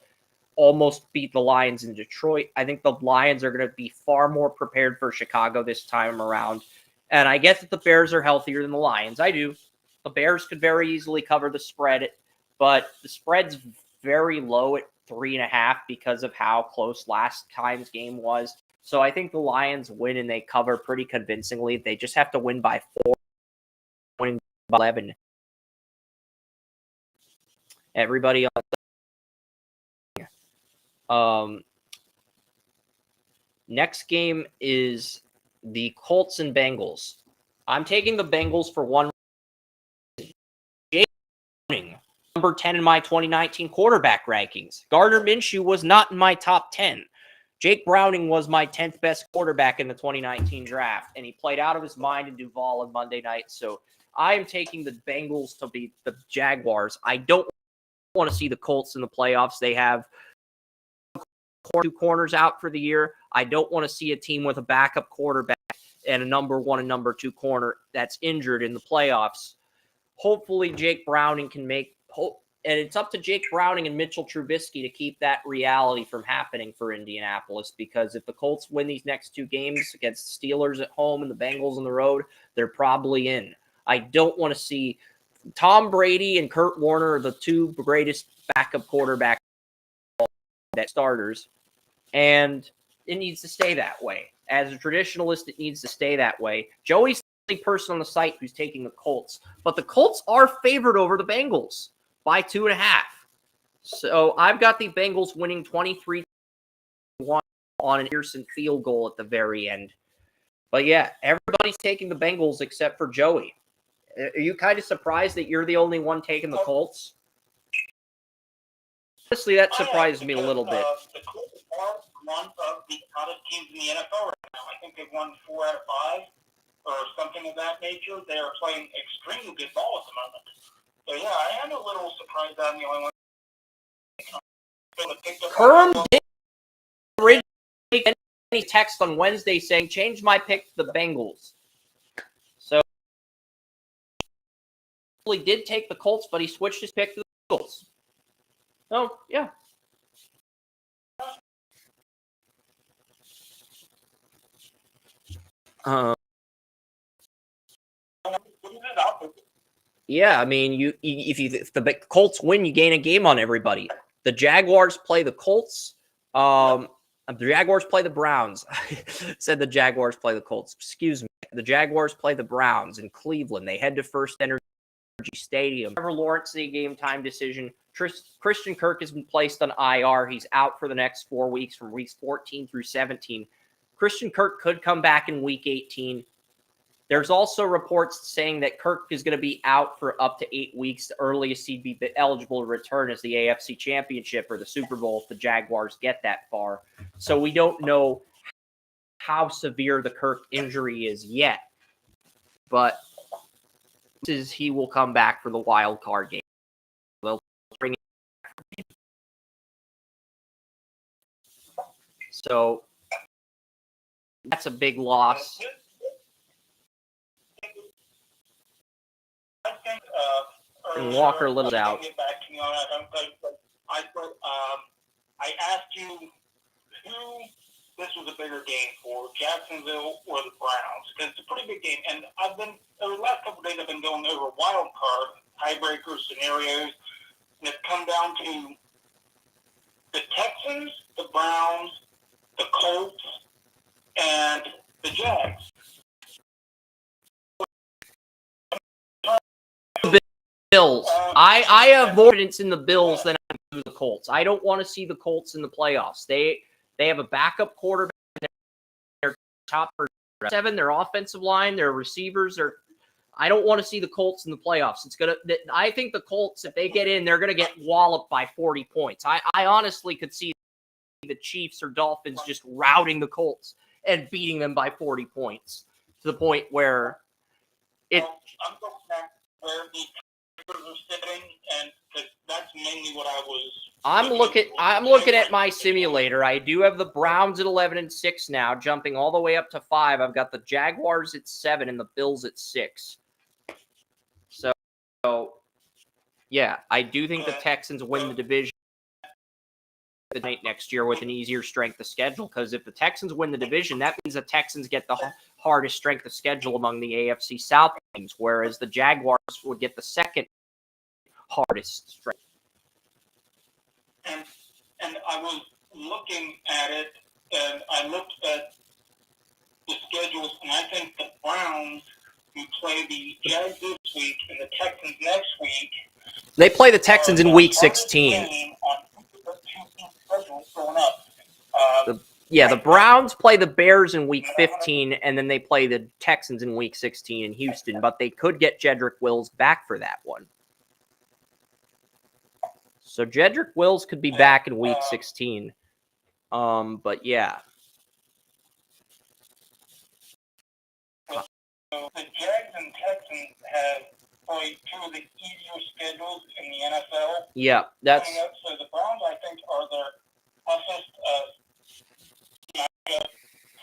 almost beat the Lions in Detroit. I think the Lions are going to be far more prepared for Chicago this time around. And I get that the Bears are healthier than the Lions. I do. The Bears could very easily cover the spread, but the spread's very low at 3.5 because of how close last time's game was. So I think the Lions win and they cover pretty convincingly. They just have to win by 4, winning by 11. Everybody on next game is the Colts and Bengals. I'm taking the Bengals for one reason. Jake Browning, number 10 in my 2019 quarterback rankings. Gardner Minshew was not in my top 10. Jake Browning was my 10th best quarterback in the 2019 draft, and he played out of his mind in Duval on Monday night. So I am taking the Bengals to beat the Jaguars. I don't want to see the Colts in the playoffs. They have 2 corners out for the year. I don't want to see a team with a backup quarterback and a number 1 and number 2 corner that's injured in the playoffs. Hopefully Jake Browning can make and it's up to Jake Browning and Mitchell Trubisky to keep that reality from happening for Indianapolis, because if the Colts win these next 2 games against the Steelers at home and the Bengals on the road, they're probably in. I don't want to see Tom Brady and Kurt Warner are the 2 greatest backup quarterbacks that starters, and it needs to stay that way. As a traditionalist, it needs to stay that way. Joey's the only person on the site who's taking the Colts, but the Colts are favored over the Bengals by 2.5. So I've got the Bengals winning 23-1 on an Pearson field goal at the very end. But yeah, everybody's taking the Bengals except for Joey. Are you kind of surprised that you're the only one taking the Colts? Honestly, that surprised me a little bit. The Colts are one of the hottest teams in the NFL right now. I think they've won 4 out of 5 or something of that nature. They are playing extremely good ball at the moment. So yeah, I am a little surprised I'm the only one. Kerm didn't make any text on Wednesday saying, change my pick to the Bengals. So he did take the Colts, but he switched his pick to the Bengals. Oh, yeah. Yeah, I mean, if the Colts win, you gain a game on everybody. The Jaguars play the Colts. The Jaguars play the Browns. Said the Jaguars play the Colts. Excuse me. The Jaguars play the Browns in Cleveland. They head to First Energy Stadium. Trevor Lawrence, the game time decision. Christian Kirk has been placed on IR. He's out for the next 4 weeks from weeks 14 through 17. Christian Kirk could come back in week 18. There's also reports saying that Kirk is going to be out for up to 8 weeks. The earliest he'd be eligible to return is the AFC Championship or the Super Bowl if the Jaguars get that far. So we don't know how severe the Kirk injury is yet. But he will come back for the wild card game. They'll bring it. So that's a big loss. And Walker Little's out. Get back to me on it. I asked you who this was a bigger game for, Jacksonville or the Browns, because it's a pretty big game. And over the last couple of days, I've been going over wild card tiebreaker scenarios, and it's come down to the Texans, the Browns, the Colts, and the Jags. Bills. I have more confidence in the Bills than I do the Colts. I don't want to see the Colts in the playoffs. They have a backup quarterback. Their top 7, their offensive line, their receivers are. I don't want to see the Colts in the playoffs. I think the Colts, if they get in, they're going to get walloped by 40 points. I honestly could see the Chiefs or Dolphins just routing the Colts and beating them by 40 points to the point where it. I'm looking at where the Tigers are sitting, and that's mainly what I was. I'm looking at my simulator. I do have the Browns at 11-6 now, jumping all the way up to 5. I've got the Jaguars at 7 and the Bills at 6. So, yeah, I do think the Texans win the division next year with an easier strength of schedule. Because if the Texans win the division, that means the Texans get the hardest strength of schedule among the AFC South teams, whereas the Jaguars would get the second hardest strength. And I was looking at it, and I looked at the schedules, and I think the Browns, who play the Jags this week and the Texans next week, they play the Texans in week 16. The Browns play the Bears in week 15, and then they play the Texans in week 16 in Houston, but they could get Jedrick Wills back for that one. So Jedrick Wills could be back in week 16. But yeah. So the Jags and Texans have probably 2 of the easier schedules in the NFL. Yeah, that's. So the Browns, I think, are their toughest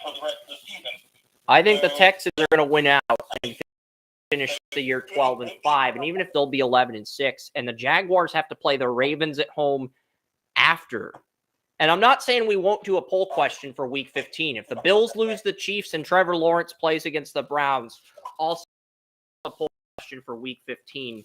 for the rest of the season. I think the Texans are going to win out and finish the year 12-5, and even if they'll be 11-6, and the Jaguars have to play the Ravens at home after. And I'm not saying we won't do a poll question for week 15. If the Bills lose the Chiefs and Trevor Lawrence plays against the Browns, also a poll question for week 15.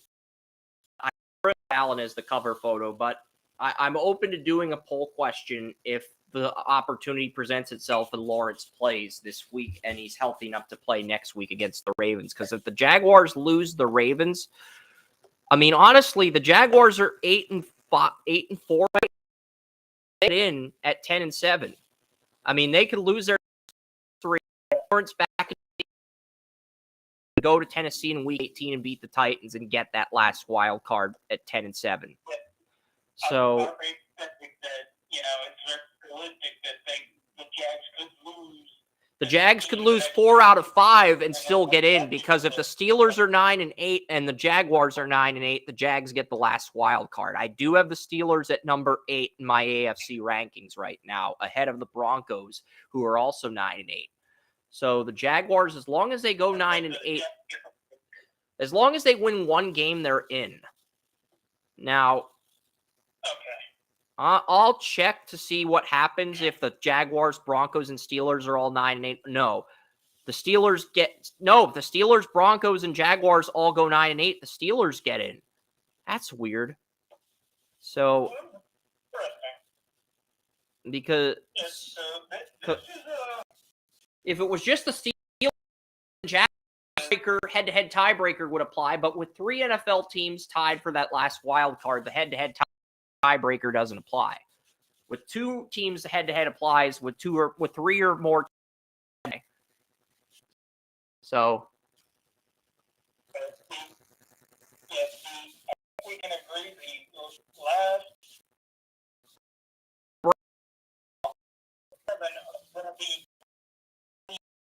I put Allen as the cover photo, but I'm open to doing a poll question if the opportunity presents itself and Lawrence plays this week and he's healthy enough to play next week against the Ravens. Because if the Jaguars lose the Ravens, I mean, honestly, the Jaguars are 8-4 right in at 10-7. I mean, they could lose their 3. Lawrence back and go to Tennessee in week 18 and beat the Titans and get that last wild card at 10-7. So, it's realistic that the Jags could lose. The Jags could lose 4 out of 5 and still get in, because if the Steelers are 9-8 and the Jaguars are 9-8, the Jags get the last wild card. I do have the Steelers at number 8 in my AFC rankings right now, ahead of the Broncos, who are also 9-8. So the Jaguars, as long as they go 9-8, as long as they win one game, they're in. Now, I'll check to see what happens if the Jaguars, Broncos, and Steelers are all 9-8. No. The Steelers, Broncos, and Jaguars all go 9-8. The Steelers get in. That's weird. So, because if it was just the Steelers, head-to-head tiebreaker would apply, but with 3 NFL teams tied for that last wild card, the head-to-head tiebreaker doesn't apply. With 2 teams, the head-to-head applies. With 3 or more. So. We can agree the last 7 will be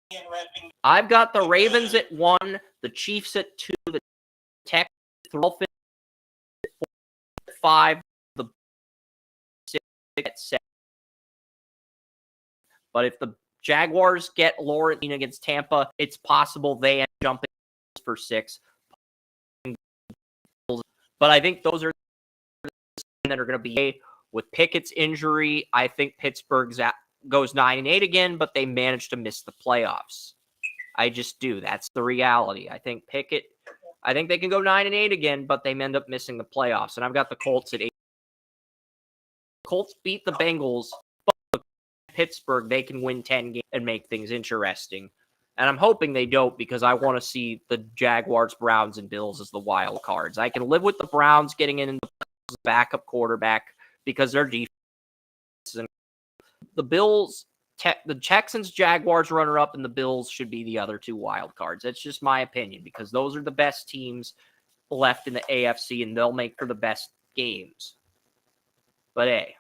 interesting. I've got the Ravens at 1, the Chiefs at 2, the Texans at 5, the 6 at 7. But if the Jaguars get Lawrence against Tampa, it's possible they end up jumping for 6. But I think those are that are going to be with Pickett's injury. I think Pittsburgh goes 9-8 again, but they managed to miss the playoffs. I just do. That's the reality. I think Pickett. I think they can go 9-8 again, but they end up missing the playoffs. And I've got the Colts at 8. Colts beat the Bengals, but Pittsburgh they can win 10 games and make things interesting. And I'm hoping they don't because I want to see the Jaguars, Browns, and Bills as the wild cards. I can live with the Browns getting in the backup quarterback because their defense. And the Bills, the Texans, Jaguars runner-up, and the Bills should be the other 2 wild cards. That's just my opinion because those are the best teams left in the AFC, and they'll make for the best games. But hey,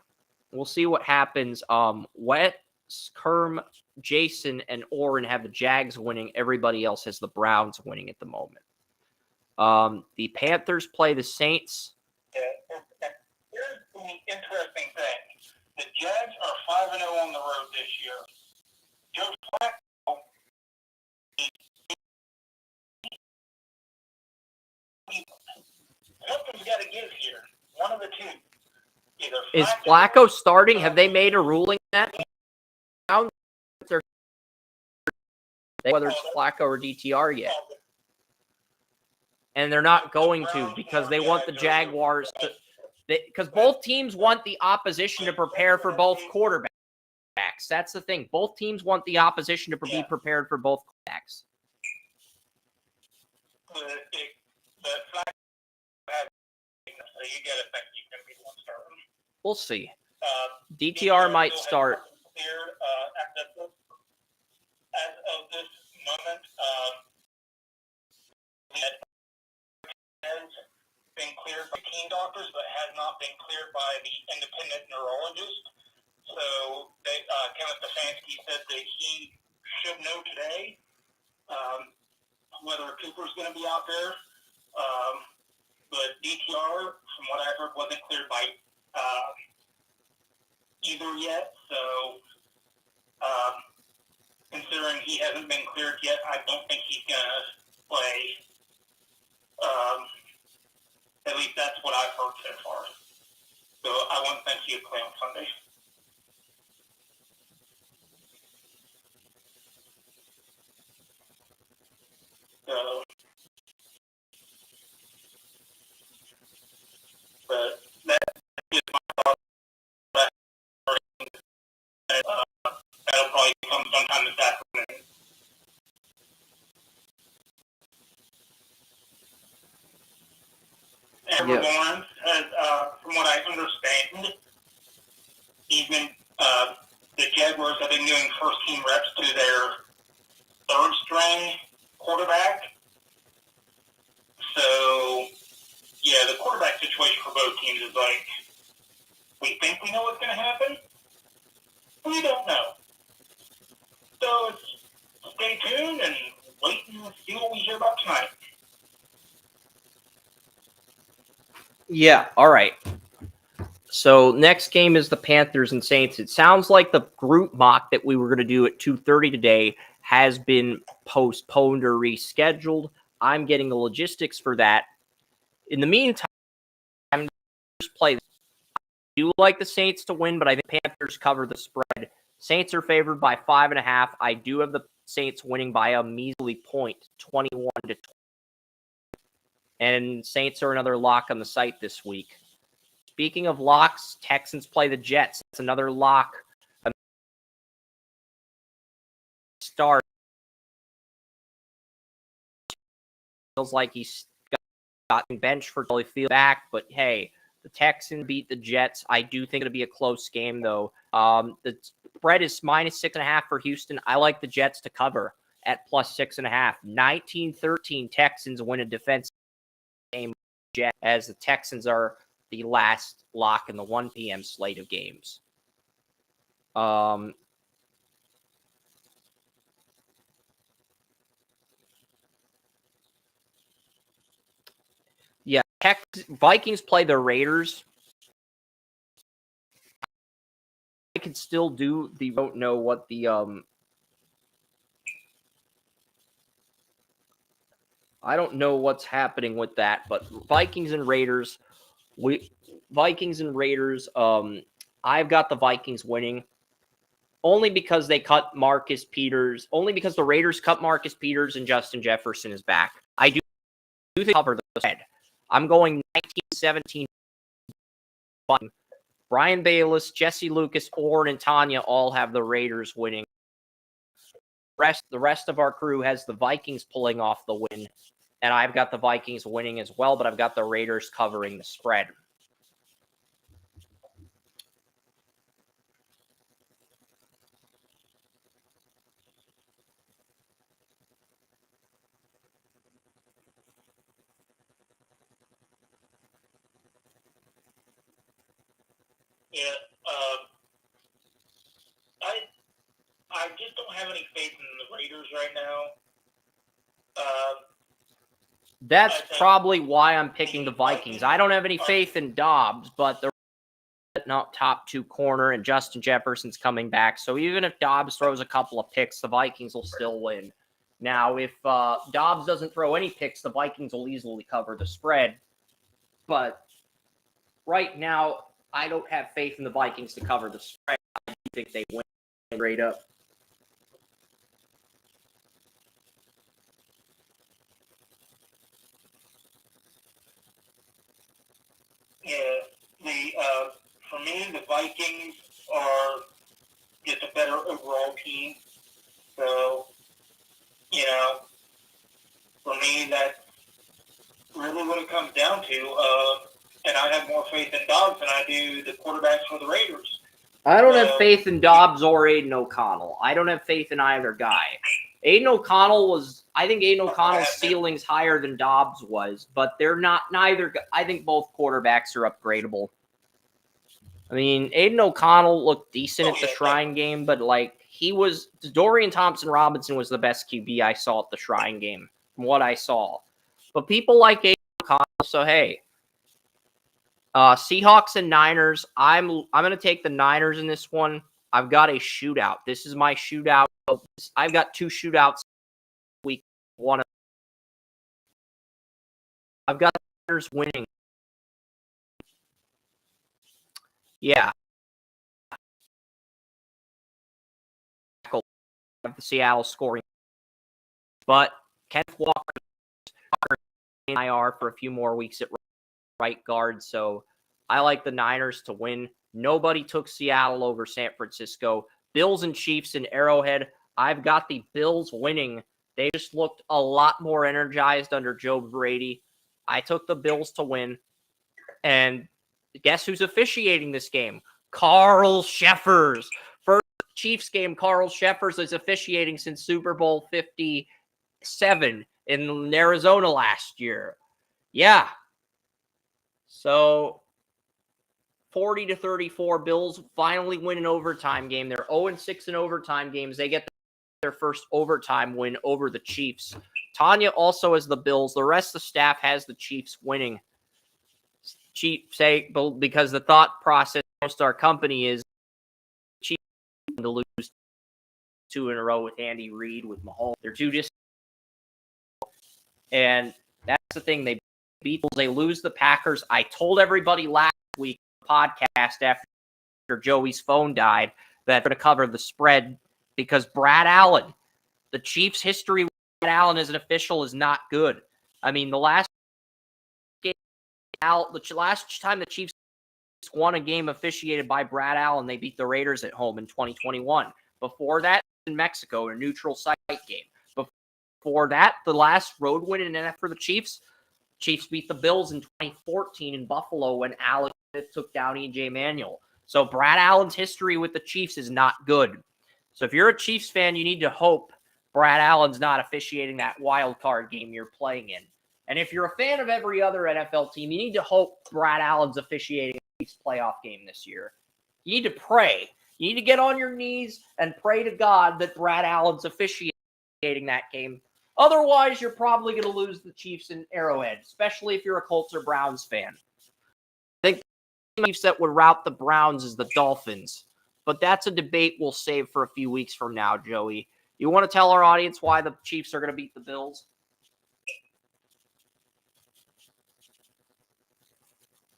we'll see what happens. Kerm, Jason, and Oren have the Jags winning. Everybody else has the Browns winning at the moment. The Panthers play the Saints. Yeah, here's the interesting thing. The Jags are 5-0 on the road this year. Joe Flacco, something's got to give here. One of the 2. Is Flacco starting? Have they made a ruling that? Whether it's Flacco or DTR yet. And they're not going to because they want the Jaguars to – because both teams want the opposition to prepare for both quarterbacks. That's the thing. Both teams want the opposition to be prepared for both quarterbacks. We'll see. DTR might start. As of this moment, has been cleared by team doctors, but has not been cleared by the independent neurologist. So Kevin Stefanski said that he should know today whether Cooper's going to be out there. But DTR, from what I've heard, wasn't cleared by either yet. So considering he hasn't been cleared yet, I don't think he's going to play. At least that's what I've heard so far. So I wouldn't think he'd play on Sunday. So, but that is my thought. That'll probably come sometime this afternoon. Everyone has, from what I understand, even the Jaguars have been doing first-team reps to their third-string quarterback. So, yeah, the quarterback situation for both teams is like, we think we know what's going to happen. We don't know. So stay tuned and wait and see what we hear about tonight. Yeah, all right. So next game is the Panthers and Saints. It sounds like the group mock that we were going to do at 2:30 today has been postponed or rescheduled. I'm getting the logistics for that. In the meantime, I'm just play. I do like the Saints to win, but I think Panthers cover the spread. Saints are favored by 5.5. I do have the Saints winning by a measly point, 21-20. And Saints are another lock on the site this week. Speaking of locks, Texans play the Jets. It's another lock start. Feels like he's got bench for till he feels back, but hey, the Texans beat the Jets. I do think it'll be a close game, though. The spread is -6.5 for Houston. I like the Jets to cover at +6.5. 19-13 Texans win a defensive game as the Texans are the last lock in the 1 p.m. slate of games. Yeah, Vikings play the Raiders. I could still do the don't know what the I don't know what's happening with that, but Vikings and Raiders, I've got the Vikings winning only because they cut Marcus Peters, only because the Raiders cut Marcus Peters and Justin Jefferson is back. I do think cover the spread. I'm going 19-17. Brian Bayless, Jesse Lucas, Orrin, and Tanya all have the Raiders winning. The rest of our crew has the Vikings pulling off the win, and I've got the Vikings winning as well, but I've got the Raiders covering the spread. Yeah, I just don't have any faith in the Raiders right now. That's probably why I'm picking the Vikings. I don't have any faith in Dobbs, but they're not top 2 corner, and Justin Jefferson's coming back. So even if Dobbs throws a couple of picks, the Vikings will still win. Now, if Dobbs doesn't throw any picks, the Vikings will easily cover the spread. But right now, I don't have faith in the Vikings to cover the spread. I think they win straight up. Yeah, for me, the Vikings are just a better overall team. So, for me, that's really what it comes down to. And I have more faith in Dobbs than I do the quarterbacks for the Raiders. I don't have faith in Dobbs or Aiden O'Connell. I don't have faith in either guy. I think Aiden O'Connell's ceiling's higher than Dobbs was, but they're not neither. I think both quarterbacks are upgradable. I mean, Aiden O'Connell looked decent at the Shrine game, but Dorian Thompson-Robinson was the best QB I saw at the Shrine game, from what I saw. But people like Aiden O'Connell, so hey. Seahawks and Niners. I'm going to take the Niners in this one. I've got a shootout. This is my shootout. I've got 2 shootouts week 1. I've got the Niners winning. Yeah. The Seattle scoring. But Kenneth Walker in IR for a few more weeks at right guard, so I like the Niners to win. Nobody took Seattle over San Francisco. Bills and Chiefs in Arrowhead. I've got the Bills winning. They just looked a lot more energized under Joe Brady. I took the Bills to win. And guess who's officiating this game? Carl Sheffers. First Chiefs game, Carl Sheffers is officiating since Super Bowl 57 in Arizona last year. Yeah. So 40-34, Bills finally win an overtime game. They're 0-6 in overtime games. They get their first overtime win over the Chiefs. Tanya also has the Bills. The rest of the staff has the Chiefs winning. Chiefs say because the thought process most of our company is Chiefs to lose 2 in a row with Andy Reid, with Mahomes. They're too distant. And that's the thing. They beat. They lose the Packers. I told everybody last week podcast after Joey's phone died that they're going to cover the spread because Brad Allen, the Chiefs' history with Brad Allen as an official is not good. I mean, the last time the Chiefs won a game officiated by Brad Allen, they beat the Raiders at home in 2021. Before that, in Mexico in a neutral site game. Before that, the last road win in NFL for the Chiefs beat the Bills in 2014 in Buffalo when Alex Smith took down E.J. Manuel. So Brad Allen's history with the Chiefs is not good. So if you're a Chiefs fan, you need to hope Brad Allen's not officiating that wild card game you're playing in. And if you're a fan of every other NFL team, you need to hope Brad Allen's officiating a Chiefs playoff game this year. You need to pray. You need to get on your knees and pray to God that Brad Allen's officiating that game. Otherwise, you're probably going to lose the Chiefs in Arrowhead, especially if you're a Colts or Browns fan. I think the Chiefs that would rout the Browns is the Dolphins. But that's a debate we'll save for a few weeks from now, Joey. You want to tell our audience why the Chiefs are going to beat the Bills?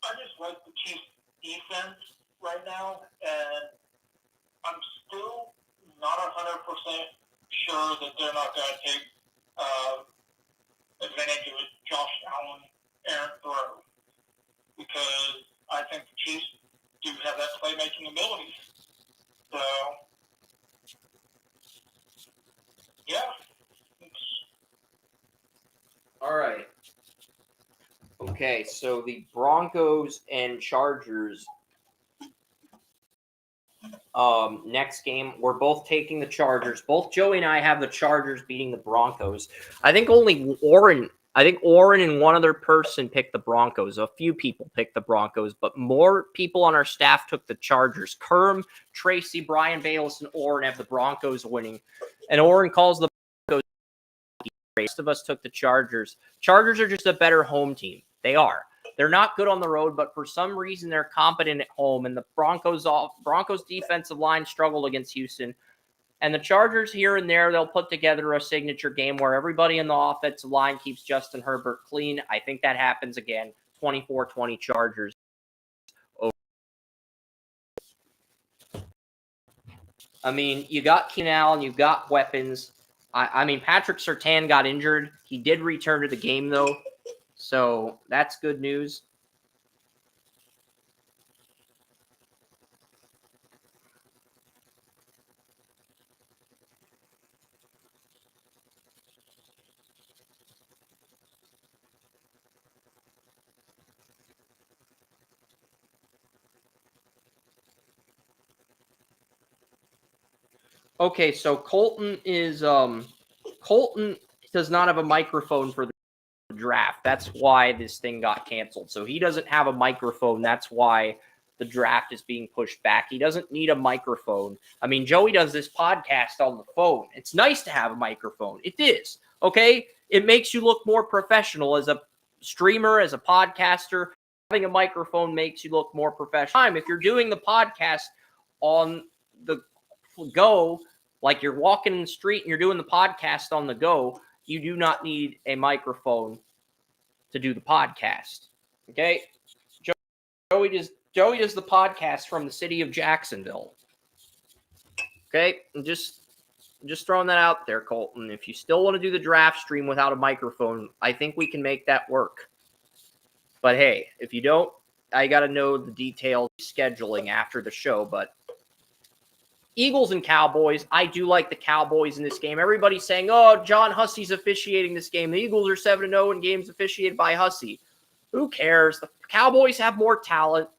I just like the Chiefs' defense right now, and I'm still not 100% sure that they're not going to take advantage of Josh Allen errant throw, because I think the Chiefs do have that playmaking ability. So, yeah. All right. Okay, so the Broncos and Chargers next game, we're both taking the Chargers. Both Joey and I have the Chargers beating the Broncos. I think Oren and one other person picked the Broncos. A few people picked the Broncos, but more people on our staff took the Chargers. Kerm, Tracy, Brian Bayless, and Oren have the Broncos winning. And Oren calls the Broncos. The rest of us took the Chargers. Chargers are just a better home team. They are. They're not good on the road, but for some reason they're competent at home. And the Broncos defensive line struggled against Houston. And the Chargers here and there, they'll put together a signature game where everybody in the offensive line keeps Justin Herbert clean. I think that happens again. 24-20 Chargers. I mean, you got Keenan Allen, you've got weapons. I mean, Patrick Surtain got injured. He did return to the game, though. So that's good news. Okay, so Colton does not have a microphone for the draft. That's why this thing got canceled. So he doesn't have a microphone. That's why the draft is being pushed back. He doesn't need a microphone. I mean, Joey does this podcast on the phone. It's nice to have a microphone. It is. Okay? It makes you look more professional as a streamer, as a podcaster. Having a microphone makes you look more professional. If you're doing the podcast on the go, like you're walking in the street and you're doing the podcast on the go, you do not need a microphone to do the podcast. Okay? Joey does the podcast from the city of Jacksonville. Okay? I'm just throwing that out there, Colton. If you still want to do the draft stream without a microphone, I think we can make that work. But hey, if you don't, I got to know the details scheduling after the show. But Eagles and Cowboys, I do like the Cowboys in this game. Everybody's saying, oh, John Hussey's officiating this game. The Eagles are 7-0 in games officiated by Hussey. Who cares? The Cowboys have more talent.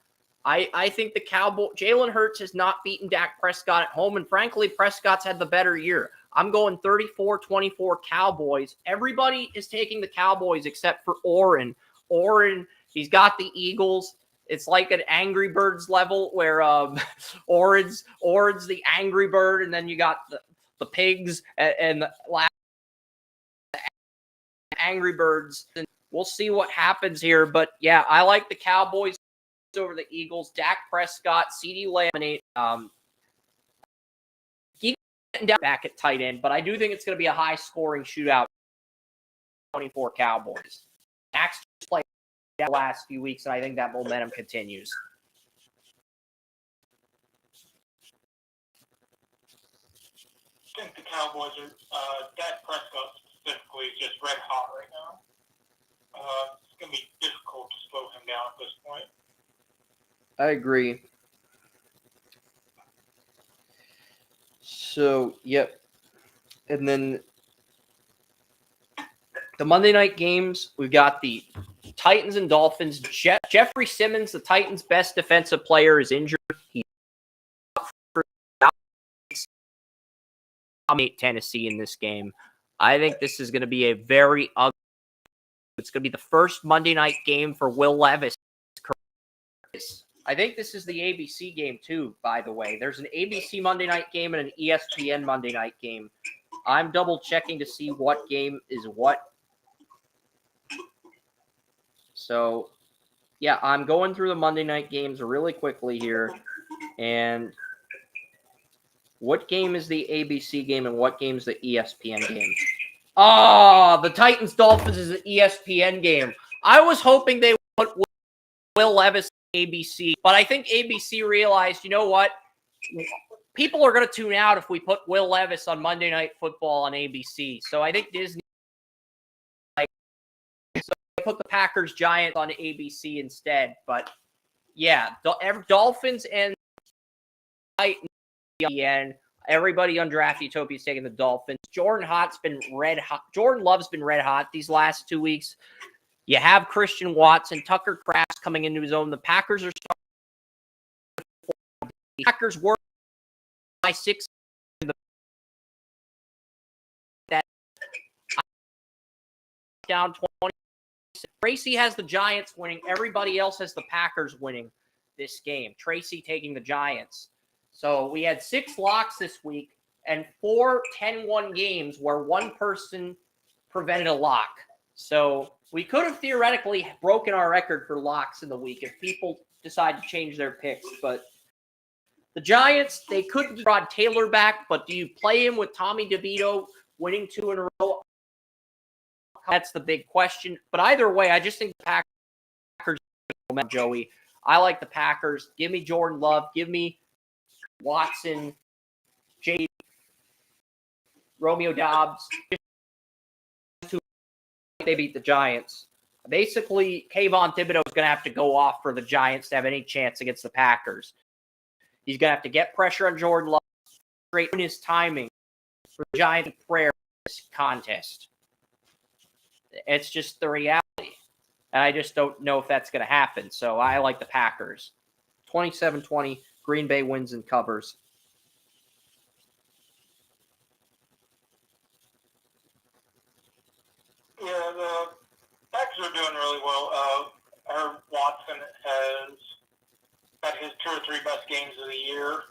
I think the Jalen Hurts has not beaten Dak Prescott at home, and frankly, Prescott's had the better year. I'm going 34-24 Cowboys. Everybody is taking the Cowboys except for Oren. Oren, he's got the Eagles. It's like an Angry Birds level where Oren's the Angry Bird, and then you got the pigs and the Angry Birds. And we'll see what happens here. But, yeah, I like the Cowboys over the Eagles. Dak Prescott, CeeDee Lamb, back at tight end. But I do think it's going to be a high-scoring shootout. 24 Cowboys. Dak's just played the last few weeks, and I think that momentum continues. I think the Cowboys are, Dak Prescott specifically is just red hot right now. It's going to be difficult to slow him down at this point. I agree. So, yep. And then the Monday night games, we've got the Titans and Dolphins. Jeffrey Simmons, the Titans' best defensive player, is injured. He dominated Tennessee in this game. I think this is going to be a very ugly. It's going to be the first Monday night game for Will Levis. I think this is the ABC game too, by the way. There's an ABC Monday night game and an ESPN Monday night game. I'm double checking to see what game is what. So, yeah, I'm going through the Monday night games really quickly here. And what game is the ABC game and what game is the ESPN game? Oh, the Titans-Dolphins is an ESPN game. I was hoping they would put Will Levis on ABC, but I think ABC realized, you know what? People are going to tune out if we put Will Levis on Monday Night Football on ABC. So I think Disney put the Packers-Giants on ABC instead. But, yeah, Dolphins and Titans at the end. Everybody on Draft Utopia is taking the Dolphins. Jordan Love's been red hot these last 2 weeks. You have Christian Watson, Tucker Kraft coming into his own. The Packers are starting. The Packers were by 6. That down 20. Tracy has the Giants winning. Everybody else has the Packers winning this game. Tracy taking the Giants. So we had 6 locks this week and 4 10-1 games where one person prevented a lock. So we could have theoretically broken our record for locks in the week if people decide to change their picks. But the Giants, they could have brought Taylor back, but do you play him with Tommy DeVito winning 2 in a row? That's the big question. But either way, I just think the Packers, Joey. I like the Packers. Give me Jordan Love. Give me Watson, J. Romeo Dobbs. They beat the Giants. Basically, Kayvon Thibodeau is going to have to go off for the Giants to have any chance against the Packers. He's going to have to get pressure on Jordan Love, straighten his timing for the Giants prayer contest. It's just the reality. And I just don't know if that's going to happen. So I like the Packers. 27-20, Green Bay wins and covers. Yeah, the Packers are doing really well. Watson has got his 2 or 3 best games of the year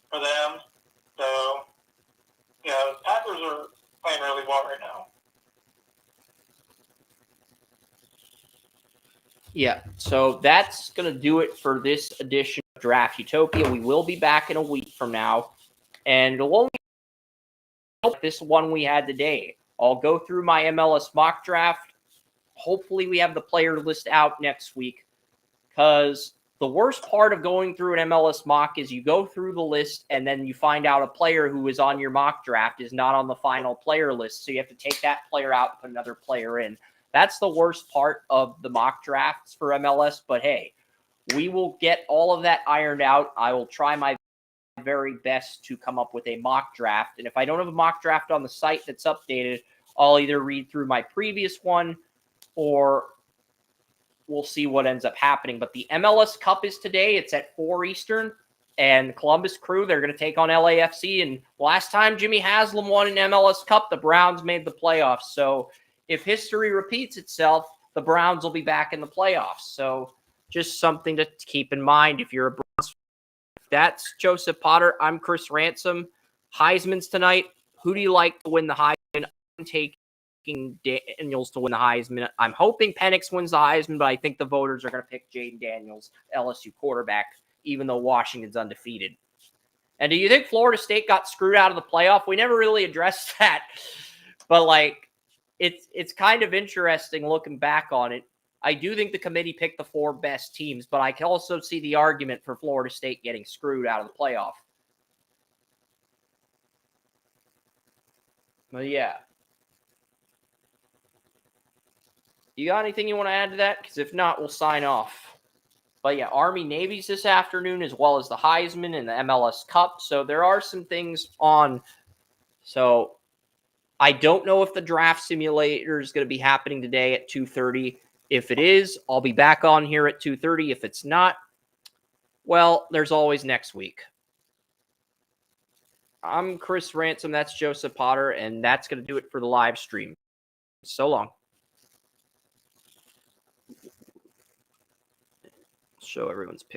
for them. So, yeah, the Packers are playing really well right now. Yeah, so that's going to do it for this edition of Draft Utopia. We will be back in a week from now, and it'll only be this one we had today. I'll go through my MLS mock draft. Hopefully we have the player list out next week, because the worst part of going through an MLS mock is you go through the list and then you find out a player who is on your mock draft is not on the final player list, so you have to take that player out and put another player in. That's the worst part of the mock drafts for MLS, but hey, we will get all of that ironed out. I will try my very best to come up with a mock draft, and if I don't have a mock draft on the site that's updated, I'll either read through my previous one or we'll see what ends up happening. But the MLS Cup is today. It's at 4 Eastern, and Columbus Crew, they're going to take on LAFC, and last time Jimmy Haslam won an MLS Cup, the Browns made the playoffs, so if history repeats itself, the Browns will be back in the playoffs. So just something to keep in mind if you're a Browns fan. That's Joseph Potter. I'm Chris Ransom. Heisman's tonight. Who do you like to win the Heisman? I'm taking Daniels to win the Heisman. I'm hoping Penix wins the Heisman, but I think the voters are going to pick Jaden Daniels, LSU quarterback, even though Washington's undefeated. And do you think Florida State got screwed out of the playoff? We never really addressed that. But, it's kind of interesting looking back on it. I do think the committee picked the 4 best teams, but I can also see the argument for Florida State getting screwed out of the playoff. But yeah. You got anything you want to add to that? Because if not, we'll sign off. But yeah, Army Navy's this afternoon, as well as the Heisman and the MLS Cup. So there are some things on. So I don't know if the draft simulator is going to be happening today at 2:30. If it is, I'll be back on here at 2:30. If it's not, well, there's always next week. I'm Chris Ransom. That's Joseph Potter, and that's going to do it for the live stream. So long. Show everyone's picture.